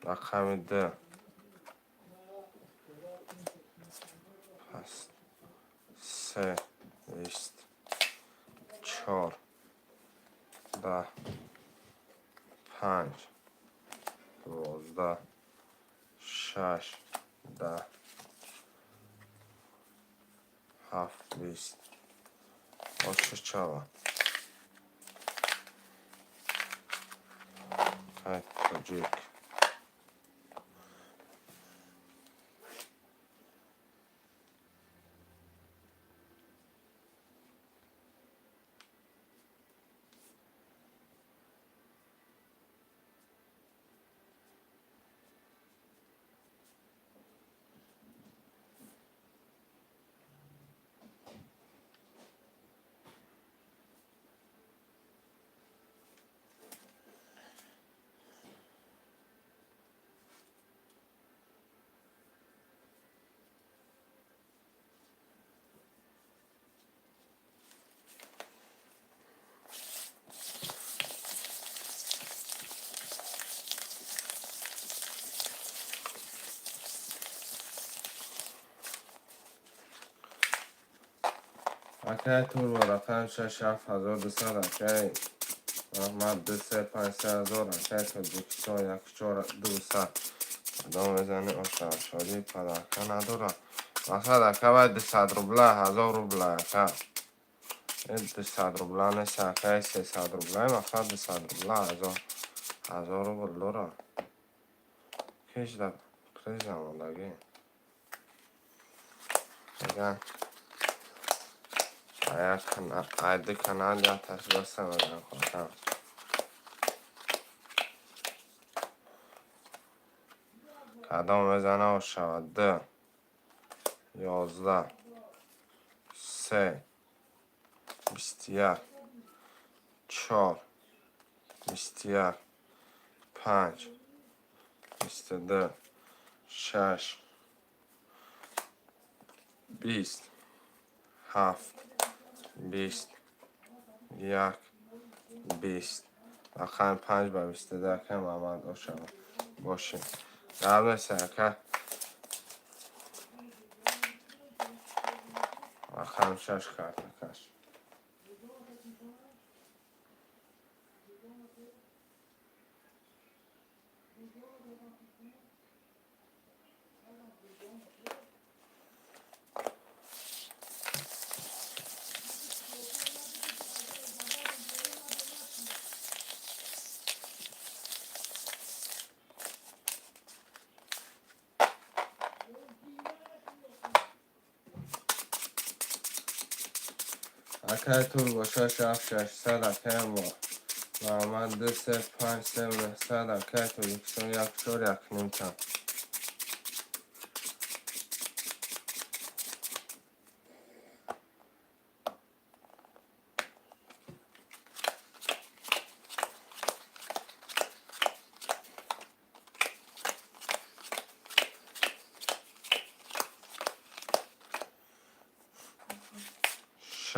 B: رقم 2 پس 3 20 4 10 5 12 6 10 7 20 8 çava Kayıt çocuk اکه تور با رقم 67200 اکه محمد 2353000 اکه تور 214 ادامه بزنی آشتر شادی پدرکه نداره مقصد اکه باید 200 روبله 1000 روبله اکه 200 روبله نیست اکه 300 روبله مقصد 200 روبله 1000 روبله داره کش در کریز زماندگی میگن ایده کنال یا تشبسته میگن خواهدم قدم بزنه و شود 2 11 3 21 4 21 5 22 6 20 7 20 1 20 رقم 5 به 22 که محمد او شود باشیم قبل سرکه رقم 6 کرده کش اکه تور با 6 7 600 اکه با محمد 2 3 5 3 900 اکه تور 1 4 1 نیمتن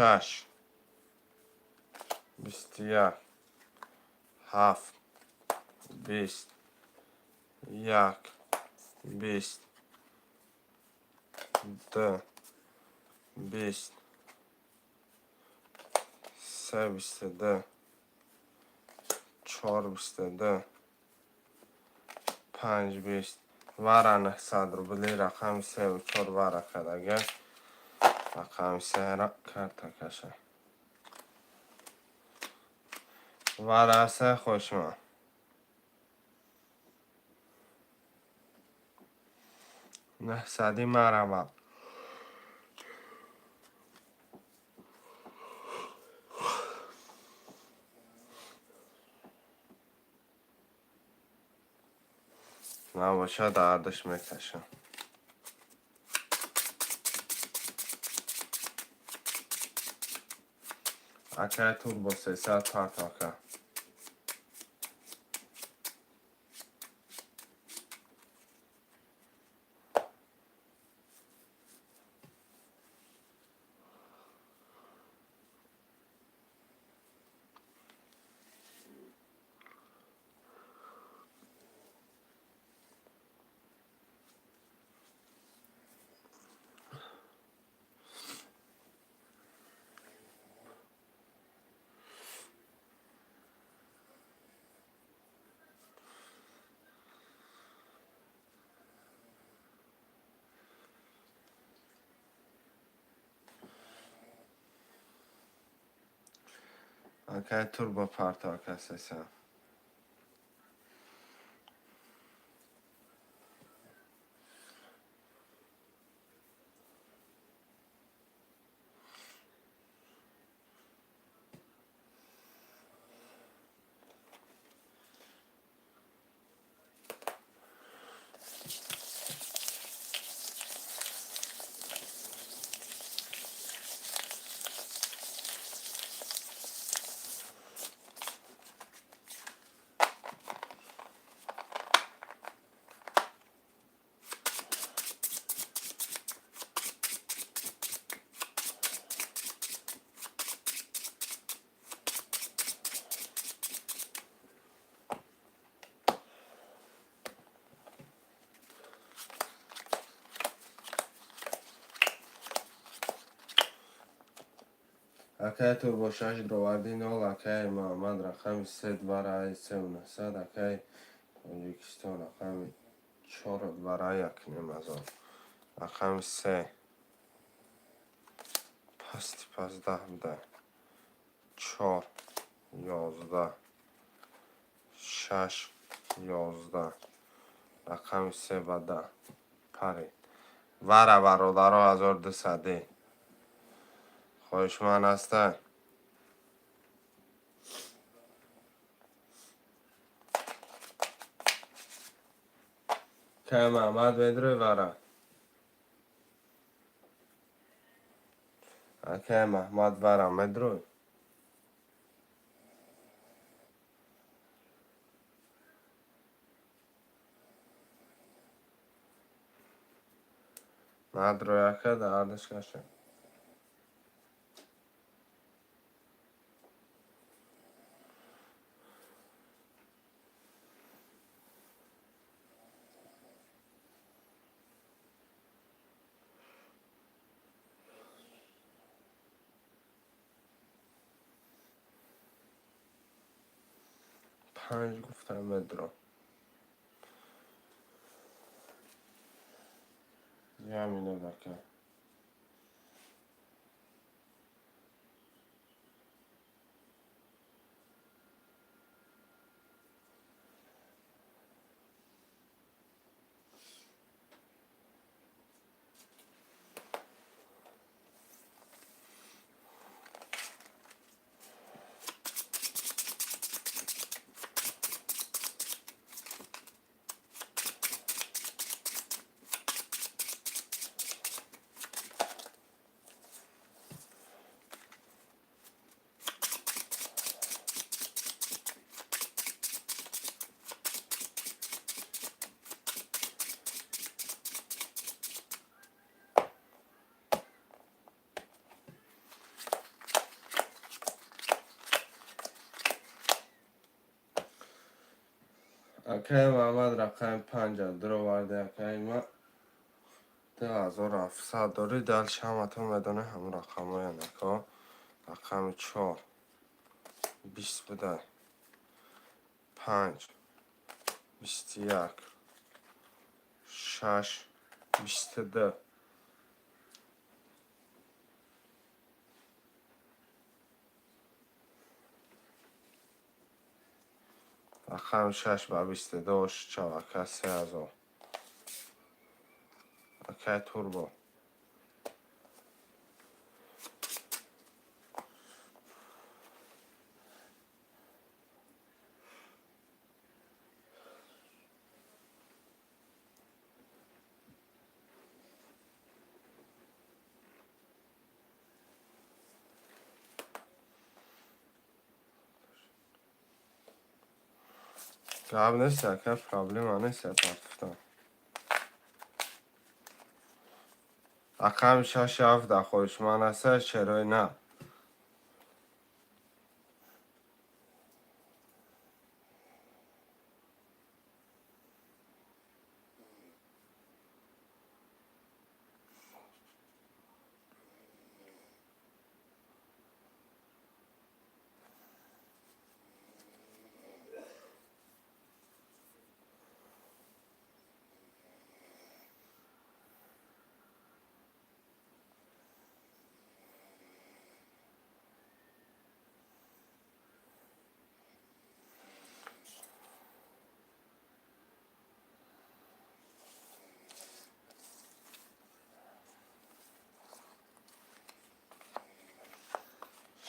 B: شش 21 7 20 1 20 2 20 3 22 4 22 5 20 وره 900 روبلی رقم 3 و 4 وره کدگه رقم 3 را کرد کشه وره 3 خوشم 900 مرمه نباشه دردش میکشم اکه تور با 300 پرتاکه اکه تور با پرتاکه 300 окей, турбо 6 дроварди 0, окей, Муҳаммад рақами 3 барои 3,900, окей, Тоҷикистон рақами 4 барои 1,500, рақами 3 пасти пас 10 буде, 4 11 6 11, рақами 3 ба 10 парид. вара бародаро 1200 хоҳишманд ҳастанд. که محمد بدروی وره که محمد وره مدروی مدروی که دردش کشه پنج گفتم مدرو یه همینه بکن اوکی محمد رقم 5 درو وارده اوکی ما 2700 داری دلش همتون بدونه همون رقم های نکا رقم 4 20 بده 5 21 6 22 رقم 6 با 22 شبکه 3000 اوکی توربو گاب نیست که پرابلم نیست پرفتم رقم 6 17 خوشمن است چرا نه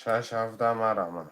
B: شش 17 مرمه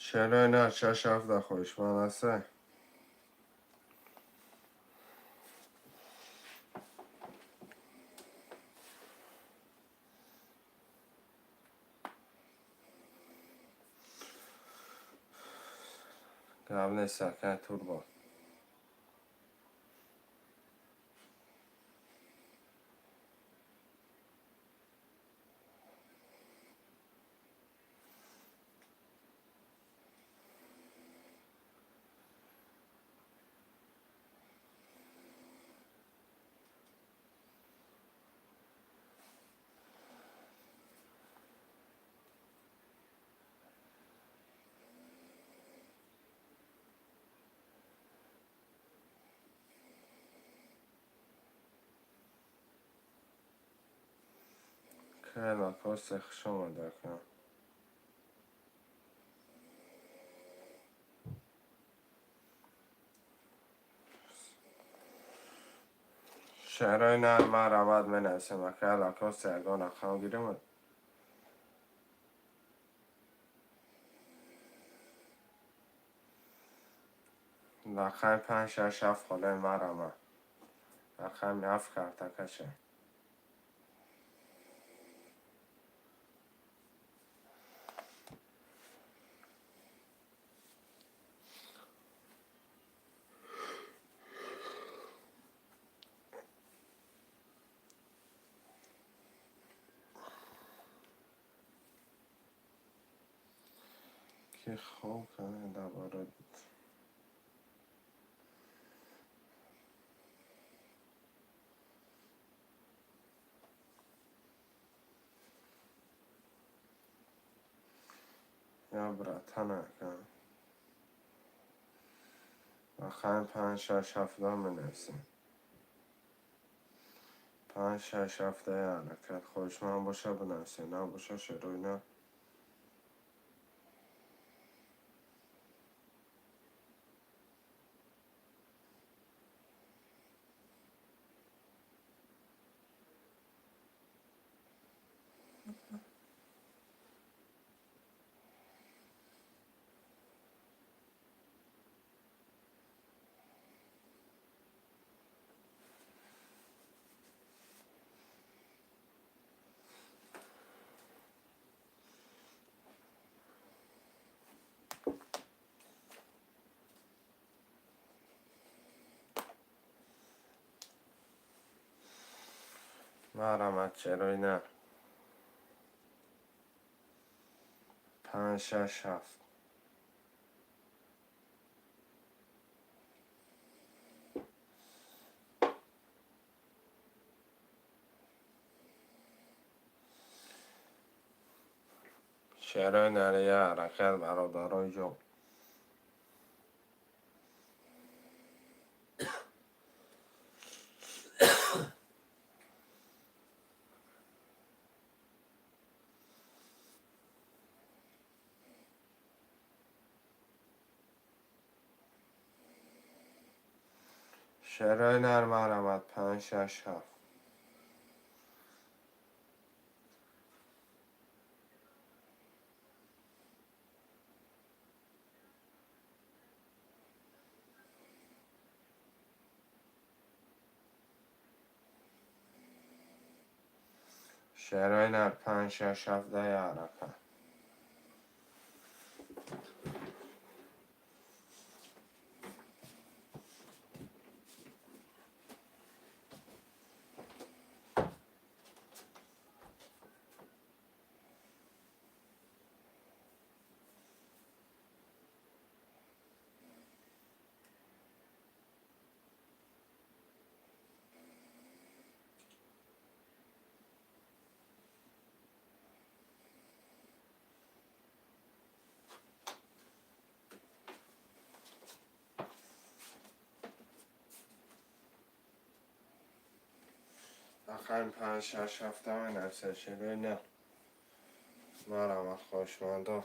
B: چرا نه 6-7 خوشمند هسته قبل سکت تور با که لاکاست خشم دکن شهرهای نرمه رواد من اسم که لاکاست اگان اخوام گیرم لخای 5-6-7 خاله مرمه لخای میاف کرده کشه که خوب کنه دوباره یا براتنه کن لخای 5-6-7 من اسم 5-6-7 حرکت خوشمند باشه بنویسه نه باشه شروع نه مرمت چرا نه 5-6-7 شهرهای نره یه حرکت برادرای جو شهرهای نر مرمت 5-6-7 شهرهای نر 5-6-7 یه حرکت آخرین 5-6-7 من نفسه شهرهای نه مرمت خوشمنده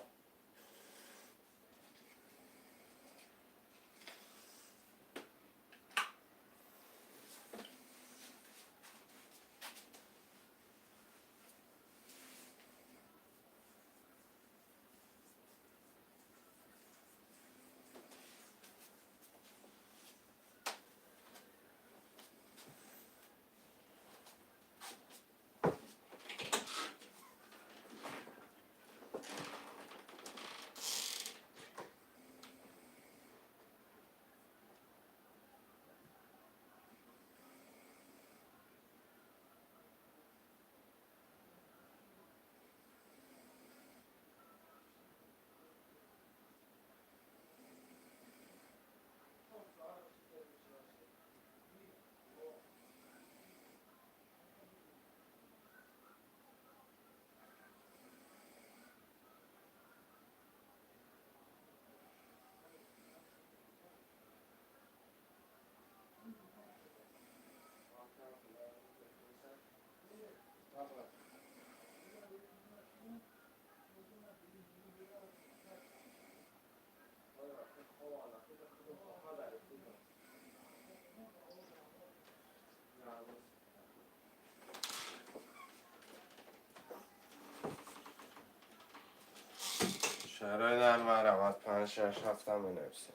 B: شهرهای در مرمت 5-6 هفته می نویسه.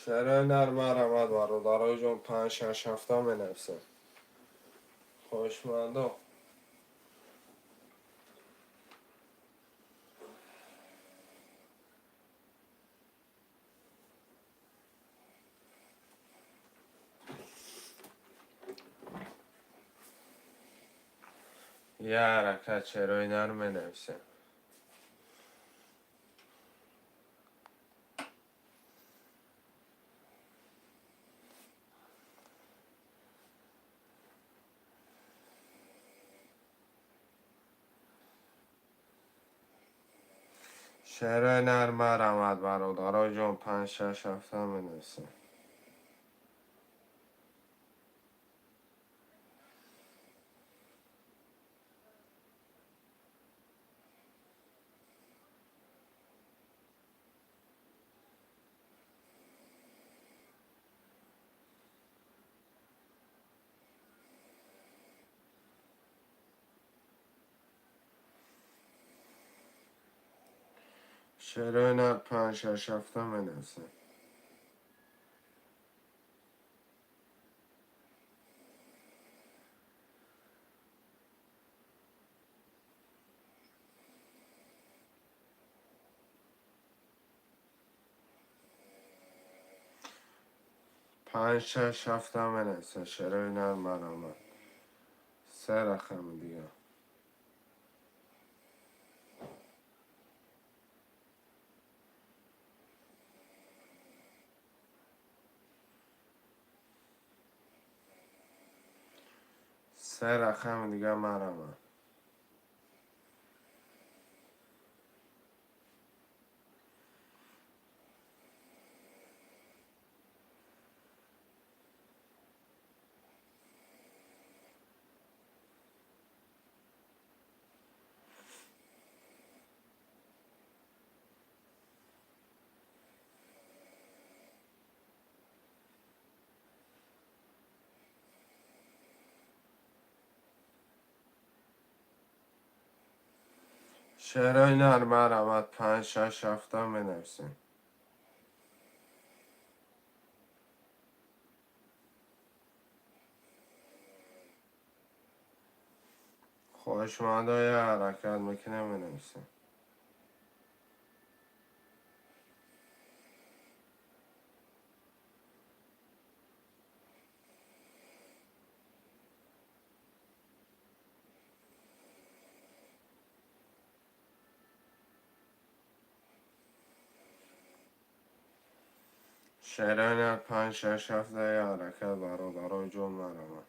B: شهرهای در مرمت برادرای جون 5-6 هفته می نویسه. خوشمنده. یه حرکت چرای نرم می نویسه. شهرهای نرم مرمت برادرای جون 5-6 هفته می نویسه. شهرهای نرم 5-6 هفته می نویسه. پنج شش هفته می نویسه. شهرهای نرم مرمت 3 رقم دیگه. سه رقم دیگه مرمت. شهرهای نرم مرمت 5-6 هفته می نویسه. خوشمنده یه حرکت میکنه می نویسه. شهرهای نرم 5-6 هفته یه حرکت برادرای جون مرمت.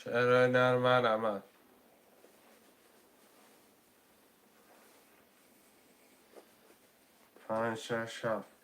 B: شهرهای نرم مرمت 5-6 هفته.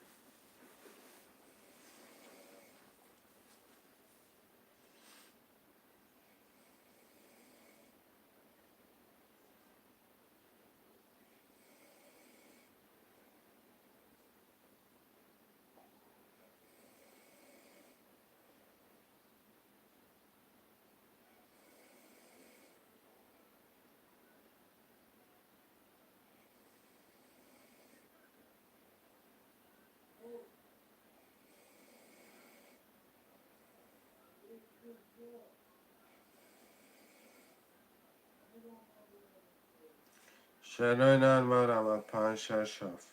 B: شعرهای نرم رود 5-6-7.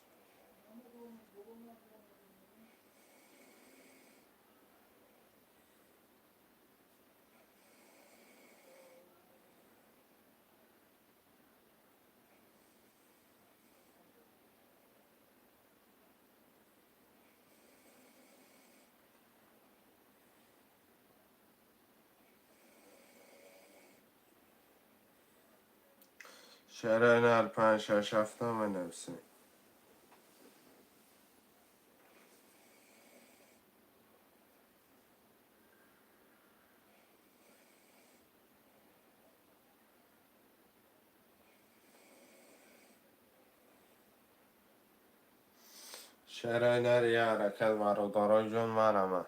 B: شعرهای نرم 5-6-7 هم بنویسیم. شعرهای نر یه حرکت برادرای جون مرمه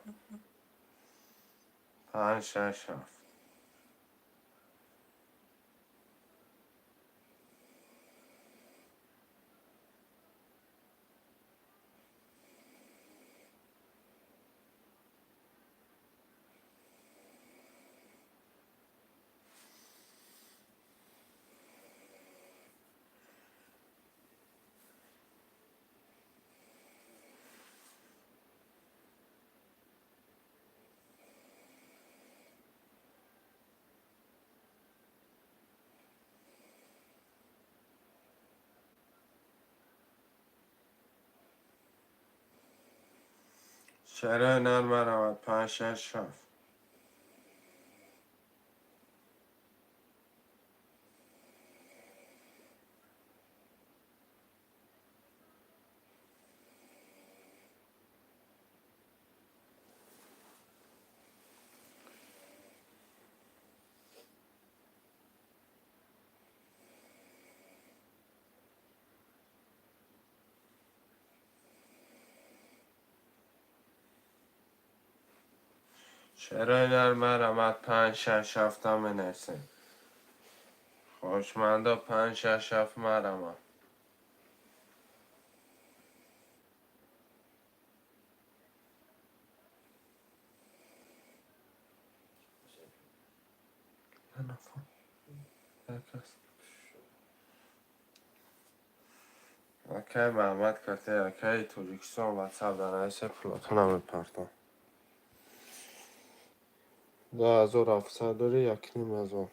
B: 5-6-7. شعرهای نر مرود 5-6-7. شعرهای نر مرود 5-6-7 هم بنویسیم. خوشمندا 5-6-7 مرمه. Okey Mehmet Kate, okey Türkistan WhatsApp danayse Platon'a میپردم 2700 داری یکنی مزون